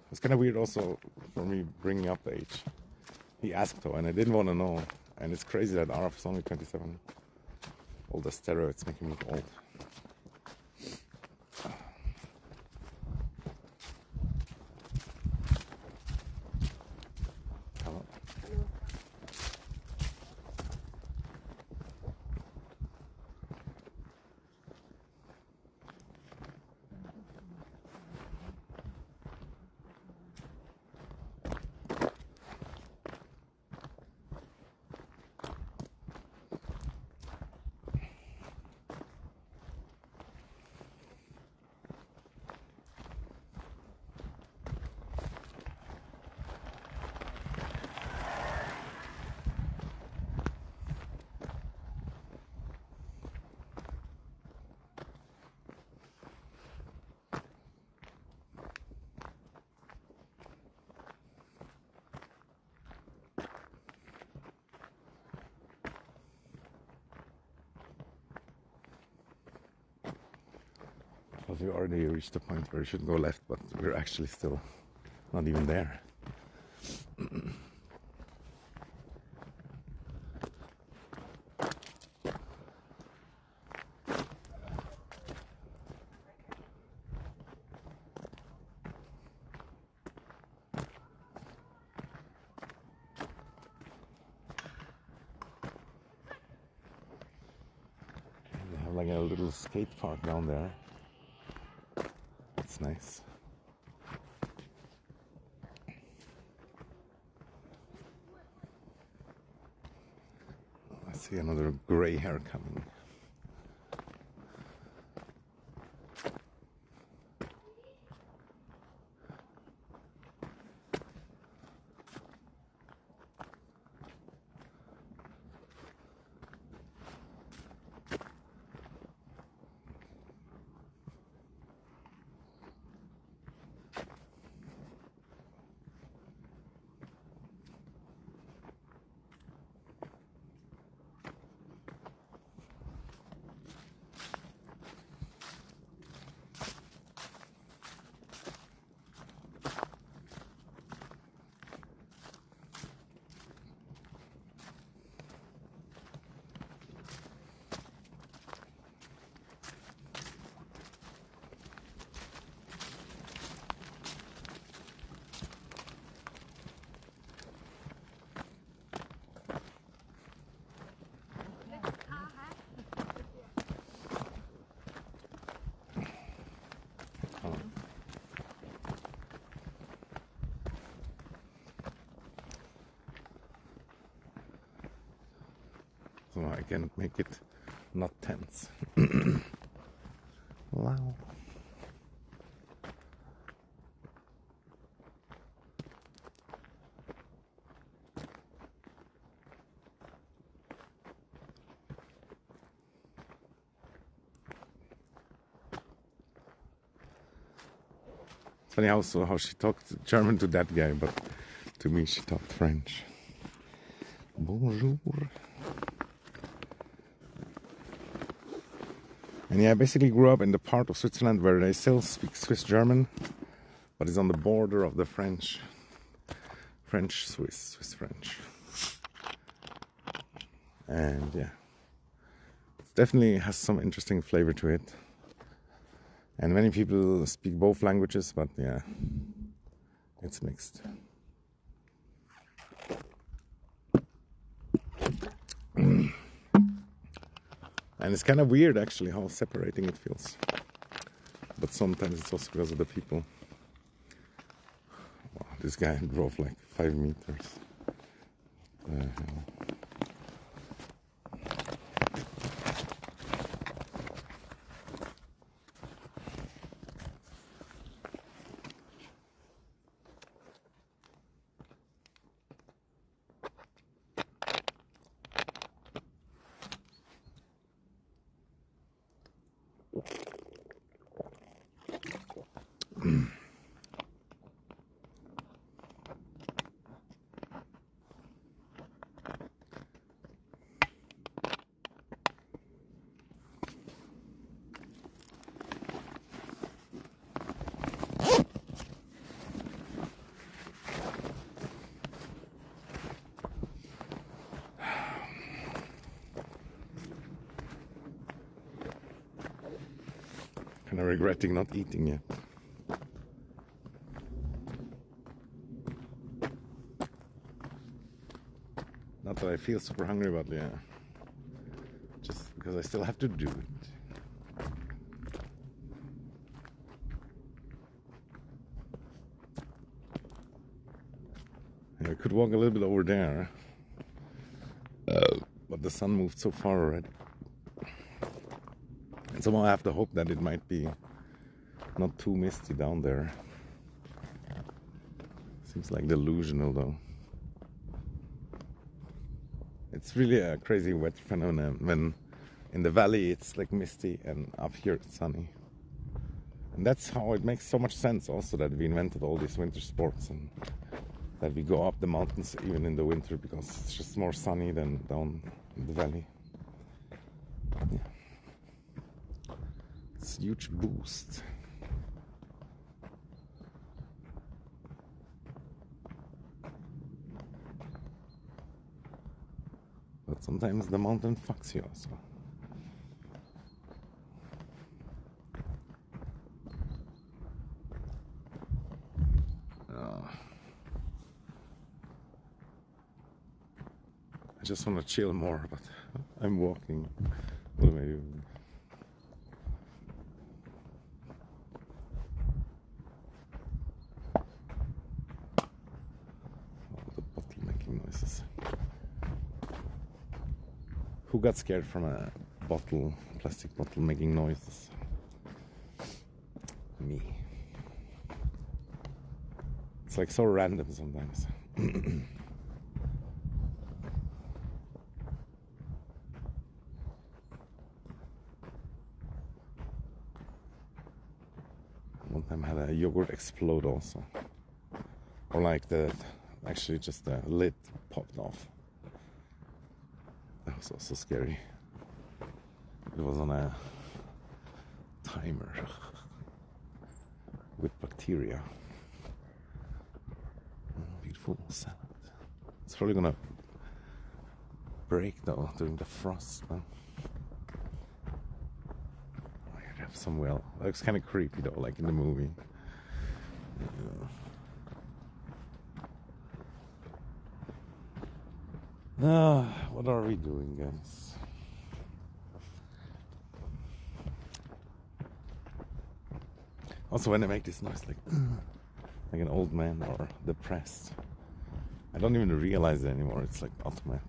A: It's kind of weird also for me bringing up the age. He asked though and I didn't want to know. And it's crazy that Araf is only 27. All the steroids make him look old. Well, we already reached the point where we should go left, but we're actually still not even there. They have like a little skate park down there. It's nice. I see another gray hair coming. So I can make it not tense. Wow. It's funny how she talked German to that guy, but to me she talked French. Bonjour. And yeah, I basically grew up in the part of Switzerland where they still speak Swiss German, but it's on the border of the French Swiss French. And yeah, it definitely has some interesting flavor to it. And many people speak both languages, but yeah, it's mixed. And it's kind of weird actually how separating it feels. But sometimes it's also because of the people. Wow, this guy drove like 5 meters. The hell? Kind of regretting not eating yet. Not that I feel super hungry, but yeah, just because I still have to do it. Yeah, I could walk a little bit over there, but the sun moved so far already. And somehow I have to hope that it might be not too misty down there. Seems like delusional though. It's really a crazy wet phenomenon when in the valley it's like misty and up here it's sunny. And that's how it makes so much sense also that we invented all these winter sports and that we go up the mountains even in the winter because it's just more sunny than down in the valley. Yeah. It's a huge boost. But sometimes the mountain fucks you also. I just want to chill more, but I'm walking. What am I doing? All the bottle making noises. Who got scared from a plastic bottle making noises? Me. It's like so random sometimes. One time I had a yogurt explode also. Or like actually just the lid popped off. That was also scary. It was on a timer with bacteria. Beautiful salad. It's probably gonna break though during the frost. Huh? I have some well. It looks kind of creepy though, like in the movie. What are we doing, guys? Also, when I make this noise, like an old man or depressed, I don't even realize it anymore. It's like automatic.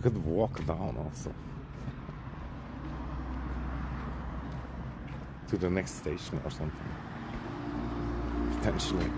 A: could walk down also to the next station or something, potentially.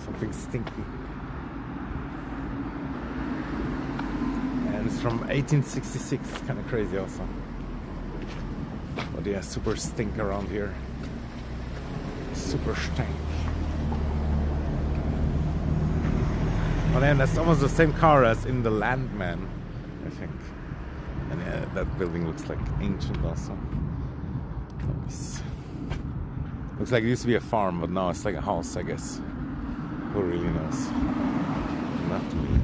A: Something stinky. And it's from 1866, kind of crazy also. But yeah, super stink around here. Super stink. Oh man, that's almost the same car as in the Landman, I think. And yeah, that building looks like ancient also. Nice. Looks like it used to be a farm, but now it's like a house, I guess. Who really knows? Not me.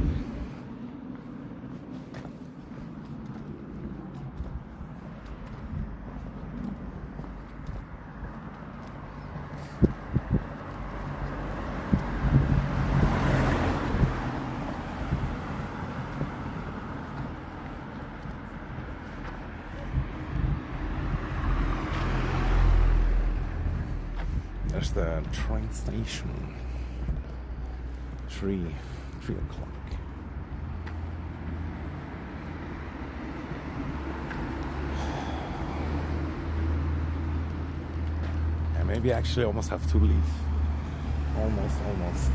A: There's the train station. 3 o'clock. Yeah, maybe I actually almost have to leave. Almost.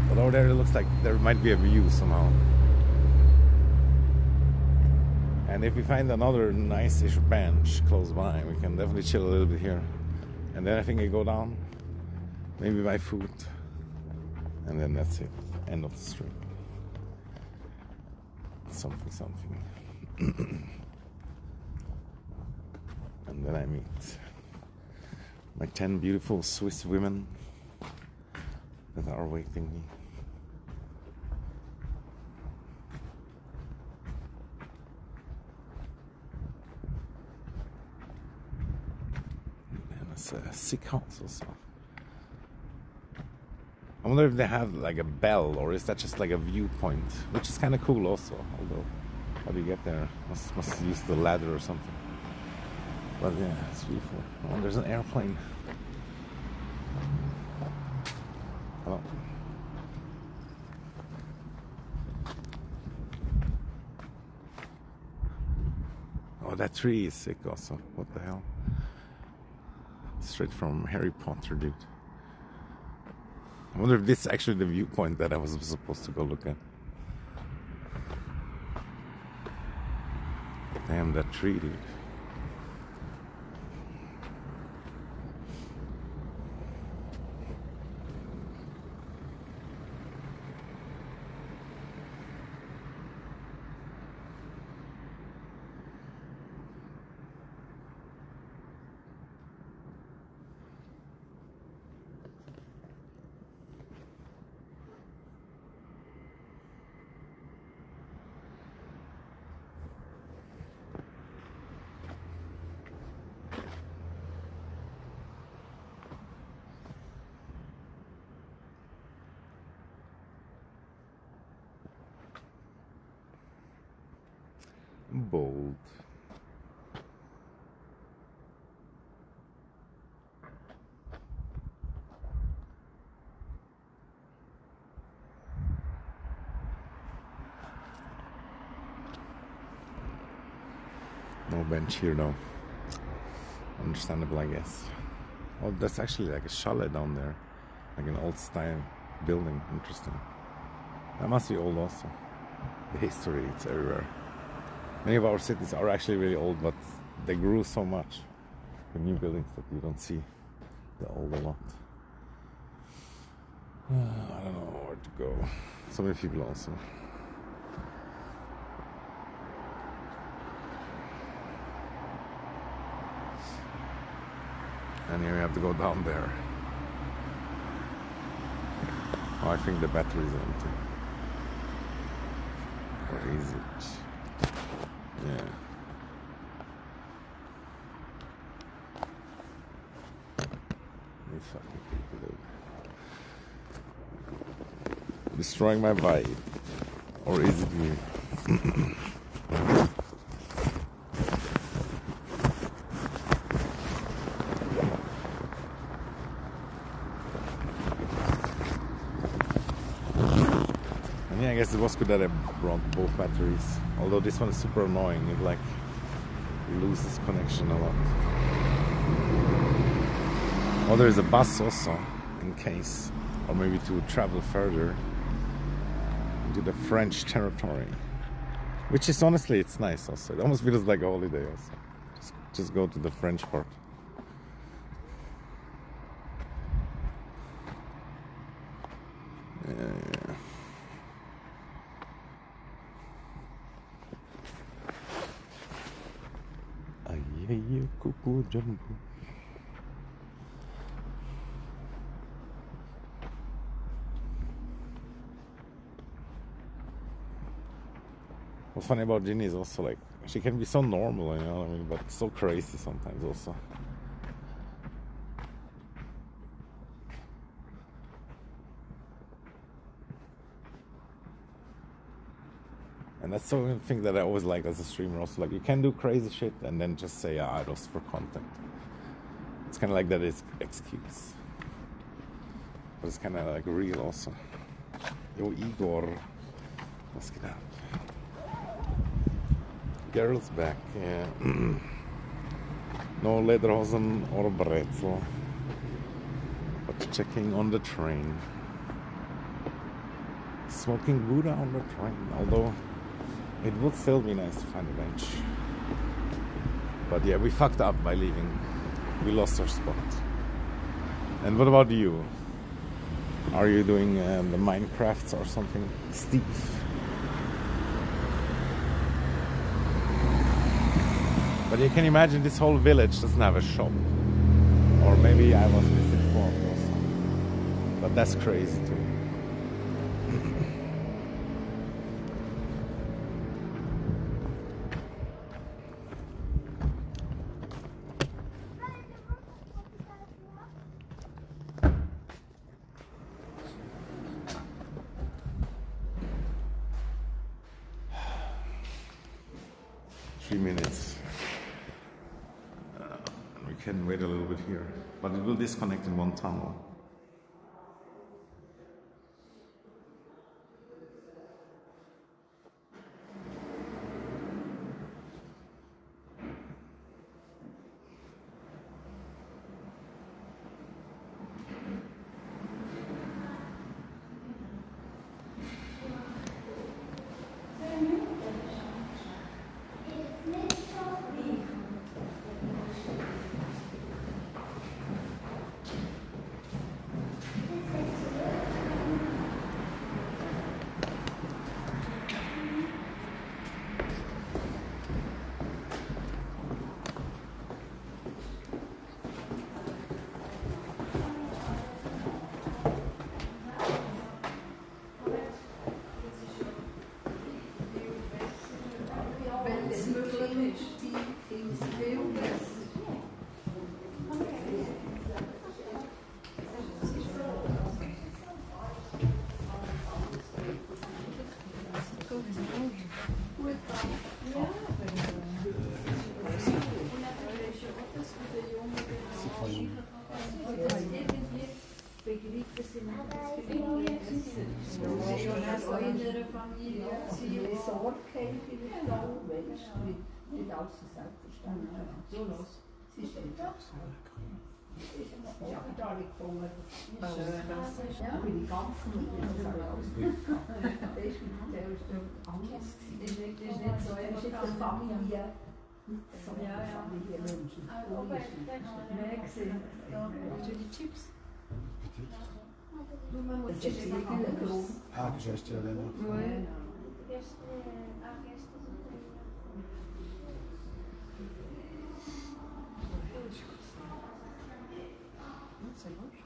A: But over there it looks like there might be a view somehow. And if we find another nice-ish bench close by, we can definitely chill a little bit here. And then I think I go down, maybe buy food, and then that's it. End of the street. Something. And then I meet my 10 beautiful Swiss women that are waiting me. And it's a sick house also. I wonder if they have like a bell, or is that just like a viewpoint, which is kind of cool also. Although, how do you get there? Must use the ladder or something. But yeah, it's beautiful. Oh, there's an airplane. Hello. Oh, that tree is sick also. What the hell? Straight from Harry Potter, dude. I wonder if this is actually the viewpoint that I was supposed to go look at. Damn, that tree, dude. Bold. No bench here though. Understandable, I guess. Oh, that's actually like a chalet down there. Like an old style building. Interesting. That must be old also. the history, it's everywhere. Many of our cities are actually really old, but they grew so much with new buildings that you don't see the older lot. I don't know where to go. So many people also. And here we have to go down there. Oh, I think the battery is empty. Or is it? Yeah. These fucking people, dude. Destroying my vibe. Or is it me? Yeah, I guess it was good that I brought both batteries. Although this one is super annoying. It like loses connection a lot. Oh, there is a bus also, in case, or maybe to travel further into the French territory, which is honestly, it's nice also. It almost feels like a holiday also. Just go to the French part. Yeah. Aïe, coucou, Jumbo. What's funny about Ginny is also like, she can be so normal, you know what I mean, but so crazy sometimes also. And that's the one thing that I always like as a streamer also, like you can do crazy shit and then just say, ah, it was for content. It's kind of like that is excuse. But it's kind of like real also. Yo, Igor. Let's get out. Girl's back, yeah. No lederhosen or bretzel. But checking on the train. Smoking Buddha on the train, although it would still be nice to find a bench. But yeah, we fucked up by leaving. We lost our spot. And what about you? Are you doing the Minecrafts or something? Steve? But you can imagine this whole village doesn't have a shop. Or maybe I was misinformed or something. But that's crazy too. 3 minutes. We can wait a little bit here, but it will disconnect in one tunnel.
E: Ja, da habe ich gefunden, das ist schön. Ja, bin ich ganz gut. Das habe ich alles mitgehabt. Das ist anders. Das ist nicht so einfach eine Familie. So eine Familienmenschen. Mehr gesehen.
G: Willst du die Chips?
E: Das ist irgendwie groß.
D: Ah, das ist ja dann.
G: Oui. C'est moche.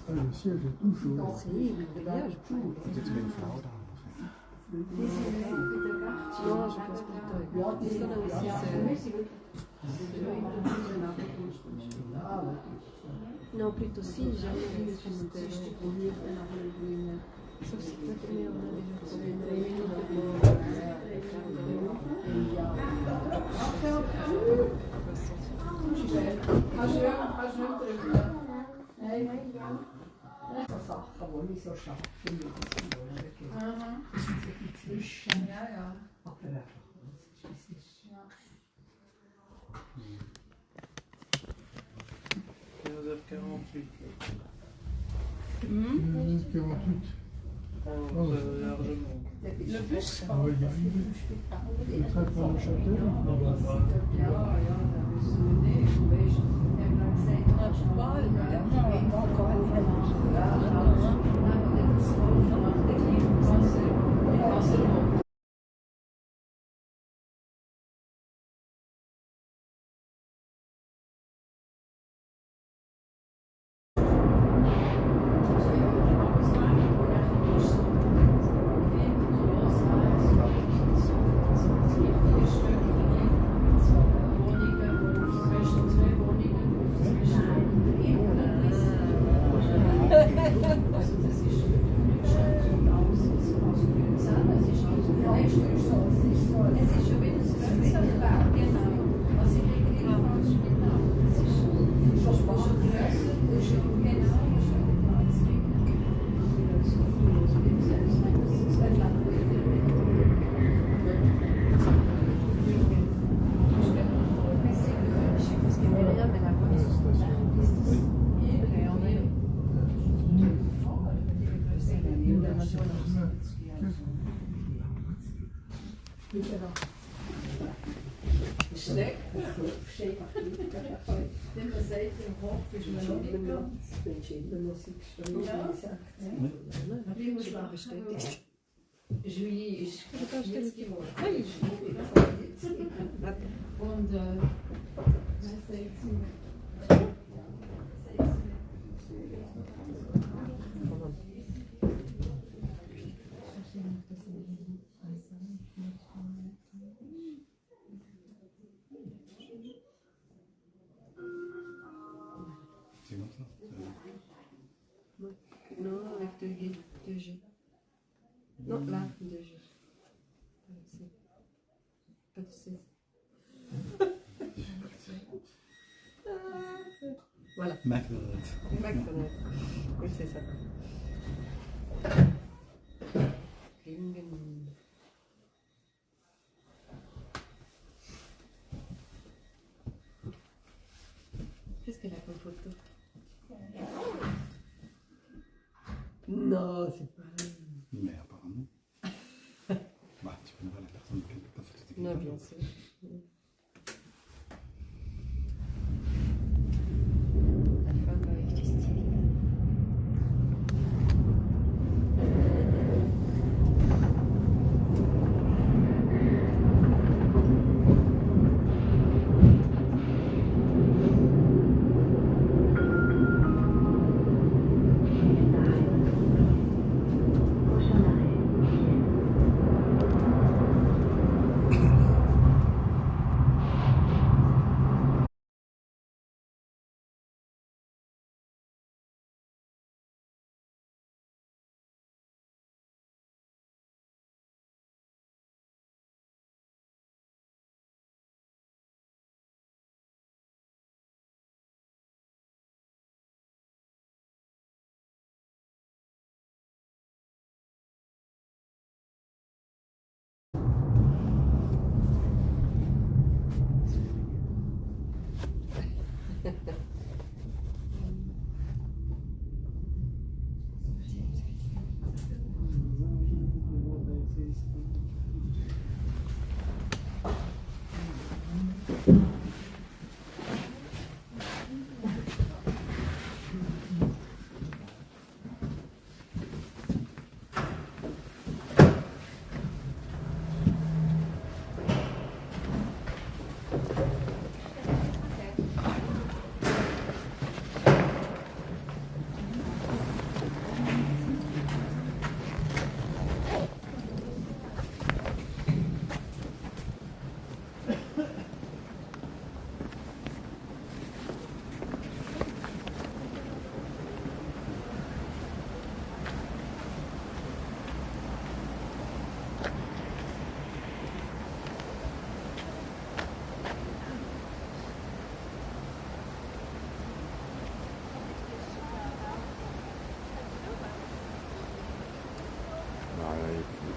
D: Le siège est tout chaud.
C: Peut-être une Frau da.
G: Non, je pense plutôt. Ça là aussi, c'est. Non, plutôt si, jamais. Sauf si on a déjà trouvé
E: So Sachen, die ich so schaffe, finde ich zwischen.
G: Ja, ja.
E: Aber das ist.
B: 15h48.
D: 48.
B: Largement.
G: Le bus?
D: Ah oui, il est très près de Châtel.
E: Schlecht. Wenn man sagt, im Kopf ist man noch nicht ganz. Wenn Schiller noch so geschrieben sagt. Wie muss man bestätigt? Julie ist jetzt geworden. Und was sagt sie?
G: Non, avec 2G. Non, là, 2G. Pas de 16. Voilà.
C: McDonald's.
G: McDonald's. Oui, c'est ça. Ringen. Qu'est-ce qu'elle a comme photo? Non, c'est pas elle.
C: Mais apparemment. Bah, tu peux voir la personne qui a fait
G: Non, bien sûr. La femme avec du style.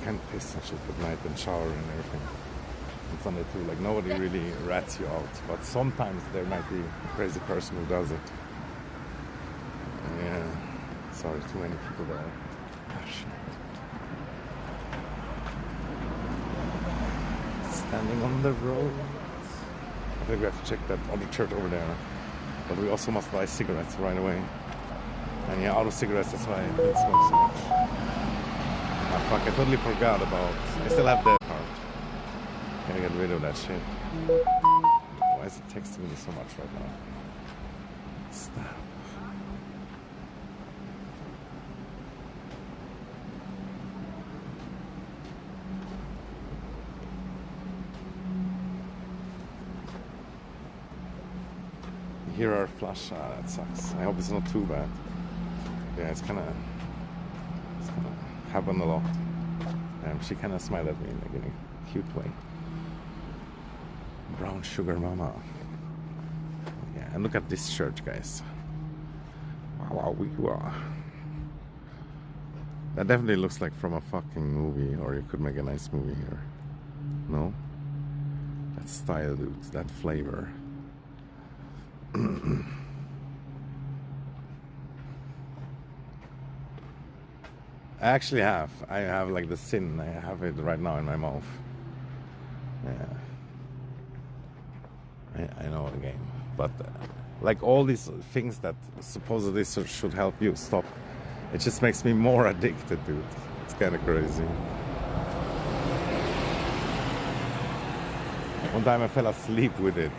A: can piss and shit at night and shower and everything. On Sunday too, like nobody really rats you out, but sometimes there might be a crazy person who does it. Yeah, sorry, too many people there. Ah, shit. Standing on the road. I think we have to check that other church over there, but we also must buy cigarettes right away. And yeah, out of cigarettes, that's why I didn't smoke so much. Ah, fuck, I totally forgot about. I still have the card. Gotta get rid of that shit. Why is it texting me so much right now? Stop. Here are flush. Ah, that sucks. I hope it's not too bad. Yeah, it's kinda happened a lot. She kinda smiled at me like in a cute way. Brown sugar mama. Yeah, and look at this church, guys. Wow, wow. That definitely looks like from a fucking movie, or you could make a nice movie here. No? That style, dude. That flavor. I actually have. I have like the sin. I have it right now in my mouth. Yeah. I know the game. But like all these things that supposedly should help you stop, it just makes me more addicted, dude. It's kind of crazy. One time I fell asleep with it.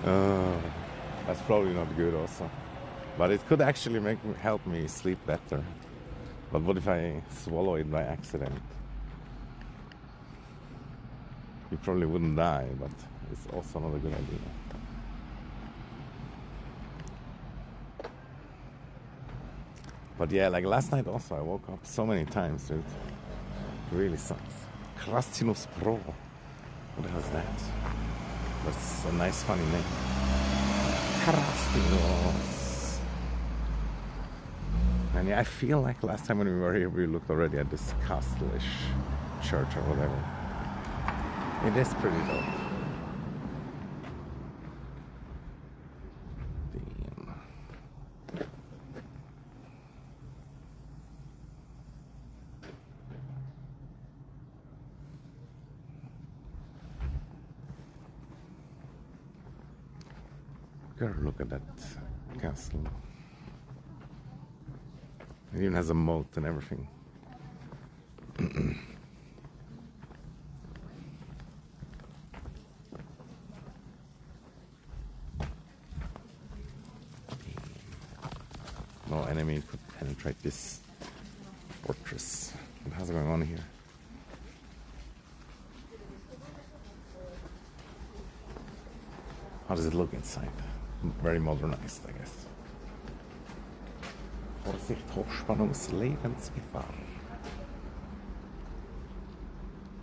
A: That's probably not good also. But it could actually help me sleep better. But what if I swallow it by accident? You probably wouldn't die, but it's also not a good idea. But yeah, like last night also, I woke up so many times, dude. It really sucks. Krastinus Pro. What the hell is that? That's a nice, funny name. Krastinus. And yeah, I feel like last time when we were here, we looked already at this castle-ish church or whatever. It is pretty dope. Girl, look at that castle. It even has a moat and everything. No enemy could penetrate this fortress. What's going on here? How does it look inside? Very modernized, I guess. Vorsicht, Hochspannungs-Lebensgefahr.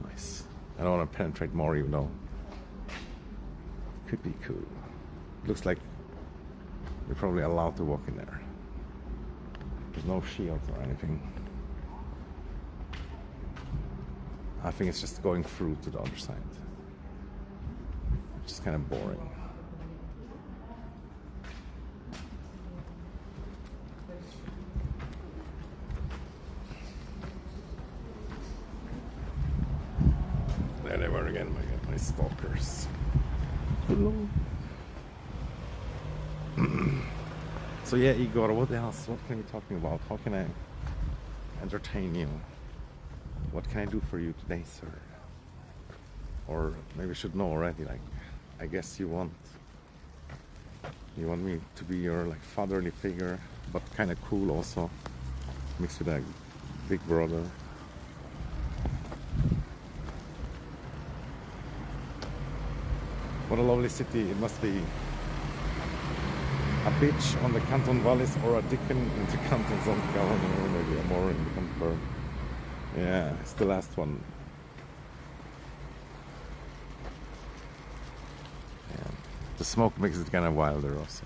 A: Nice. I don't want to penetrate more, even though could be cool. Looks like you're probably allowed to walk in there. There's no shields or anything. I think it's just going through to the other side. Which is kind of boring. There they were again, my stalkers. Hello. So yeah, Igor, what else? What can we talking about? How can I entertain you? What can I do for you today, sir? Or maybe you should know already, like, I guess you want me to be your like fatherly figure, but kind of cool also, mixed with a big brother. What a lovely city it must be. A bitch on the Canton Vallis or a dickon in the Canton St. Gallen, or maybe a more in the Canton. Yeah, it's the last one. Yeah. The smoke makes it kind of wilder also.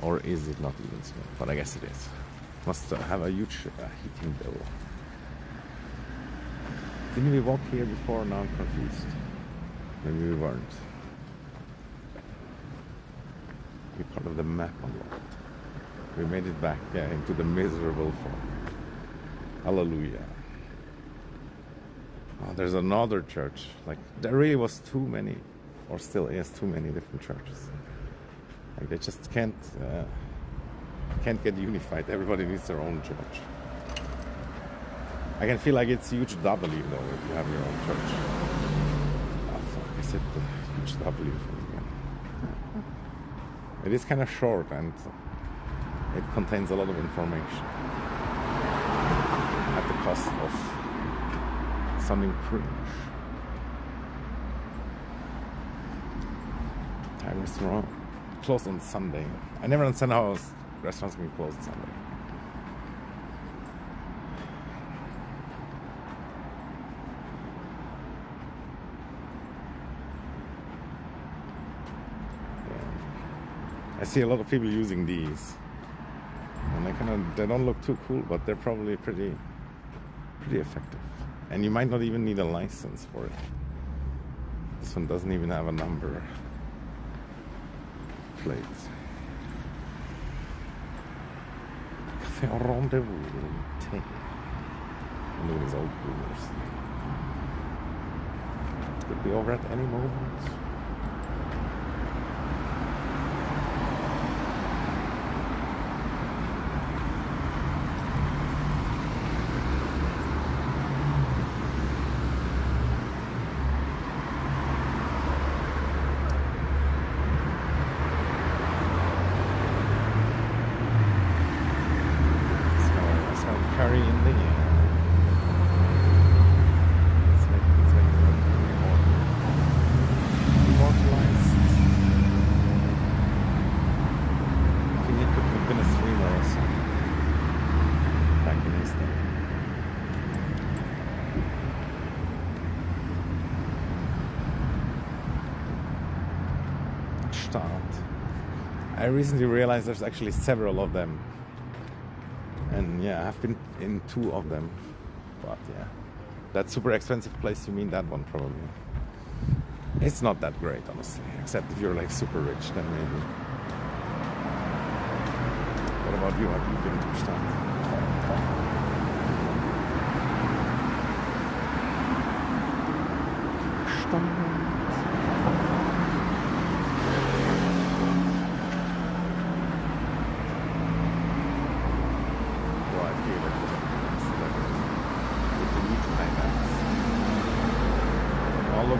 A: Or is it not even smoke? But I guess it is. Must have a huge heating bill. Didn't we walk here before? Now I'm confused. Maybe we weren't. We're part of the map unlocked. We made it back, yeah, into the miserable fog. Hallelujah. Oh, there's another church. Like, there really was too many, or still is too many different churches. Like, they just can't get unified. Everybody needs their own church. I can feel like it's huge W though if you have your own church. Oh fuck, I said the huge W thing again. It is kind of short and it contains a lot of information. At the cost of something cringe. Thai restaurant closed on Sunday. I never understand how restaurants can be closed on Sunday. I see a lot of people using these, and they don't look too cool, but they're probably pretty effective. And you might not even need a license for it. This one doesn't even have a number plate. Café au rendezvous, tea. Look at these old boomers. Could be over at any moment. Curry in the air. Let's make it more immortalized. I think it could have been a streamer or something back in his day. Start. I recently realized there's actually several of them. And yeah, I've been in 2 of them, but yeah, that super expensive place, you mean that one probably. It's not that great, honestly, except if you're like super rich, then maybe. What about you? Have you been to Stadt?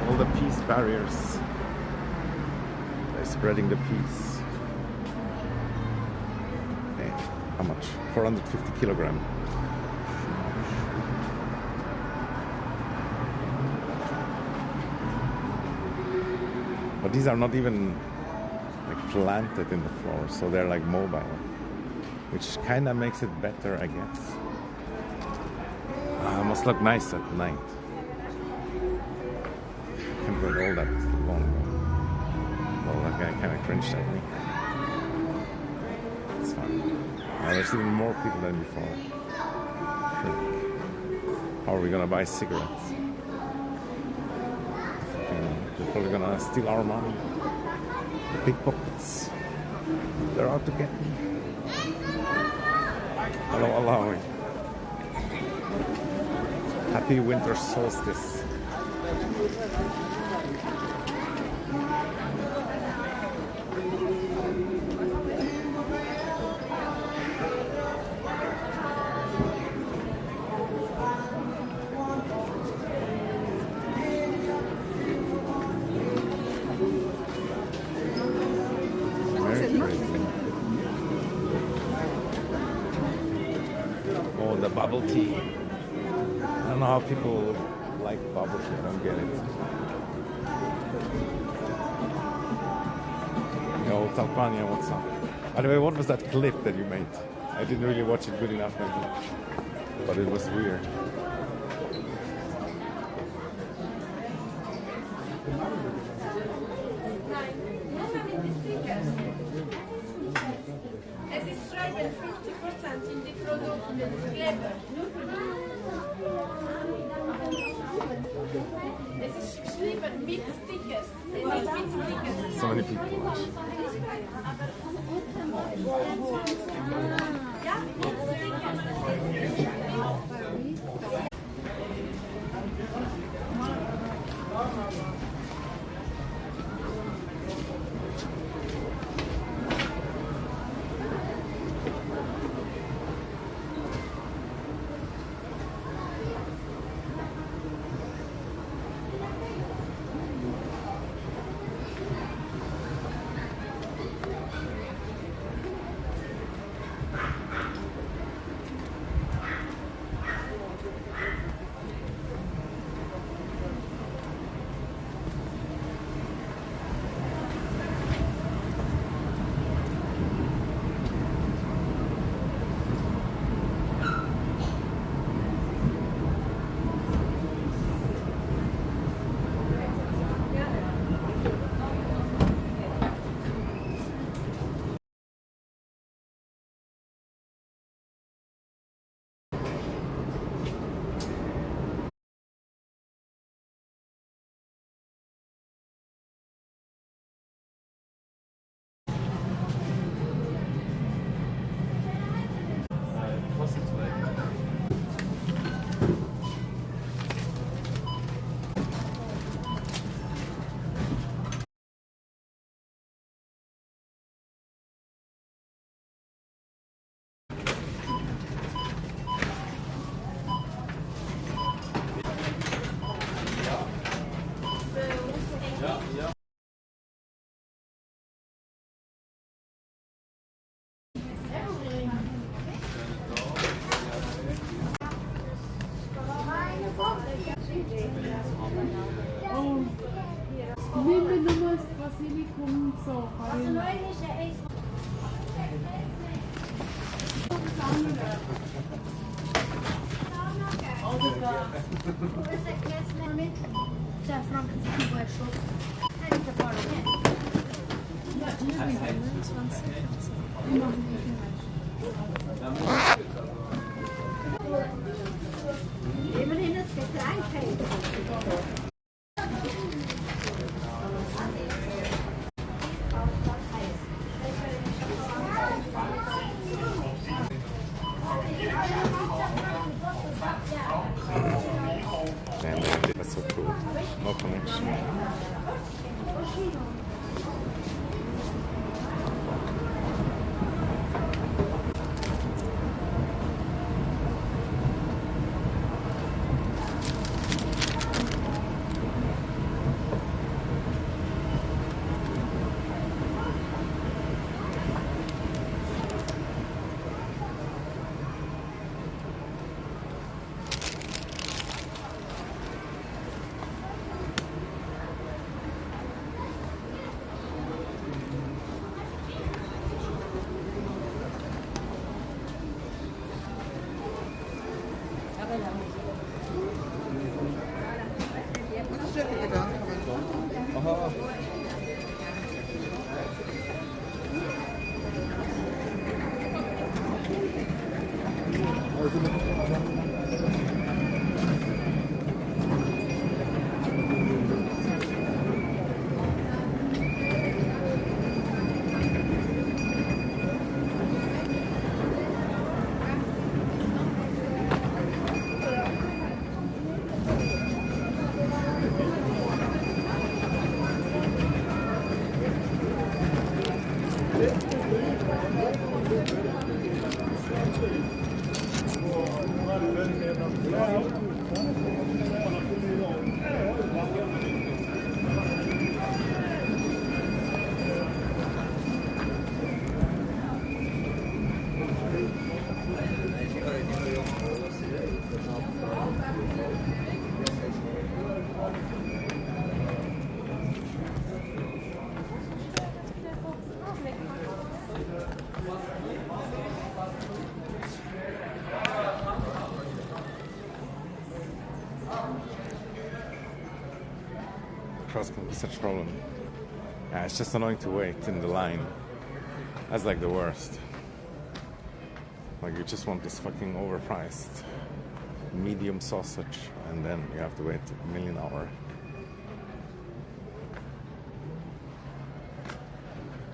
A: All the peace barriers. They're spreading the peace. Hey, how much? 450 kilogram. But these are not even like planted in the floor, so they're like mobile, which kind of makes it better, I guess. Must look nice at night. Can't read all that long ago. Well, that guy kind of cringed at me. It's fine. There's even more people than before. How are we gonna buy cigarettes? They're probably gonna steal our money. The pickpockets. They're out to get me. Hello, allowing. Happy winter solstice. Oh, the bubble tea. I don't know how people like bubble tea. I don't get it. Yo, Talpania, what's up? By the way, what was that clip that you made? I didn't really watch it good enough, maybe. But it was weird.
H: Es ist schreiben 50% in die Produkte, clever. Es ist geschrieben mit Stickers. Es ist mit Stickers.
A: So many people.
H: Ja, mit Stickers.
F: Nimm mir nur das Basilikum so.
E: Immerhin das Getränk.
A: And that's so cool. No connection. Cross can be such a problem. Yeah, it's just annoying to wait in the line. That's like the worst. Like you just want this fucking overpriced medium sausage, and then you have to wait a million hours.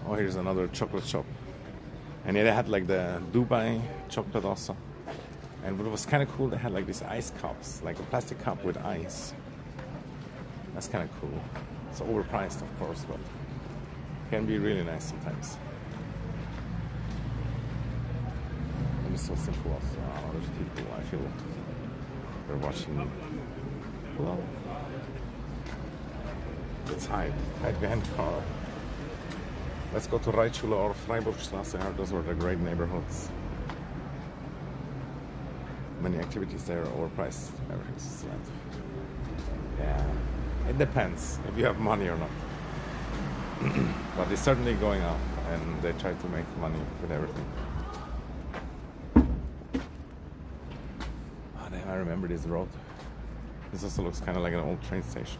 A: Oh, here's another chocolate shop. And yeah, they had like the Dubai chocolate also. And what was kind of cool, they had like these ice cups, like a plastic cup with ice. That's kind of cool. It's overpriced, of course, but can be really nice sometimes. And it's so simple also. Oh, there's people, I feel they're watching. Well, let's hide behind the car. Let's go to Reitschule or Freiburgstraße. Those were the great neighborhoods. Many activities there are overpriced. Everything's slant. Yeah, it depends if you have money or not. But it's certainly going up, and they try to make money with everything. Oh, damn, I remember this road. This also looks kind of like an old train station.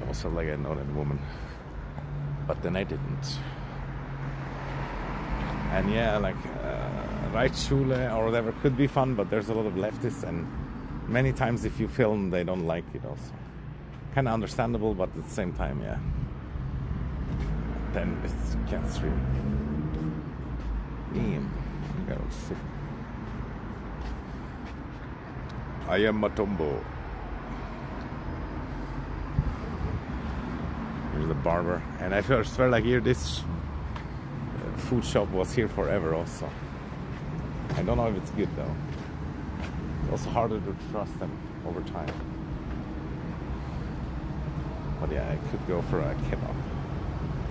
A: Also, like I know that woman, but then I didn't. And yeah, like Reitschule or whatever could be fun, but there's a lot of leftists, and many times if you film, they don't like it also. Kind of understandable, but at the same time, yeah. Then it's can't stream. Damn, you gotta sit. I am Matombo. Here's the barber, and I first felt like here this food shop was here forever also. I don't know if it's good though. It's also harder to trust them over time. But yeah, I could go for a kebab.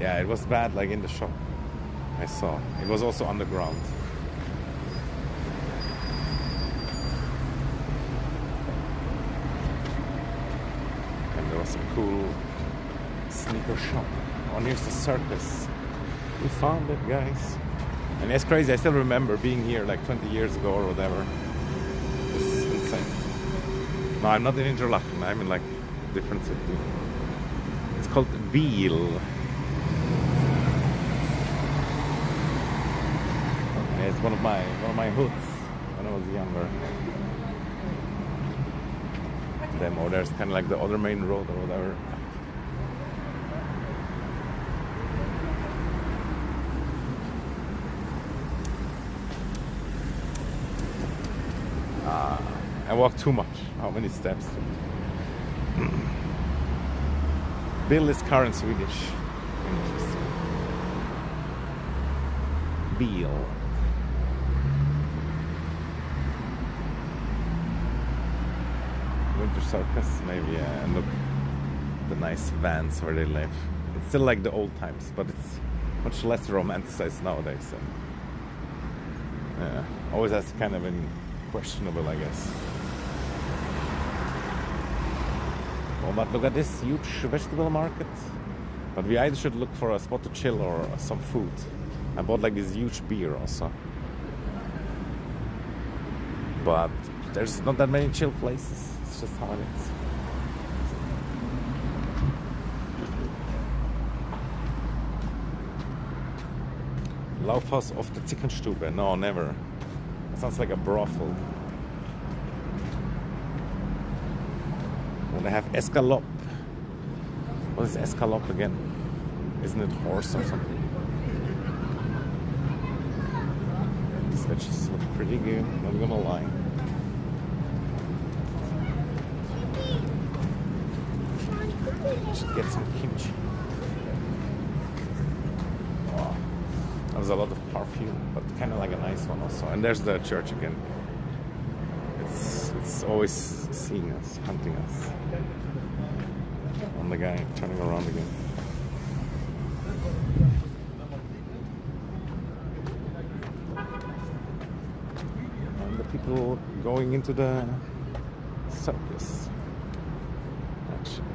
A: Yeah, it was bad like in the shop. I saw. It was also underground. And there was some cool sneaker shop. Oh, here's the circus. We found it, guys. And it's crazy. I still remember being here like 20 years ago or whatever. It's insane. No, I'm not in Interlaken. I'm in like a different city. It's called Biel. Yeah, it's one of my hoods when I was younger. Then, or there's kind of like the other main road or whatever. I walk too much. How many steps? Bill is car in Swedish. Interesting. Bill. Winter Circus, maybe. And look, the nice vans where they live. It's still like the old times, but it's much less romanticized nowadays. So. Yeah, always has kind of been questionable, I guess. Oh, but look at this huge vegetable market. But we either should look for a spot to chill or some food. I bought like this huge beer also. But there's not that many chill places. It's just how it is. Laufhaus of the Zickenstube. No, never. Sounds like a brothel. Well, they have escalope. What is escalope again? Isn't it horse or something? These veggies look pretty good, not gonna lie. Should get some kimchi. Oh, that was a lot of perfume, but kind of like a nice one also. And there's the church again. It's always seeing us, hunting us. And the guy turning around again. And the people going into the circus. Actually.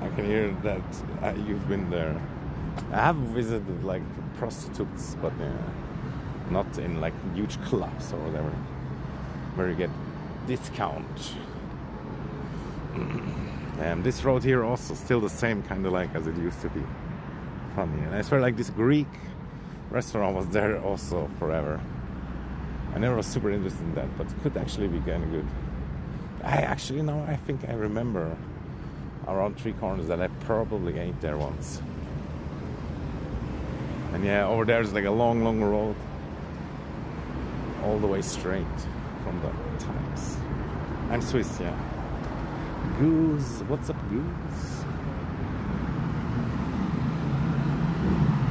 A: I can hear that you've been there. I have visited like prostitutes, but not in like huge clubs or whatever, where you get discount. And this road here also still the same kind of like as it used to be. Funny. And I swear like this Greek restaurant was there also forever. I never was super interested in that, but it could actually be kind of good. I think I remember around Three Corners that I probably ate there once. And yeah, over there is like a long, long road all the way straight from the Times. I'm Swiss, yeah. Goose, what's up, Goose?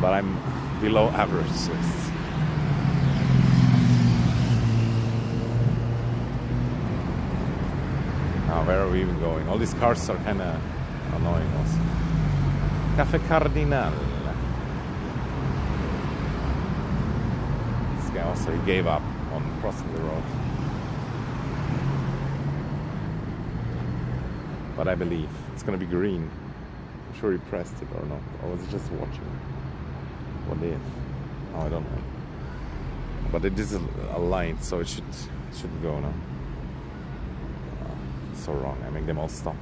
A: But I'm below average Swiss. Now, where are we even going? All these cars are kind of annoying also. Caffè Cardinal. This guy also, he gave up on crossing the road. But I believe it's gonna be green. I'm sure he pressed it or not. Or was he just watching? What if? Oh, I don't know. But it is a line, so it should go now. So wrong. I make them all stop.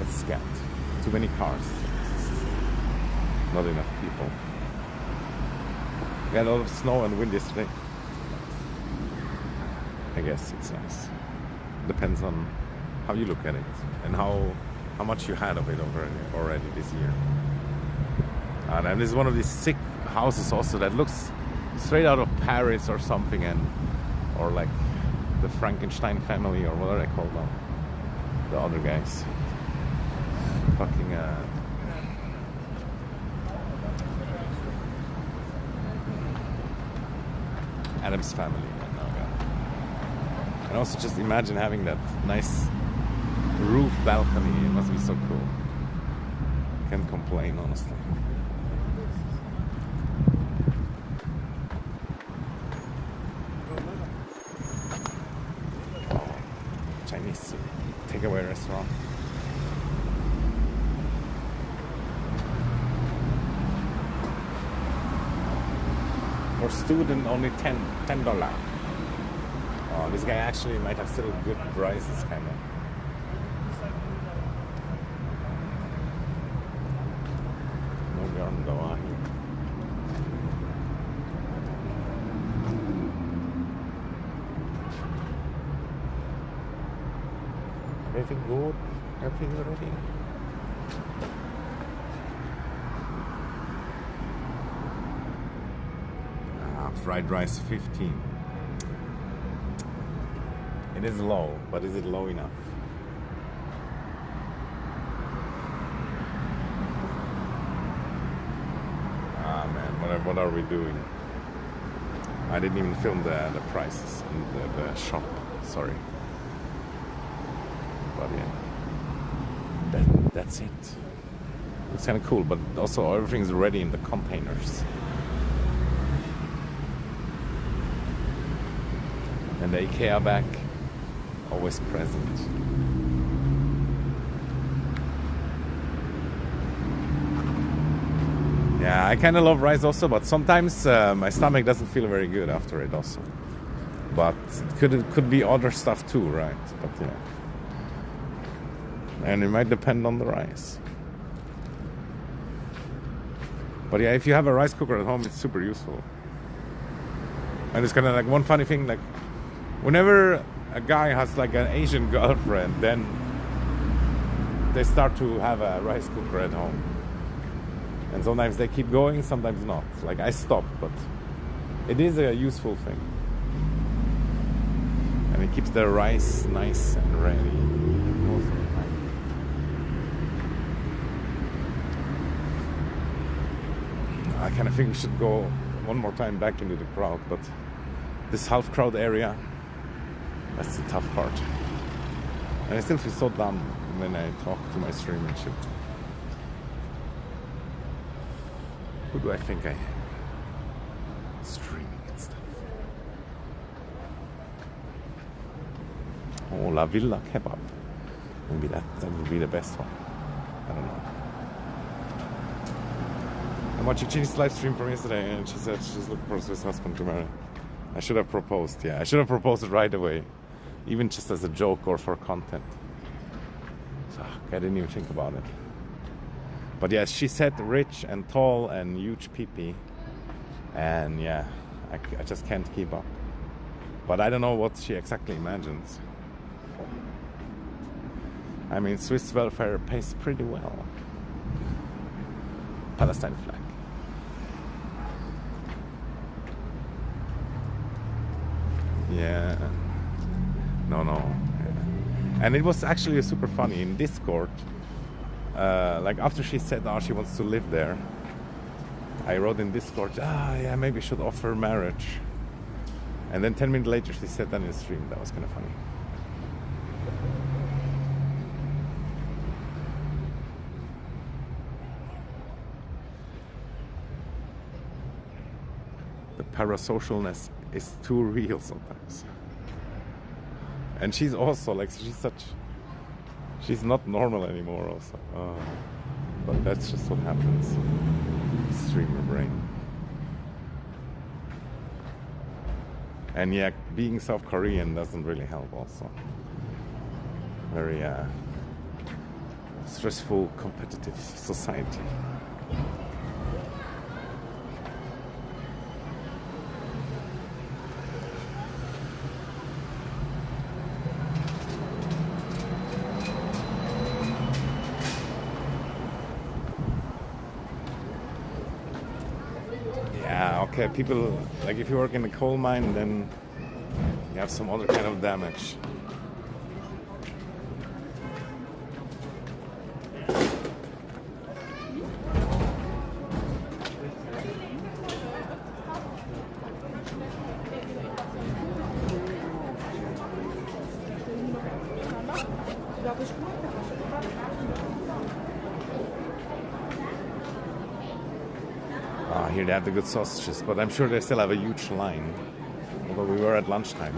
A: It's scared. Too many cars. Not enough people. We had a lot of snow and wind yesterday. I guess it's nice. Depends on how you look at it and how much you had of it already this year. And this is one of these sick houses also that looks straight out of Paris or something, or like the Frankenstein family, or what are they called now? The other guys. Fucking Adam's family. And also just imagine having that nice roof balcony. It must be so cool. Can't complain, honestly. Chinese takeaway restaurant. For student, only $10. Oh, this guy actually might have still good prices, kind of. No garden go on here. Everything good? Everything ready? Fried rice 15. It is low, but is it low enough? Ah man, what are we doing? I didn't even film the prices in the shop, sorry. But yeah, that's it. It's kind of cool, but also everything's ready in the containers. And the IKEA bag, always present. Yeah, I kind of love rice also, but sometimes my stomach doesn't feel very good after it also. But it could be other stuff too, right? But yeah. And it might depend on the rice. But yeah, if you have a rice cooker at home, it's super useful. And it's kind of like one funny thing, like whenever a guy has like an Asian girlfriend, then they start to have a rice cooker at home. And sometimes they keep going, sometimes not. Like I stop, but it is a useful thing. And it keeps the rice nice and ready most of the time. I kind of think we should go one more time back into the crowd, but this half crowd area, that's the tough part. And I still feel so dumb when I talk to my stream and shit. Who do I think I am? Streaming and stuff. Oh, La Villa Kebab. Maybe that would be the best one. I don't know. I'm watching Ginny's live stream from yesterday, and she said she's looking for a Swiss husband to marry. I should have proposed, yeah. I should have proposed it right away. Even just as a joke or for content. So, I didn't even think about it. But yeah, she said rich and tall and huge pee-pee. And yeah, I just can't keep up. But I don't know what she exactly imagines. I mean, Swiss welfare pays pretty well. Palestine flag. Yeah. No. Yeah. And it was actually super funny in Discord. Like after she said, oh, she wants to live there, I wrote in Discord, yeah, maybe I should offer marriage. And then 10 minutes later, she said that in the stream. That was kind of funny. The parasocialness is too real sometimes. And she's also like, she's not normal anymore also. But that's just what happens. Streamer brain. And yeah, being South Korean doesn't really help also. Very stressful, competitive society. Okay, people, like if you work in a coal mine, then you have some other kind of damage. Here they have the good sausages, but I'm sure they still have a huge line. Although we were at lunchtime,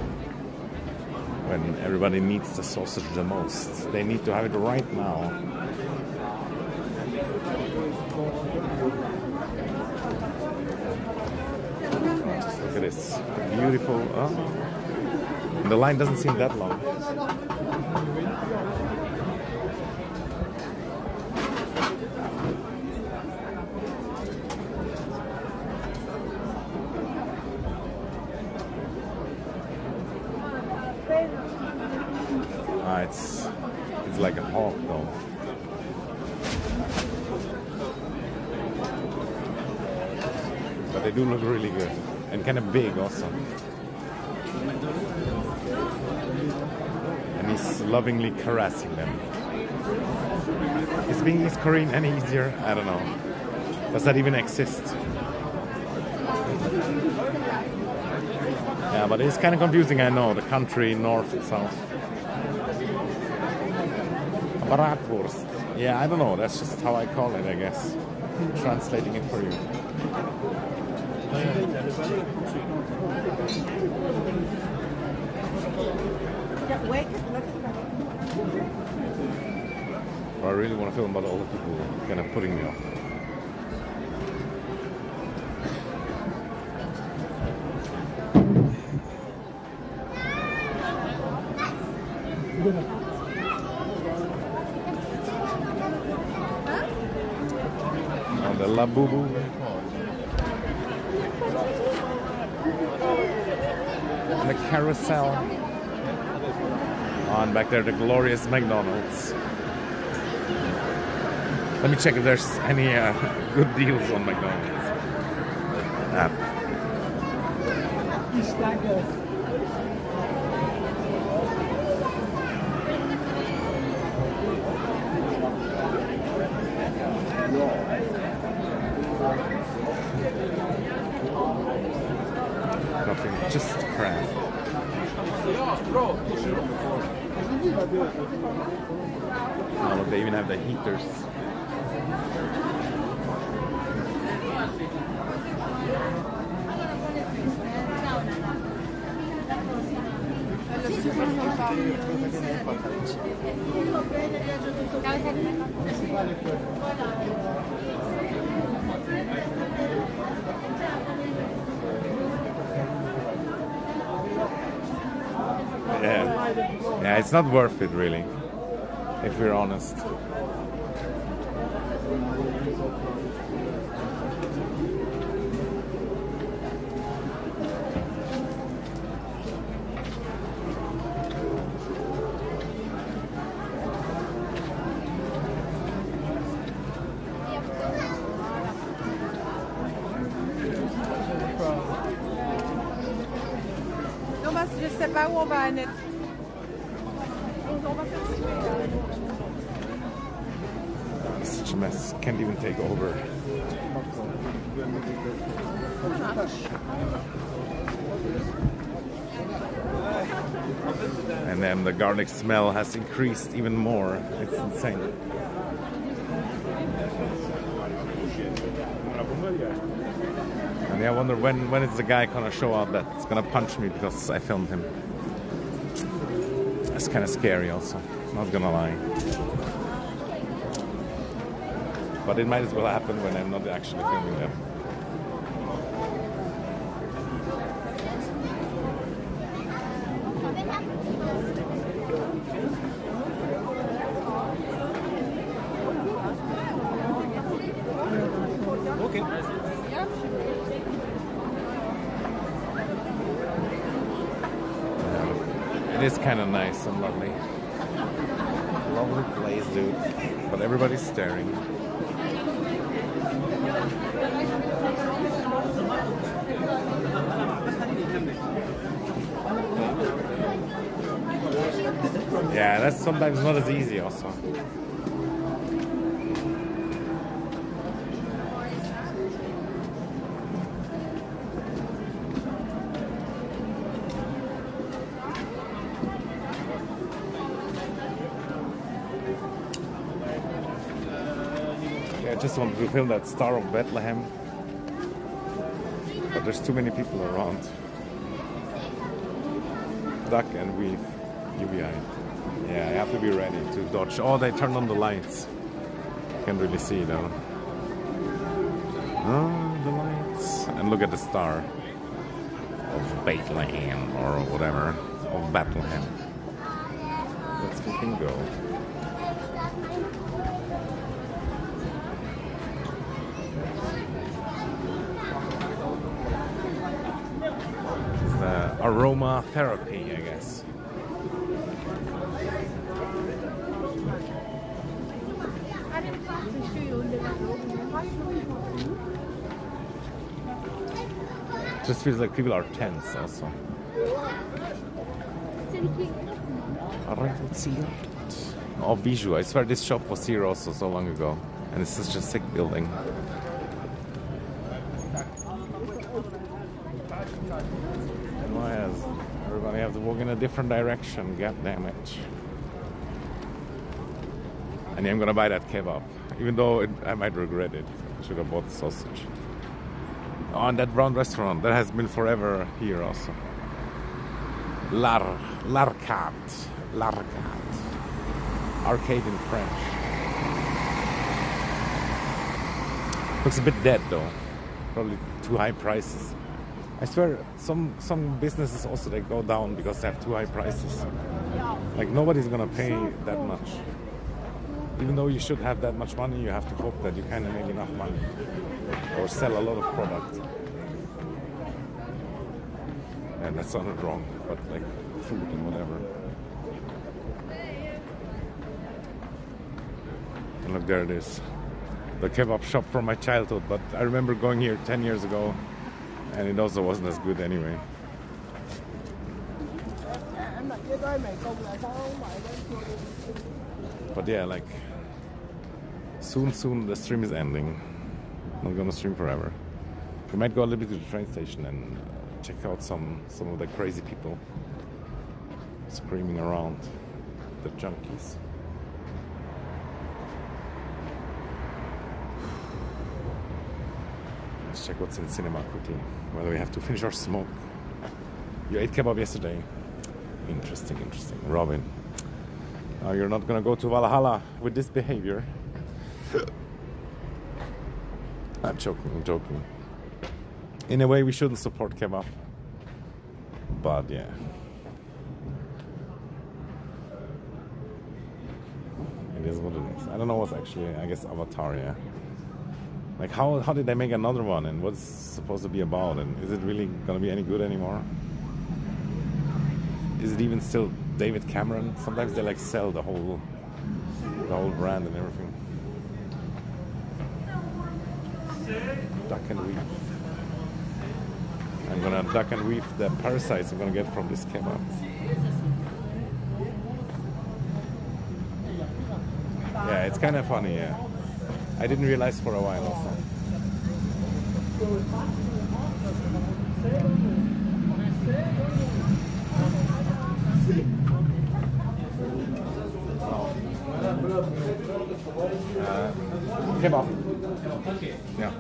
A: when everybody needs the sausage the most. They need to have it right now. Just look at this beautiful. And the line doesn't seem that long. It's like a hawk though. But they do look really good and kind of big also. And he's lovingly caressing them. Is being East Korean any easier? I don't know. Does that even exist? Yeah, but it's kind of confusing, I know, the country, north and south. Bratwurst. Yeah, I don't know. That's just how I call it, I guess. Translating it for you. I really want to film about all the people kind of putting me off. The La Boo-Boo. And the carousel. Oh, and back there, the glorious McDonald's. Let me check if there's any good deals on McDonald's. Nothing, just crap. Oh, look, they even have the heaters. Yeah, it's not worth it really, if we're honest.
H: Non, parce que je sais pas où on va, Annette. On va faire
A: Such a mess. Can't even take over. And then the garlic smell has increased even more. It's insane. And I wonder when is the guy gonna show up that's gonna punch me because I filmed him. It's kind of scary also, not gonna lie. But it might as well happen when I'm not actually filming them. It is kind of nice and lovely. Lovely place, dude. But everybody's staring. Yeah, that's sometimes not as easy also. I just wanted to film that Star of Bethlehem, but there's too many people around. Duck and weave, UVI. Yeah, I have to be ready to dodge. Oh, they turned on the lights. Can't really see though. Oh, the lights. And look at the star of Bethlehem or whatever, of Bethlehem. Let's fucking go. Aromatherapy, I guess. Just feels like people are tense also. Oh, Bijou. I swear this shop was here also so long ago. And it's such a sick building. Everybody have to walk in a different direction, god damn it. And I'm gonna buy that kebab, even though I might regret it. I should have bought the sausage. Oh, and that round restaurant, that has been forever here also. L'Arcade. Arcade in French. Looks a bit dead though. Probably too high prices. I swear, some businesses also they go down because they have too high prices. Like nobody's gonna pay that much. Even though you should have that much money, you have to hope that you kind of make enough money or sell a lot of product. And that sounded wrong, but like food and whatever. And look, there it is, the kebab shop from my childhood. But I remember going here 10 years ago. And it also wasn't as good anyway. But yeah, like soon the stream is ending. Not gonna stream forever. We might go a little bit to the train station and check out some of the crazy people screaming around, the junkies. Let's check what's in cinema quickly. Whether we have to finish our smoke. You ate kebab yesterday. Interesting. Robin. You're not gonna go to Valhalla with this behavior. I'm joking, I'm joking. In a way, we shouldn't support kebab. But yeah. It is what it is. I don't know what's actually, I guess, Avatar, yeah. Like, how did they make another one, and what's it supposed to be about, and is it really gonna be any good anymore? Is it even still David Cameron? Sometimes they like sell the whole brand and everything. Duck and weave. I'm gonna duck and weave the parasites I'm gonna get from this kebab. Yeah, it's kind of funny, yeah. I didn't realize for a while also. Kebab. Yeah.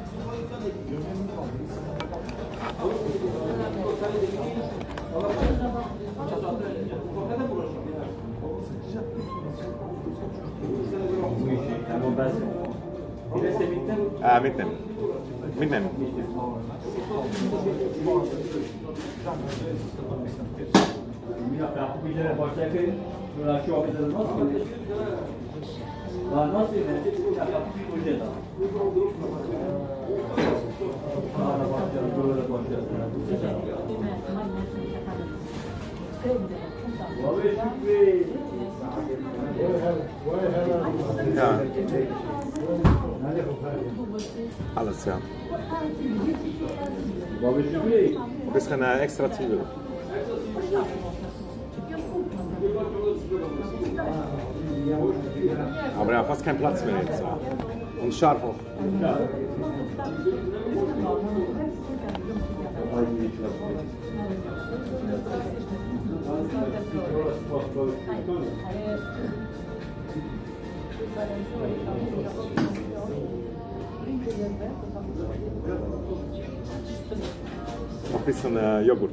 A: Mitnehmen. Mitnehmen. Ja. Alles, ja. Ein bisschen extra Zwiebel. Aber ja, fast kein Platz mehr jetzt. Und scharf auch. Noch ein bisschen Joghurt.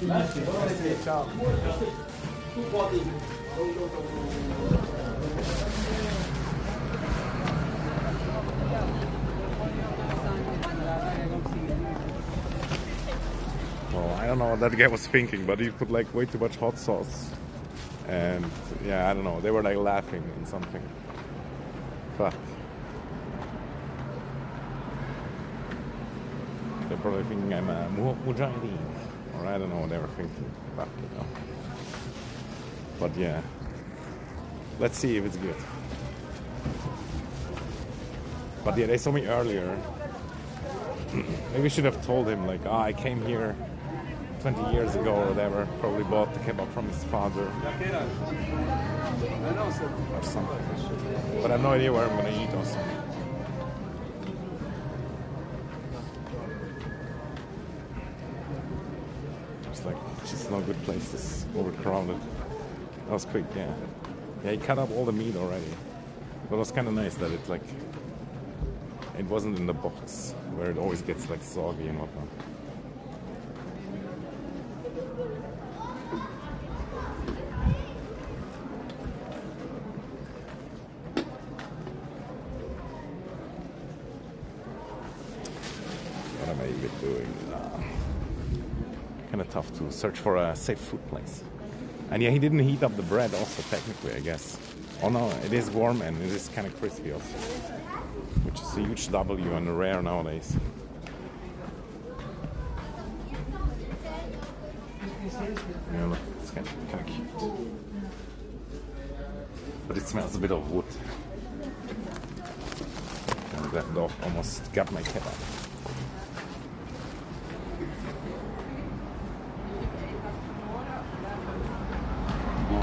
A: Merci. Ciao. Well, I don't know what that guy was thinking, but he put like way too much hot sauce. And yeah, I don't know, they were like laughing and something. Fuck. They're probably thinking I'm a mujahideen. Or I don't know what they were thinking. But, you know. But yeah. Let's see if it's good. But yeah, they saw me earlier. Maybe I should have told him, like, oh, I came here 20 years ago or whatever. Probably bought the kebab from his father. Or something. But I have no idea where I'm gonna eat also. It's like, just no good places. Overcrowded. That was quick, yeah. Yeah, he cut up all the meat already. But it was kind of nice that it like, it wasn't in the box where it always gets like soggy and whatnot. What am I even doing? Kind of tough to search for a safe food place. And yeah, he didn't heat up the bread also, technically, I guess. Oh no, it is warm and it is kind of crispy also. Which is a huge W and rare nowadays. Yeah, look, it's kind of cute. But it smells a bit of wood. And that dog almost got my kebab.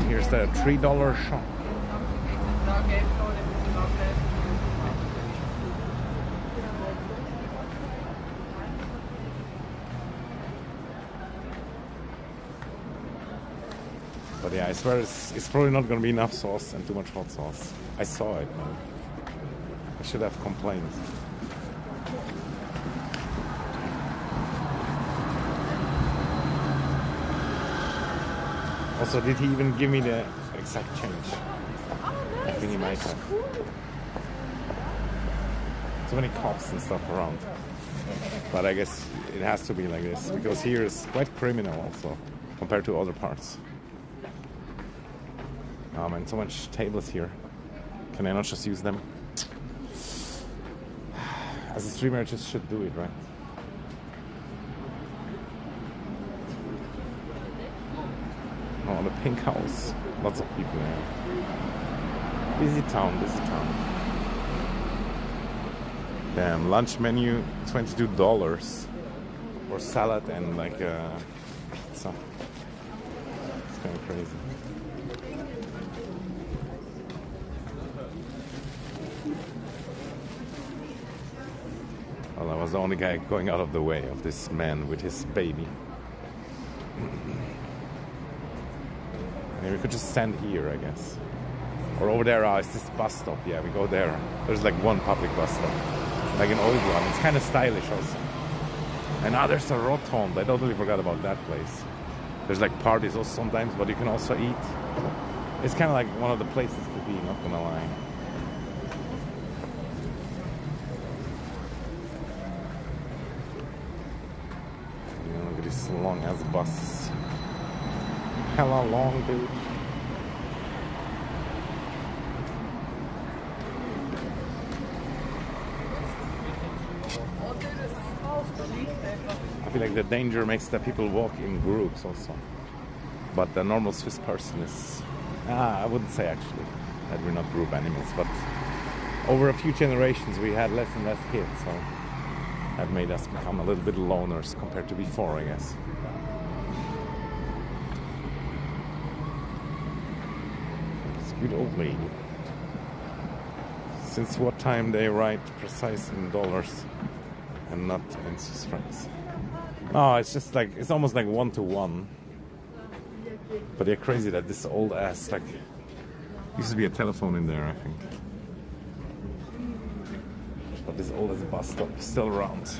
A: Here's the $3 shop. But yeah, I swear it's probably not going to be enough sauce and too much hot sauce. I saw it, man. I should have complained. Also, did he even give me the exact change? I think he might have. So many cops and stuff around. But I guess it has to be like this, because here is quite criminal also, compared to other parts. Oh man, so much tables here. Can I not just use them? As a streamer, I just should do it, right? Oh, the pink house. Lots of people there. Busy town, busy town. Damn, lunch menu, $22. For salad and like pizza. It's kind of crazy. Well, I was the only guy going out of the way of this man with his baby. Maybe we could just stand here, I guess. Or over there, it's this bus stop. Yeah, we go there. There's like one public bus stop. Like an old one. It's kind of stylish also. And now there's a rotonde. I totally forgot about that place. There's like parties also sometimes, but you can also eat. It's kind of like one of the places to be, not gonna lie. Look at these long ass buses. Hella long, dude. I feel like the danger makes the people walk in groups also. But the normal Swiss person is... I wouldn't say actually that we're not group animals, but over a few generations we had less and less kids, so that made us become a little bit loners compared to before, I guess. It's a good old lady. Since what time they write precise in dollars and not in Swiss francs? No, it's just like, it's almost like 1-to-1. But they're crazy that this old ass, like, used to be a telephone in there, I think. But this old ass bus stop is still around.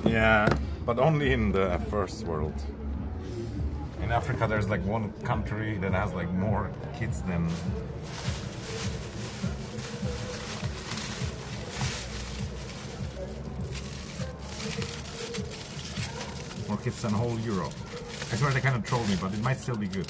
A: Yeah, but only in the first world. In Africa, there's like one country that has like more kids than... more kids than whole Europe. I swear they kind of trolled me, but it might still be good.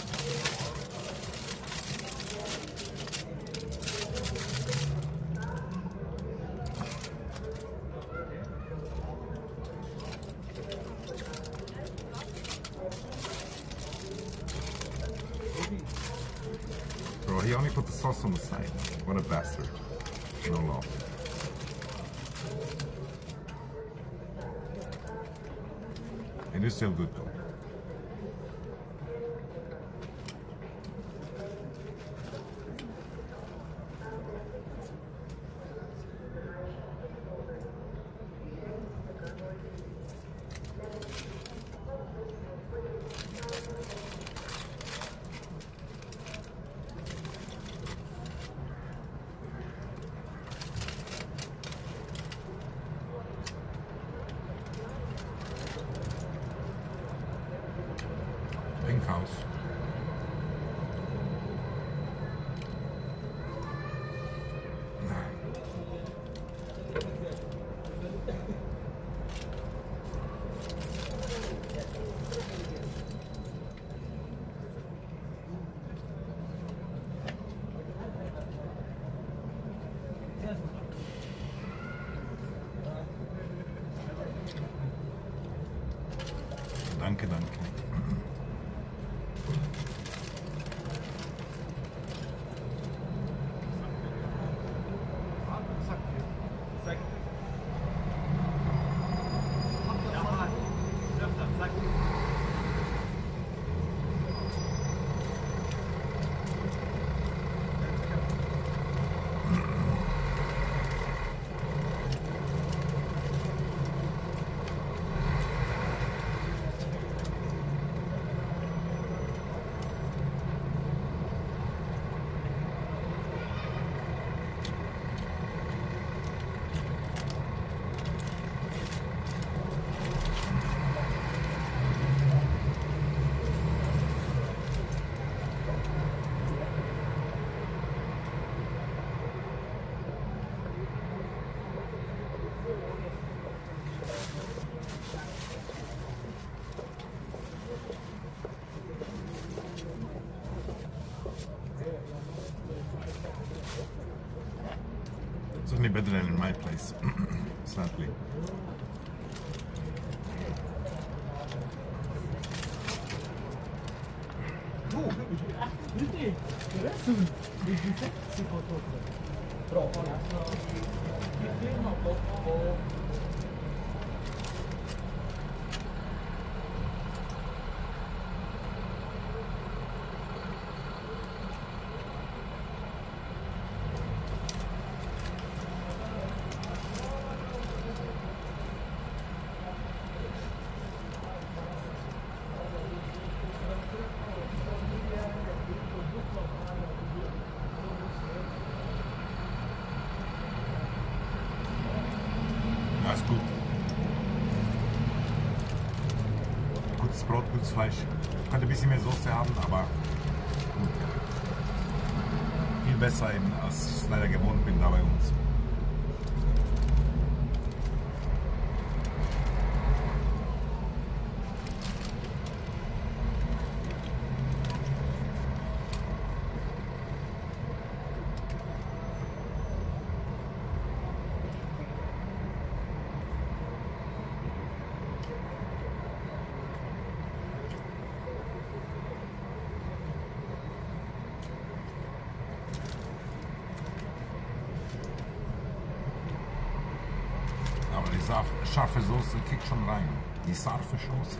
A: Bro, he only put the sauce on the side. What a bastard. No love. It is still good though. Pink house. Danke, danke. definitely better than in my place. Sadly. Ja, ist gut. Gutes Brot, gutes Fleisch. Könnte ein bisschen mehr Soße haben, aber gut. Viel besser eben, als ich es leider gewohnt bin da bei uns. Aber die scharfe Soße kickt schon rein. Die scharfe Soße.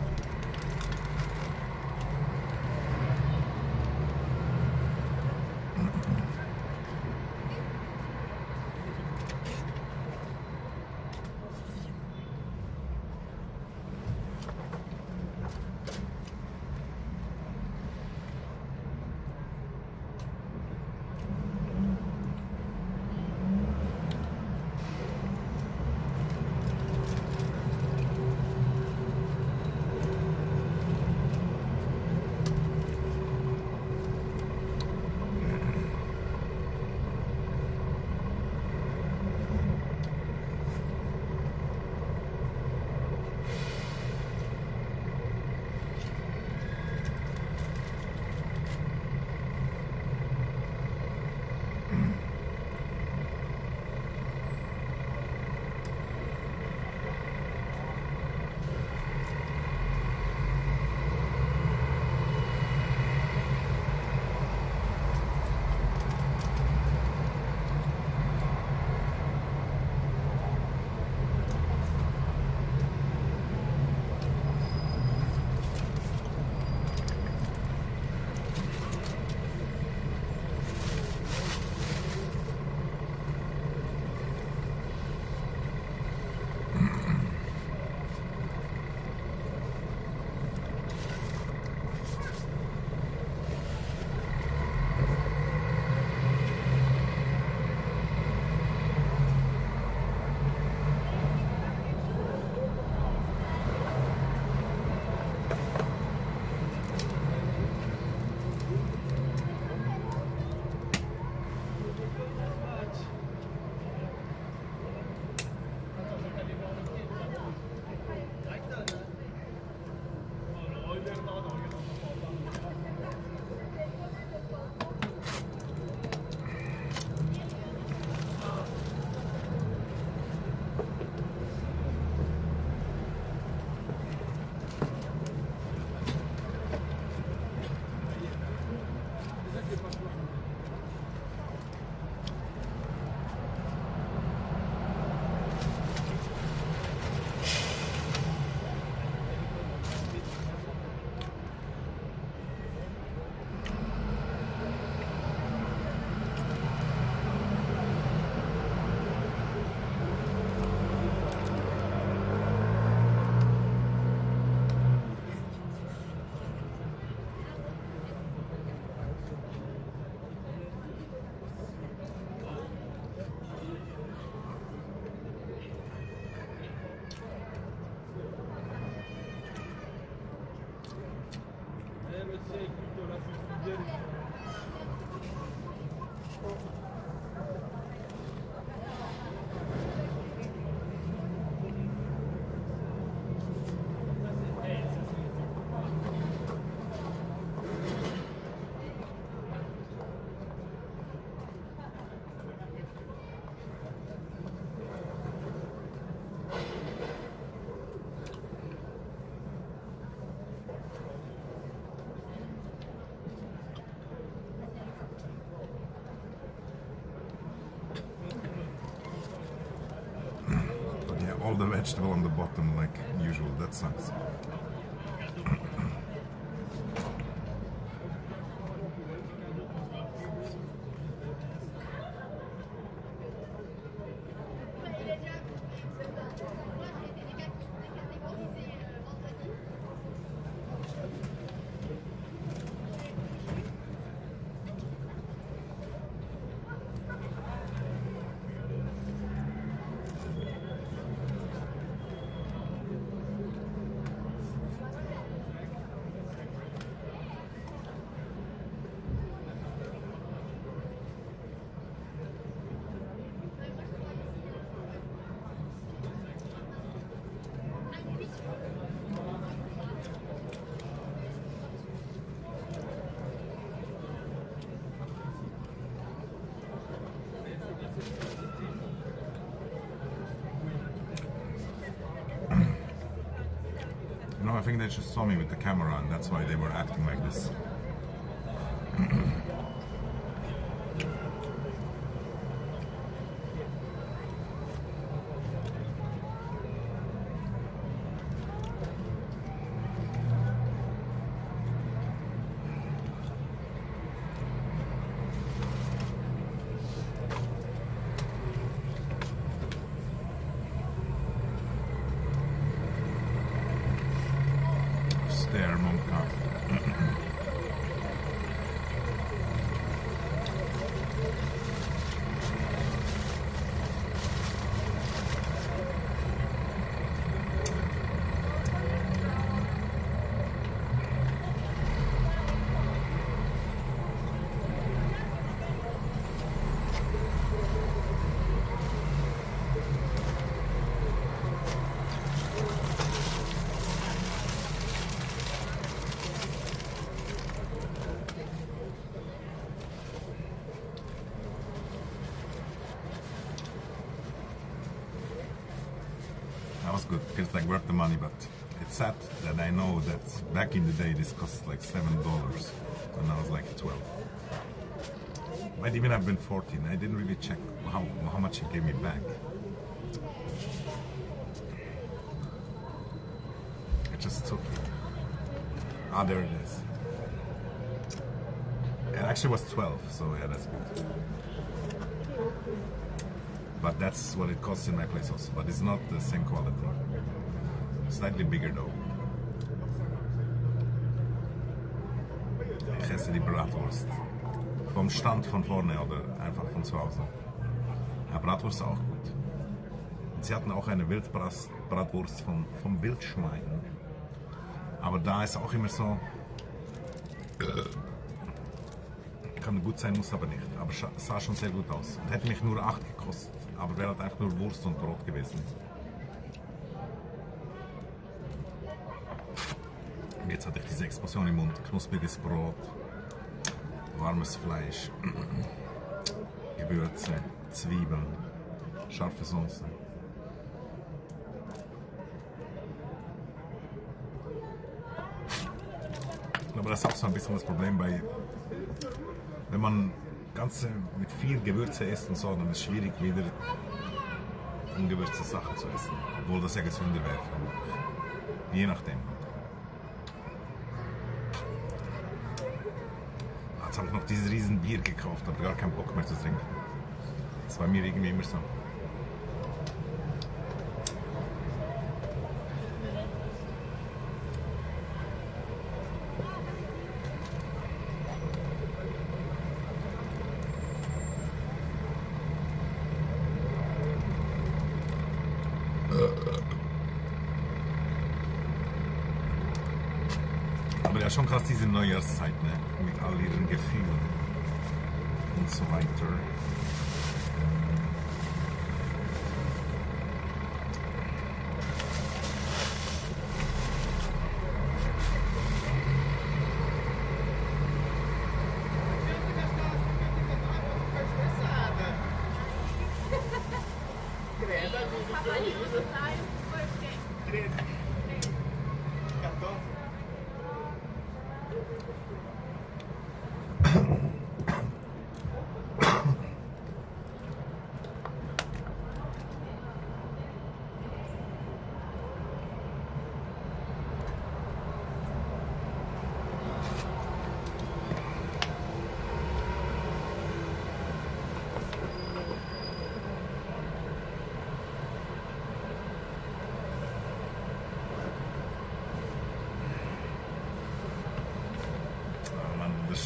A: vegetable on the bottom like usual. That sucks. No, I think they just saw me with the camera and that's why they were acting like this. Stare, Monka. That was good. Feels like worth the money, but it's sad that I know that back in the day this cost like $7 and now it's like 12. Might even have been 14. I didn't really check how much he gave me back. I just took it. Ah, there it is. It actually was 12, so yeah, that's good. But that's what it costs in my place also, but it's not the same quality. Slightly bigger though. Ich esse die Bratwurst. Vom Stand von vorne oder einfach von zu Hause. Ja, Bratwurst ist auch gut. Und sie hatten auch eine Wildbratwurst vom Wildschwein. Aber da ist auch immer so... Kann gut sein, muss aber nicht. Aber sah schon sehr gut aus. Und hätte mich nur 8 gekostet. Aber wäre halt einfach nur Wurst und Brot gewesen. Und jetzt hatte ich diese Explosion im Mund. Knuspriges Brot, warmes Fleisch, Gewürze, Zwiebeln, scharfe Soße. Aber das ist auch so ein bisschen das Problem bei... Wenn man Ganze mit viel Gewürze isst und so, dann ist es schwierig, wieder ungewürzte Sachen zu essen. Obwohl das ja gesünder wäre. Je nachdem. Jetzt habe ich noch dieses riesen Bier gekauft, aber gar keinen Bock mehr zu trinken. Das war mir irgendwie immer so. Aber ja, schon krass diese Neujahrszeit, ne? Mit all ihren Gefühlen und so weiter.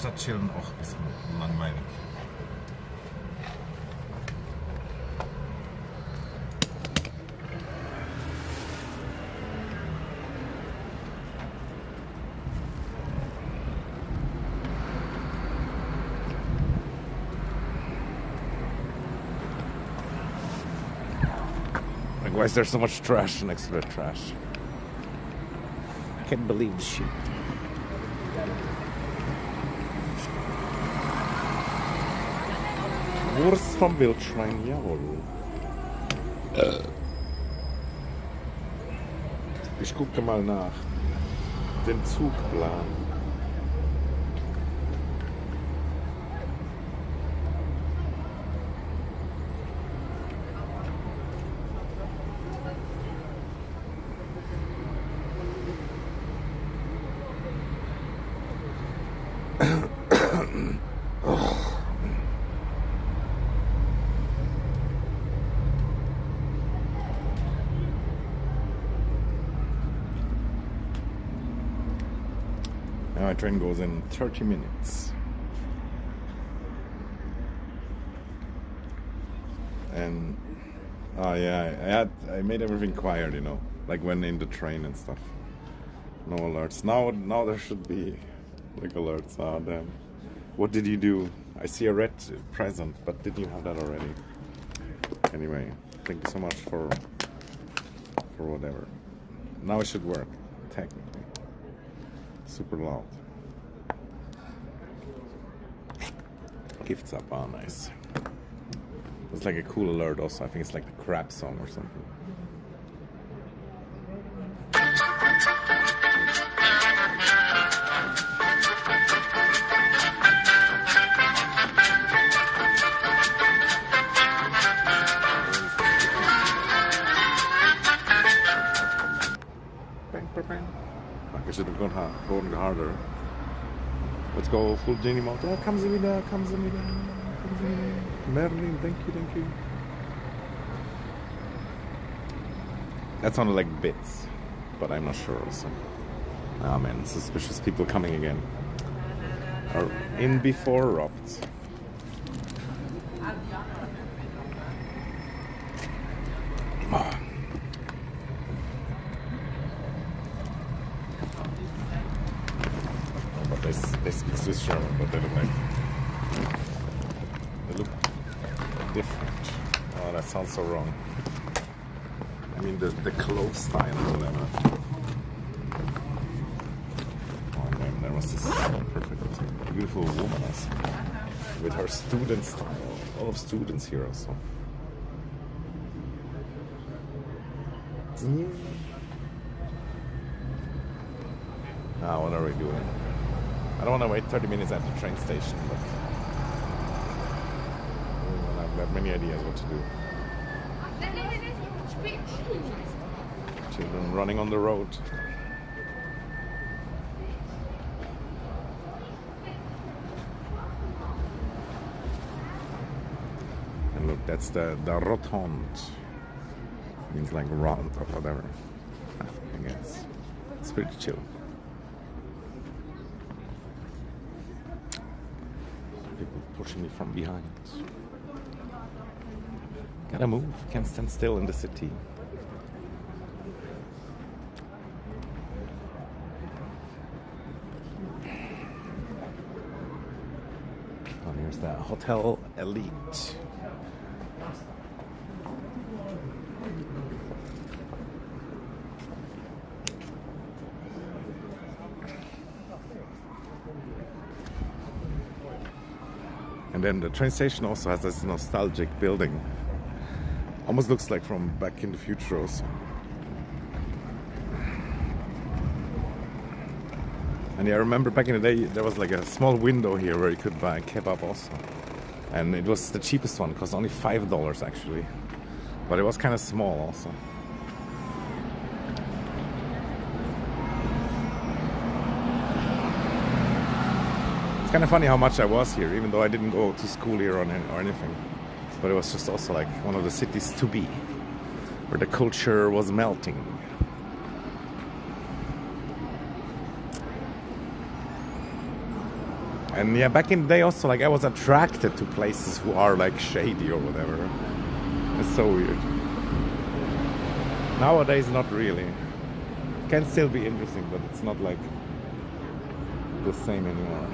A: Stadt chillen auch ein bisschen langweilig. Like, why is there so much trash next to the trash? I can't believe this shit. Wurst vom Wildschwein, jawohl. Ich gucke mal nach den Zugplan. My train goes in 30 minutes. And oh yeah, I made everything quiet, you know, like when in the train and stuff. No alerts. Now there should be like alerts. Oh damn. What did you do? I see a red present, but did you have that already? Anyway, thank you so much for whatever. Now it should work, technically. Super loud. Gifts up, oh nice. It's like a cool alert also. I think it's like the crab song or something. Bang, bang, bang. I should have gone harder. Let's go full genie mode. Oh, kommen Sie wieder, kommen Sie wieder, kommen Sie wieder. Merlin, thank you. That sounded like bits, but I'm not sure also. Ah man, suspicious people coming again. Are in before robbed. Oh. They speak Swiss German, but they look different. Oh, that sounds so wrong. I mean the clothes style or whatever. Oh man, there was this perfect, beautiful woman also, with her student style. A lot of students here also. Ah, what are we doing? I don't want to wait 30 minutes at the train station, but I've got many ideas what to do. Children running on the road. And look, that's the Rotonde. Means like round or whatever, I guess. It's pretty chill. Pushing me from behind. Gotta move, can't stand still in the city. Oh, here's the Hotel Elite. And then the train station also has this nostalgic building. Almost looks like from Back in the Future also. And yeah, I remember back in the day there was like a small window here where you could buy kebab also. And it was the cheapest one, it cost only $5 actually. But it was kind of small also. Kind of funny how much I was here, even though I didn't go to school here or anything. But it was just also like one of the cities to be, where the culture was melting. And yeah, back in the day also, like I was attracted to places who are like shady or whatever. It's so weird. Nowadays, not really. It can still be interesting, but it's not like the same anymore.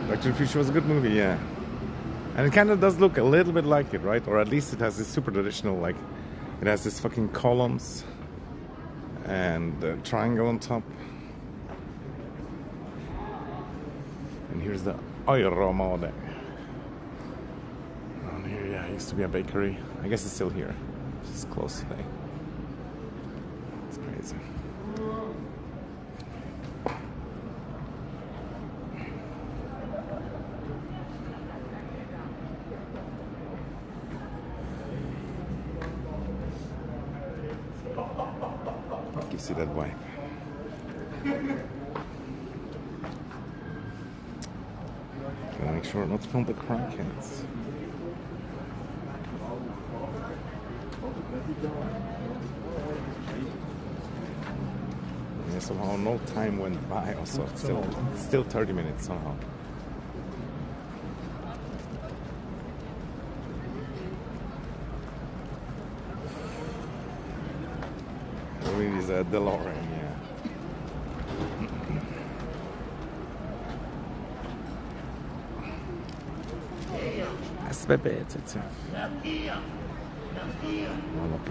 A: Back to the Future was a good movie, yeah. And it kind of does look a little bit like it, right? Or at least it has this super traditional, like, it has this fucking columns and a triangle on top. And here's the Euromode. Down here, yeah, it used to be a bakery. I guess it's still here. It's just closed today. It's crazy. Gives you that vibe. Gotta make sure not to film the crackheads. Yeah, somehow no time went by. Also, still 30 minutes somehow. It is a DeLorean, yeah. SBB, oh, look,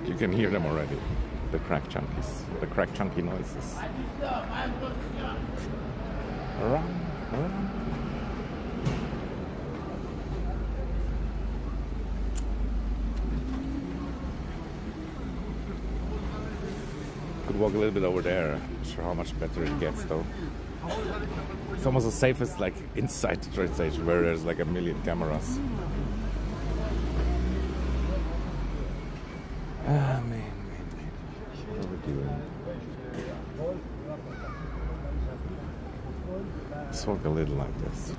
A: you can hear them already. The crack chunkies, the crack chunky noises. Run, run. Could walk a little bit over there. Not sure how much better it gets though. It's almost as safe as like inside the train station where there's like a million cameras. Ah, man. What are we doing? Let's walk a little like this.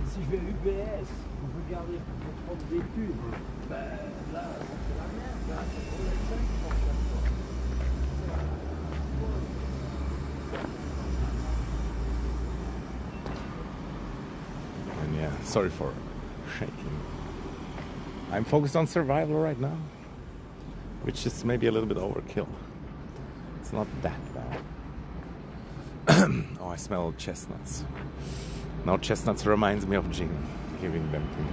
I: Si je vais UBS, vous regardez pour prendre des pubs, ben là, c'est la merde, là, c'est pour les 5
A: And yeah, sorry for shaking. I'm focused on survival right now, which is maybe a little bit overkill. It's not that bad. Oh, I smell chestnuts. Now chestnuts reminds me of gin, giving them to me.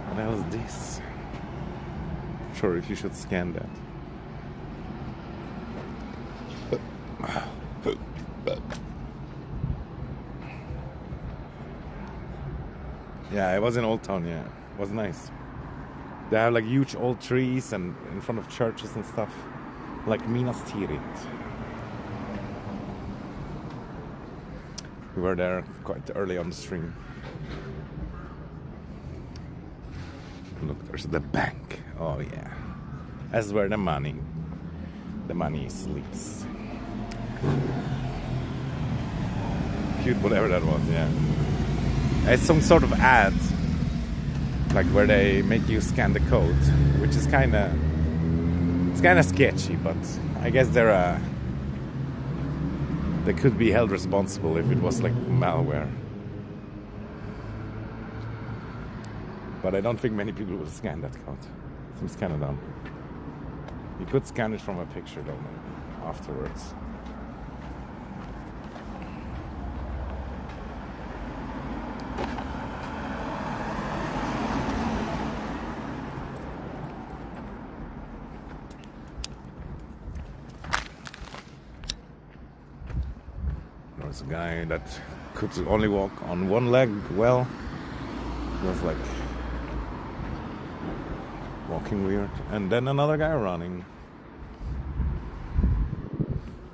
A: What the hell is this? Not sure if you should scan that. Yeah, it was in Old Town, yeah. It was nice. They have like huge old trees and in front of churches and stuff. Like Minas Tirith. We were there quite early on the stream. Look, there's the bank. Oh yeah. That's where the money sleeps. Cute, whatever that was, yeah. It's some sort of ad, like where they make you scan the code, which is kind of sketchy, but I guess they could be held responsible if it was like malware. But I don't think many people will scan that code. Seems kind of dumb. You could scan it from a picture though, maybe afterwards. There's a guy that could only walk on one leg. Well, he was like walking weird. And then another guy running.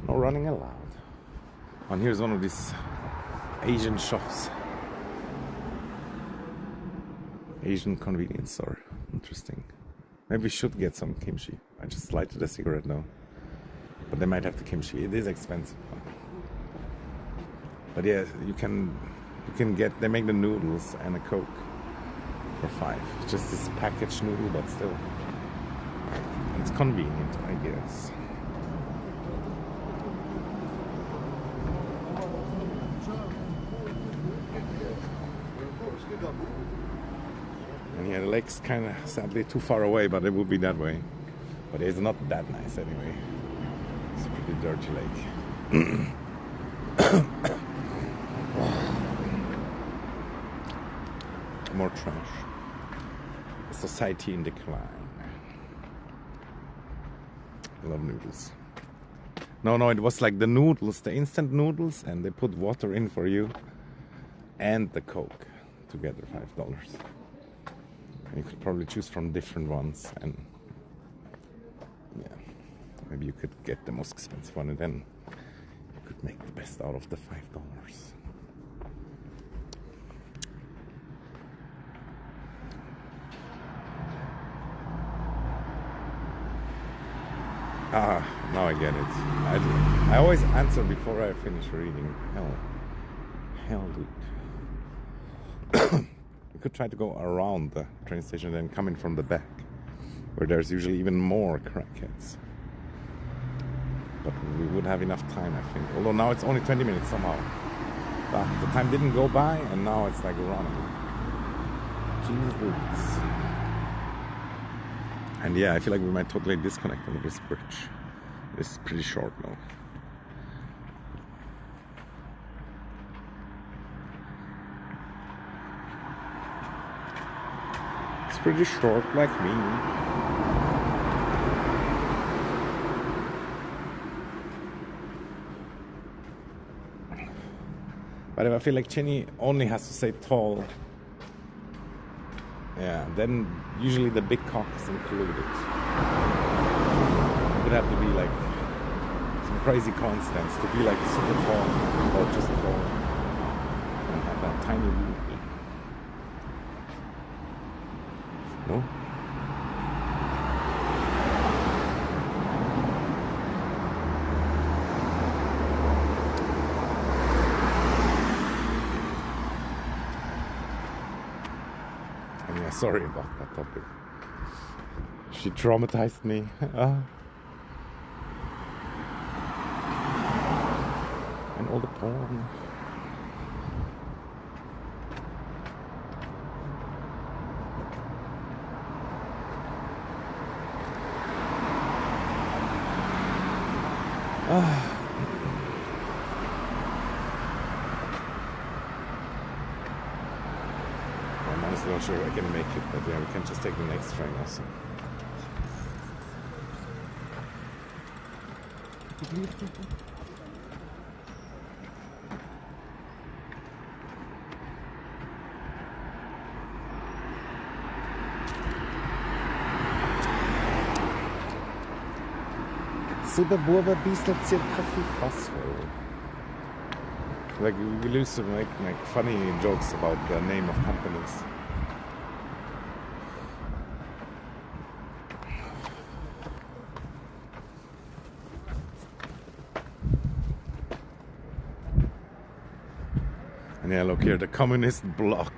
A: No running allowed. And here's one of these Asian shops. Asian convenience store. Interesting. Maybe we should get some kimchi. I just lighted a cigarette now. But they might have the kimchi. It is expensive. But yeah, you can get, they make the noodles and a Coke for $5. It's just this packaged noodle, but still. It's convenient, I guess. And yeah, the lake's kind of sadly too far away, but it would be that way. But it's not that nice anyway. It's a pretty dirty lake. More trash. A society in decline. I love noodles. No, it was like the noodles, the instant noodles, and they put water in for you and the Coke together, $5. And you could probably choose from different ones, and yeah, maybe you could get the most expensive one, and then you could make the best out of the $5. Ah, now I get it. I always answer before I finish reading. Hell, dude. We could try to go around the train station and come in from the back, where there's usually even more crackheads. But we would have enough time, I think. Although now it's only 20 minutes somehow. But the time didn't go by, and now it's like running. Jesus. And yeah, I feel like we might totally disconnect on this bridge. It's pretty short now. It's pretty short, like me. But if I feel like Cheney only has to say tall, yeah, then usually the big cock is included. It would have to be like some crazy coincidence to be like super tall or just tall and have that tiny booty. No? Sorry about that topic. She traumatized me. And all the porn. I'm not sure I can make it, but yeah, we can just take the next train also. Superburber Biesler circa Fossil. Like we used to make funny jokes about the name of companies. And yeah, look here, the communist block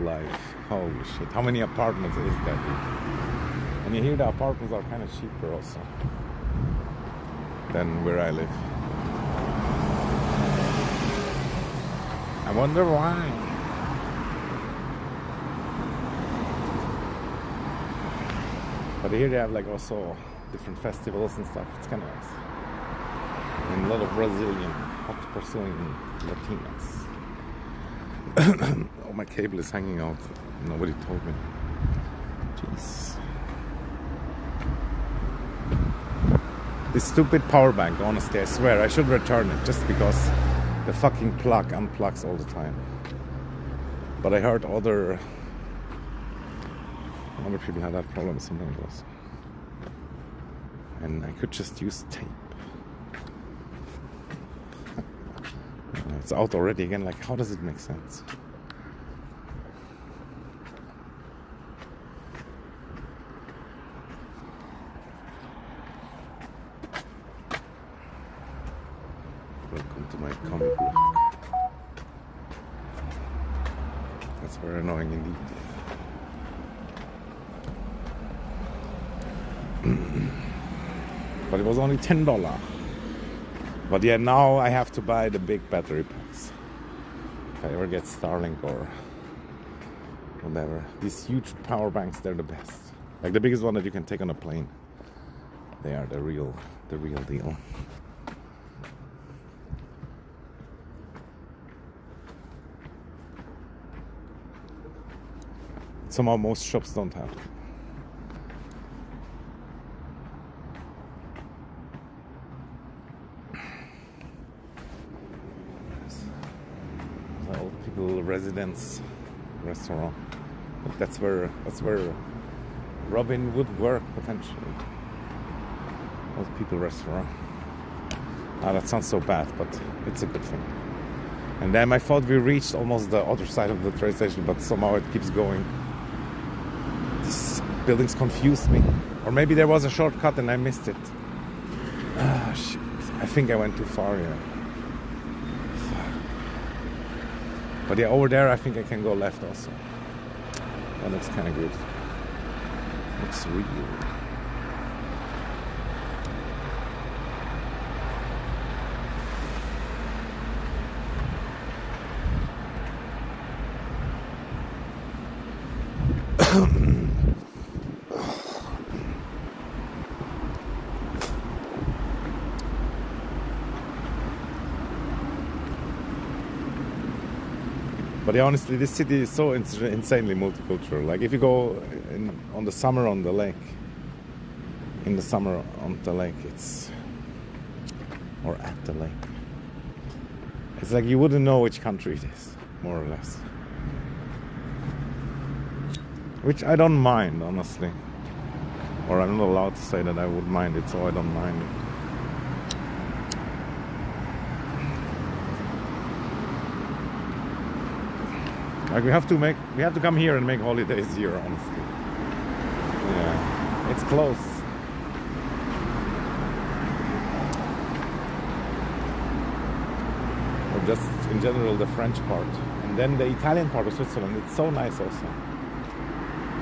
A: life. Holy shit, how many apartments is that? And you hear the apartments are kind of cheaper also than where I live. I wonder why. But here they have like also different festivals and stuff. It's kind of nice. And a lot of Brazilian hot pursuing Latinas. Oh, my cable is hanging out. Nobody told me. Jeez. This stupid power bank, honestly, I swear I should return it just because the fucking plug unplugs all the time. But I heard other people had that problem sometimes also. And I could just use tape. It's out already again, like how does it make sense? Welcome to my comic book. That's very annoying indeed. But it was only $10. But yeah, now I have to buy the big battery packs. If I ever get Starlink or whatever. These huge power banks, they're the best. Like the biggest one that you can take on a plane. They are the real deal. Somehow most shops don't have them. Old people residence restaurant. But that's where Robin would work potentially. Old people restaurant. Ah, that sounds so bad, but it's a good thing. And then I thought we reached almost the other side of the train station, but somehow it keeps going. These buildings confused me. Or maybe there was a shortcut and I missed it. Ah, shit. I think I went too far, yeah. But yeah, over there I think I can go left also. That looks kind of good. Looks real. But yeah, honestly, this city is so insanely multicultural. Like if you go on the summer on the lake, it's, or at the lake, it's like you wouldn't know which country it is, more or less. Which I don't mind, honestly. Or I'm not allowed to say that I would mind it, so I don't mind it. Like we have to come here and make holidays here, honestly. Yeah, it's close. Or just in general the French part, and then the Italian part of Switzerland. It's so nice also.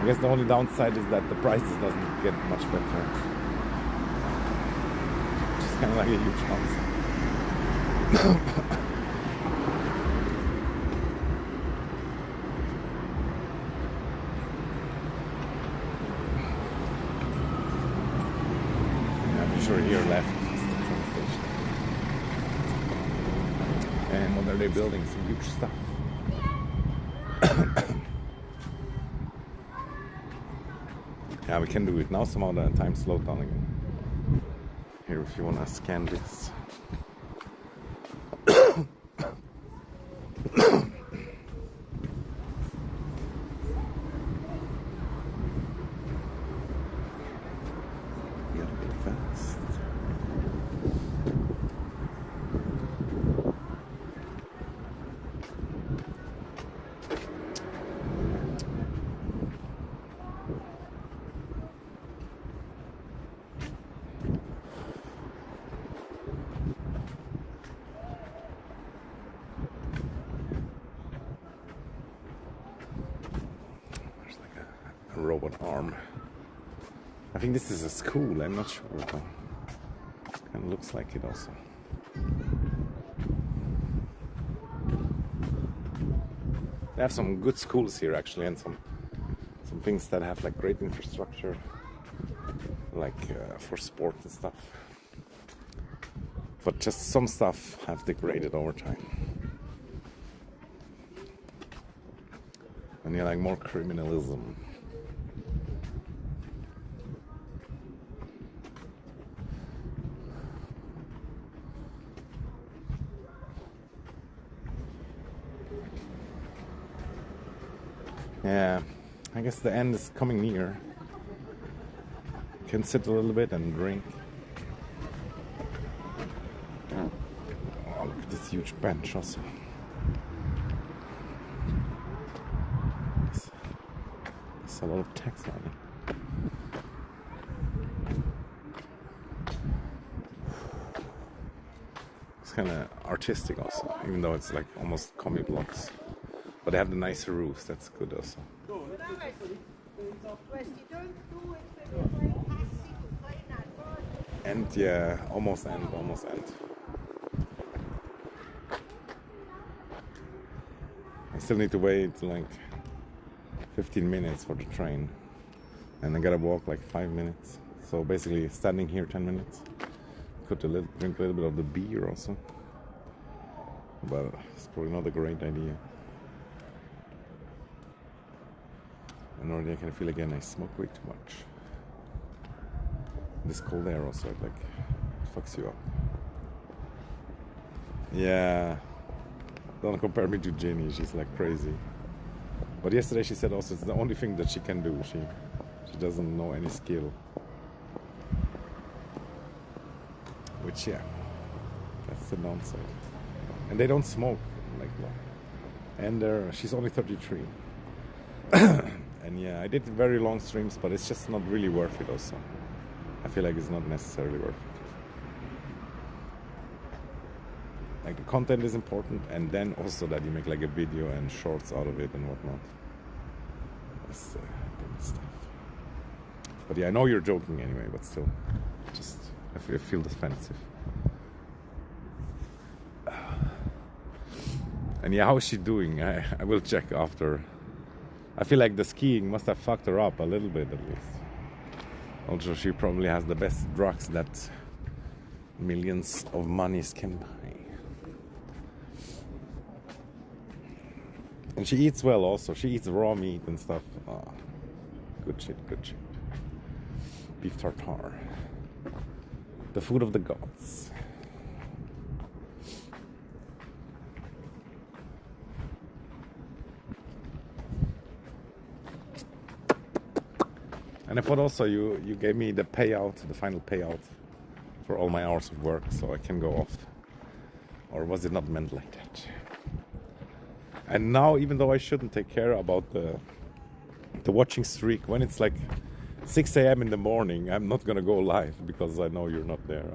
A: I guess the only downside is that the prices doesn't get much better. It's kind of like a huge house. Here left is the train station. And what are they building? Some huge stuff. Yeah, we can do it now. Somehow the time slowed down again. Here, if you want to scan this. Robot arm. I think this is a school, I'm not sure though. Kind of looks like it also. They have some good schools here actually, and some things that have like great infrastructure, like for sport and stuff. But just some stuff have degraded over time. And yeah, like more criminalism. Yeah, I guess the end is coming near. Can sit a little bit and drink. Oh, look at this huge bench also. There's a lot of text on it. It's kind of artistic also, even though it's like almost commie blocks. But they have the nicer roofs, that's good also. And yeah, almost end. I still need to wait like 15 minutes for the train, and I gotta walk like 5 minutes. So basically, standing here 10 minutes. Could drink a little bit of the beer also, but it's probably not a great idea. And already I can feel again I smoke way too much. This cold air also like fucks you up. Yeah, don't compare me to Jenny. She's like crazy. But yesterday she said also it's the only thing that she can do. She doesn't know any skill. Which yeah, that's the downside. And they don't smoke like that. And she's only 33. And yeah, I did very long streams, but it's just not really worth it also. I feel like it's not necessarily worth it. Like the content is important, and then also that you make like a video and shorts out of it and whatnot. That's good stuff. But yeah, I know you're joking anyway, but still, just I feel defensive. And yeah, how is she doing? I will check after. I feel like the skiing must have fucked her up a little bit at least. Also, she probably has the best drugs that millions of monies can buy. And she eats well also. She eats raw meat and stuff. Oh, good shit, good shit. Beef tartare. The food of the gods. And I thought also you gave me the payout, the final payout for all my hours of work, so I can go off. Or was it not meant like that? And now, even though I shouldn't take care about the watching streak, when it's like 6 a.m. in the morning, I'm not gonna go live because I know you're not there.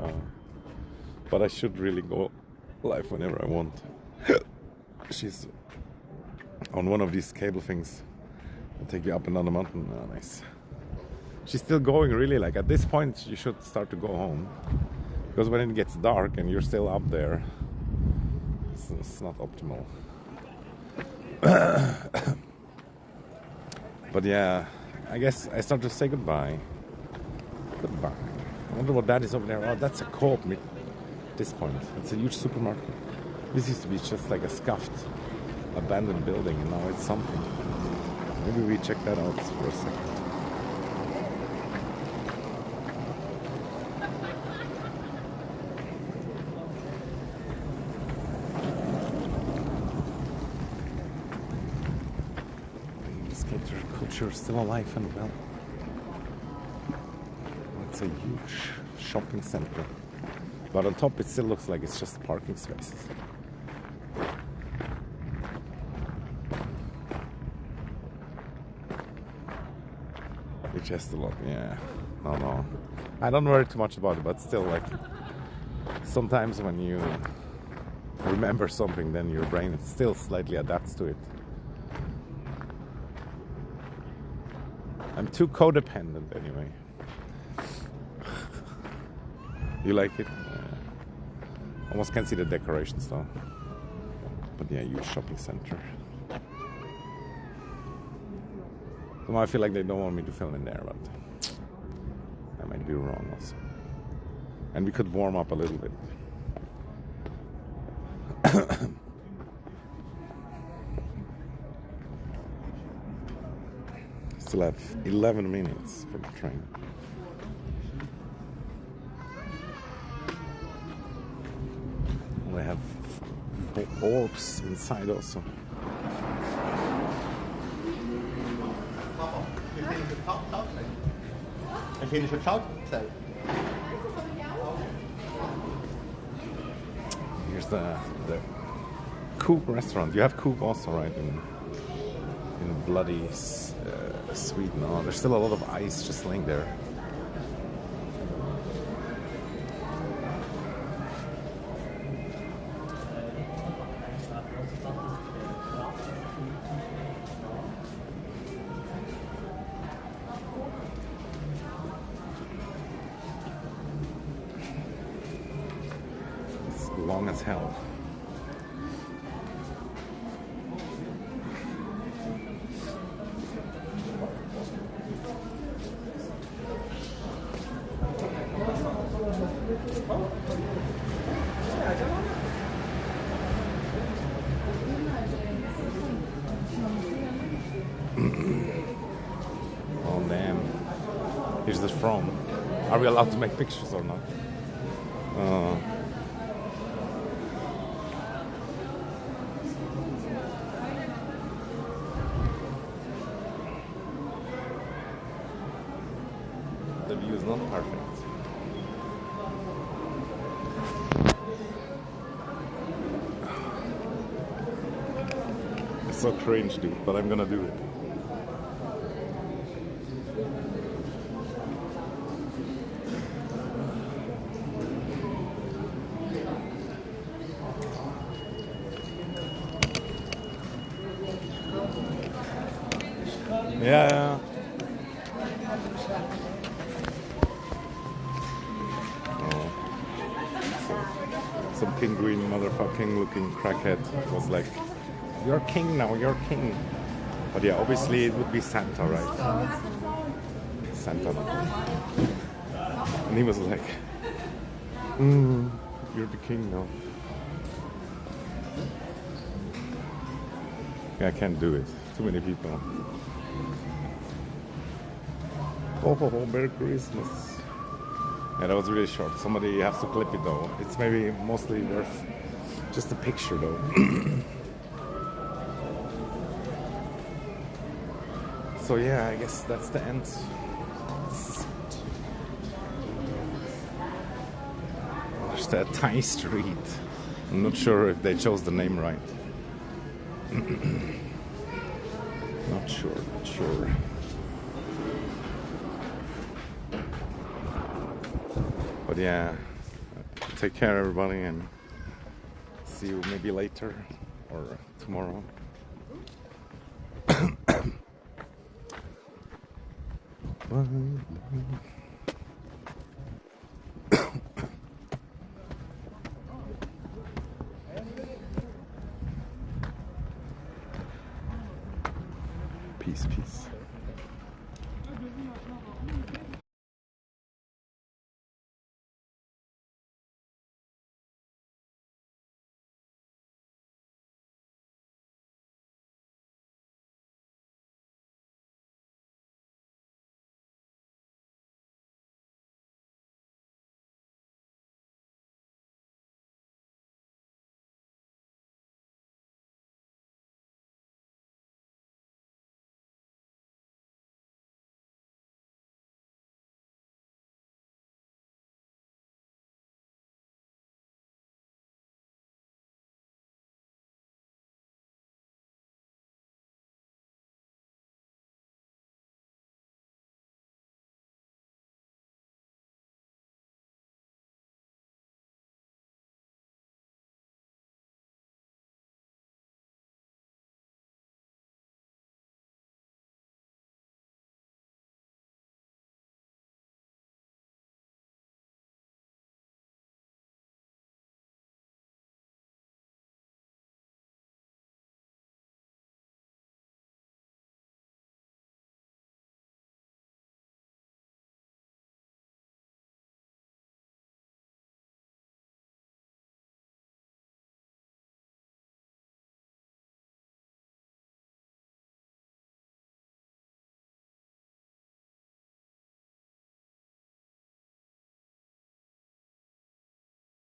A: But I should really go live whenever I want. She's on one of these cable things. I'll take you up and down the mountain. Oh, nice. She's still going really, like at this point you should start to go home. Because when it gets dark and you're still up there, it's not optimal. But yeah, I guess I start to say goodbye. Goodbye. I wonder what that is over there. Oh, that's a Co-op at this point. It's a huge supermarket. This used to be just like a scuffed, abandoned building, and now it's something. Maybe we check that out for a second. Culture still alive and well. It's a huge shopping center, but on top it still looks like it's just parking spaces. Which has a lot, yeah. No, I don't worry too much about it, but still, like sometimes when you remember something, then your brain still slightly adapts to it. I'm too codependent anyway. You like it? Yeah. Almost can't see the decorations though. But yeah, huge shopping center. Somehow I feel like they don't want me to film in there, but I might be wrong also. And we could warm up a little bit. Still have 11 minutes for the train. We have orbs inside also. Here's the Coop restaurant. You have Coop also, right? In bloody Sweden. Oh, there's still a lot of ice just laying there. It's long as hell. Here's the throne. Are we allowed to make pictures or not? The view is not perfect. It's so cringe, dude, but I'm gonna do it. Yeah. Oh. Some penguin motherfucking looking crackhead was like, "You're king now, you're king." But yeah, obviously it would be Santa, right? Santa. And he was like, "You're the king now." Yeah, I can't do it. Too many people. Oh, Merry Christmas. Yeah, that was really short. Somebody has to clip it though. It's maybe mostly worth just a picture though. So yeah, I guess that's the end. There's that Thai street. I'm not sure if they chose the name right. Not sure. But yeah, take care everybody and see you maybe later or tomorrow. Bye.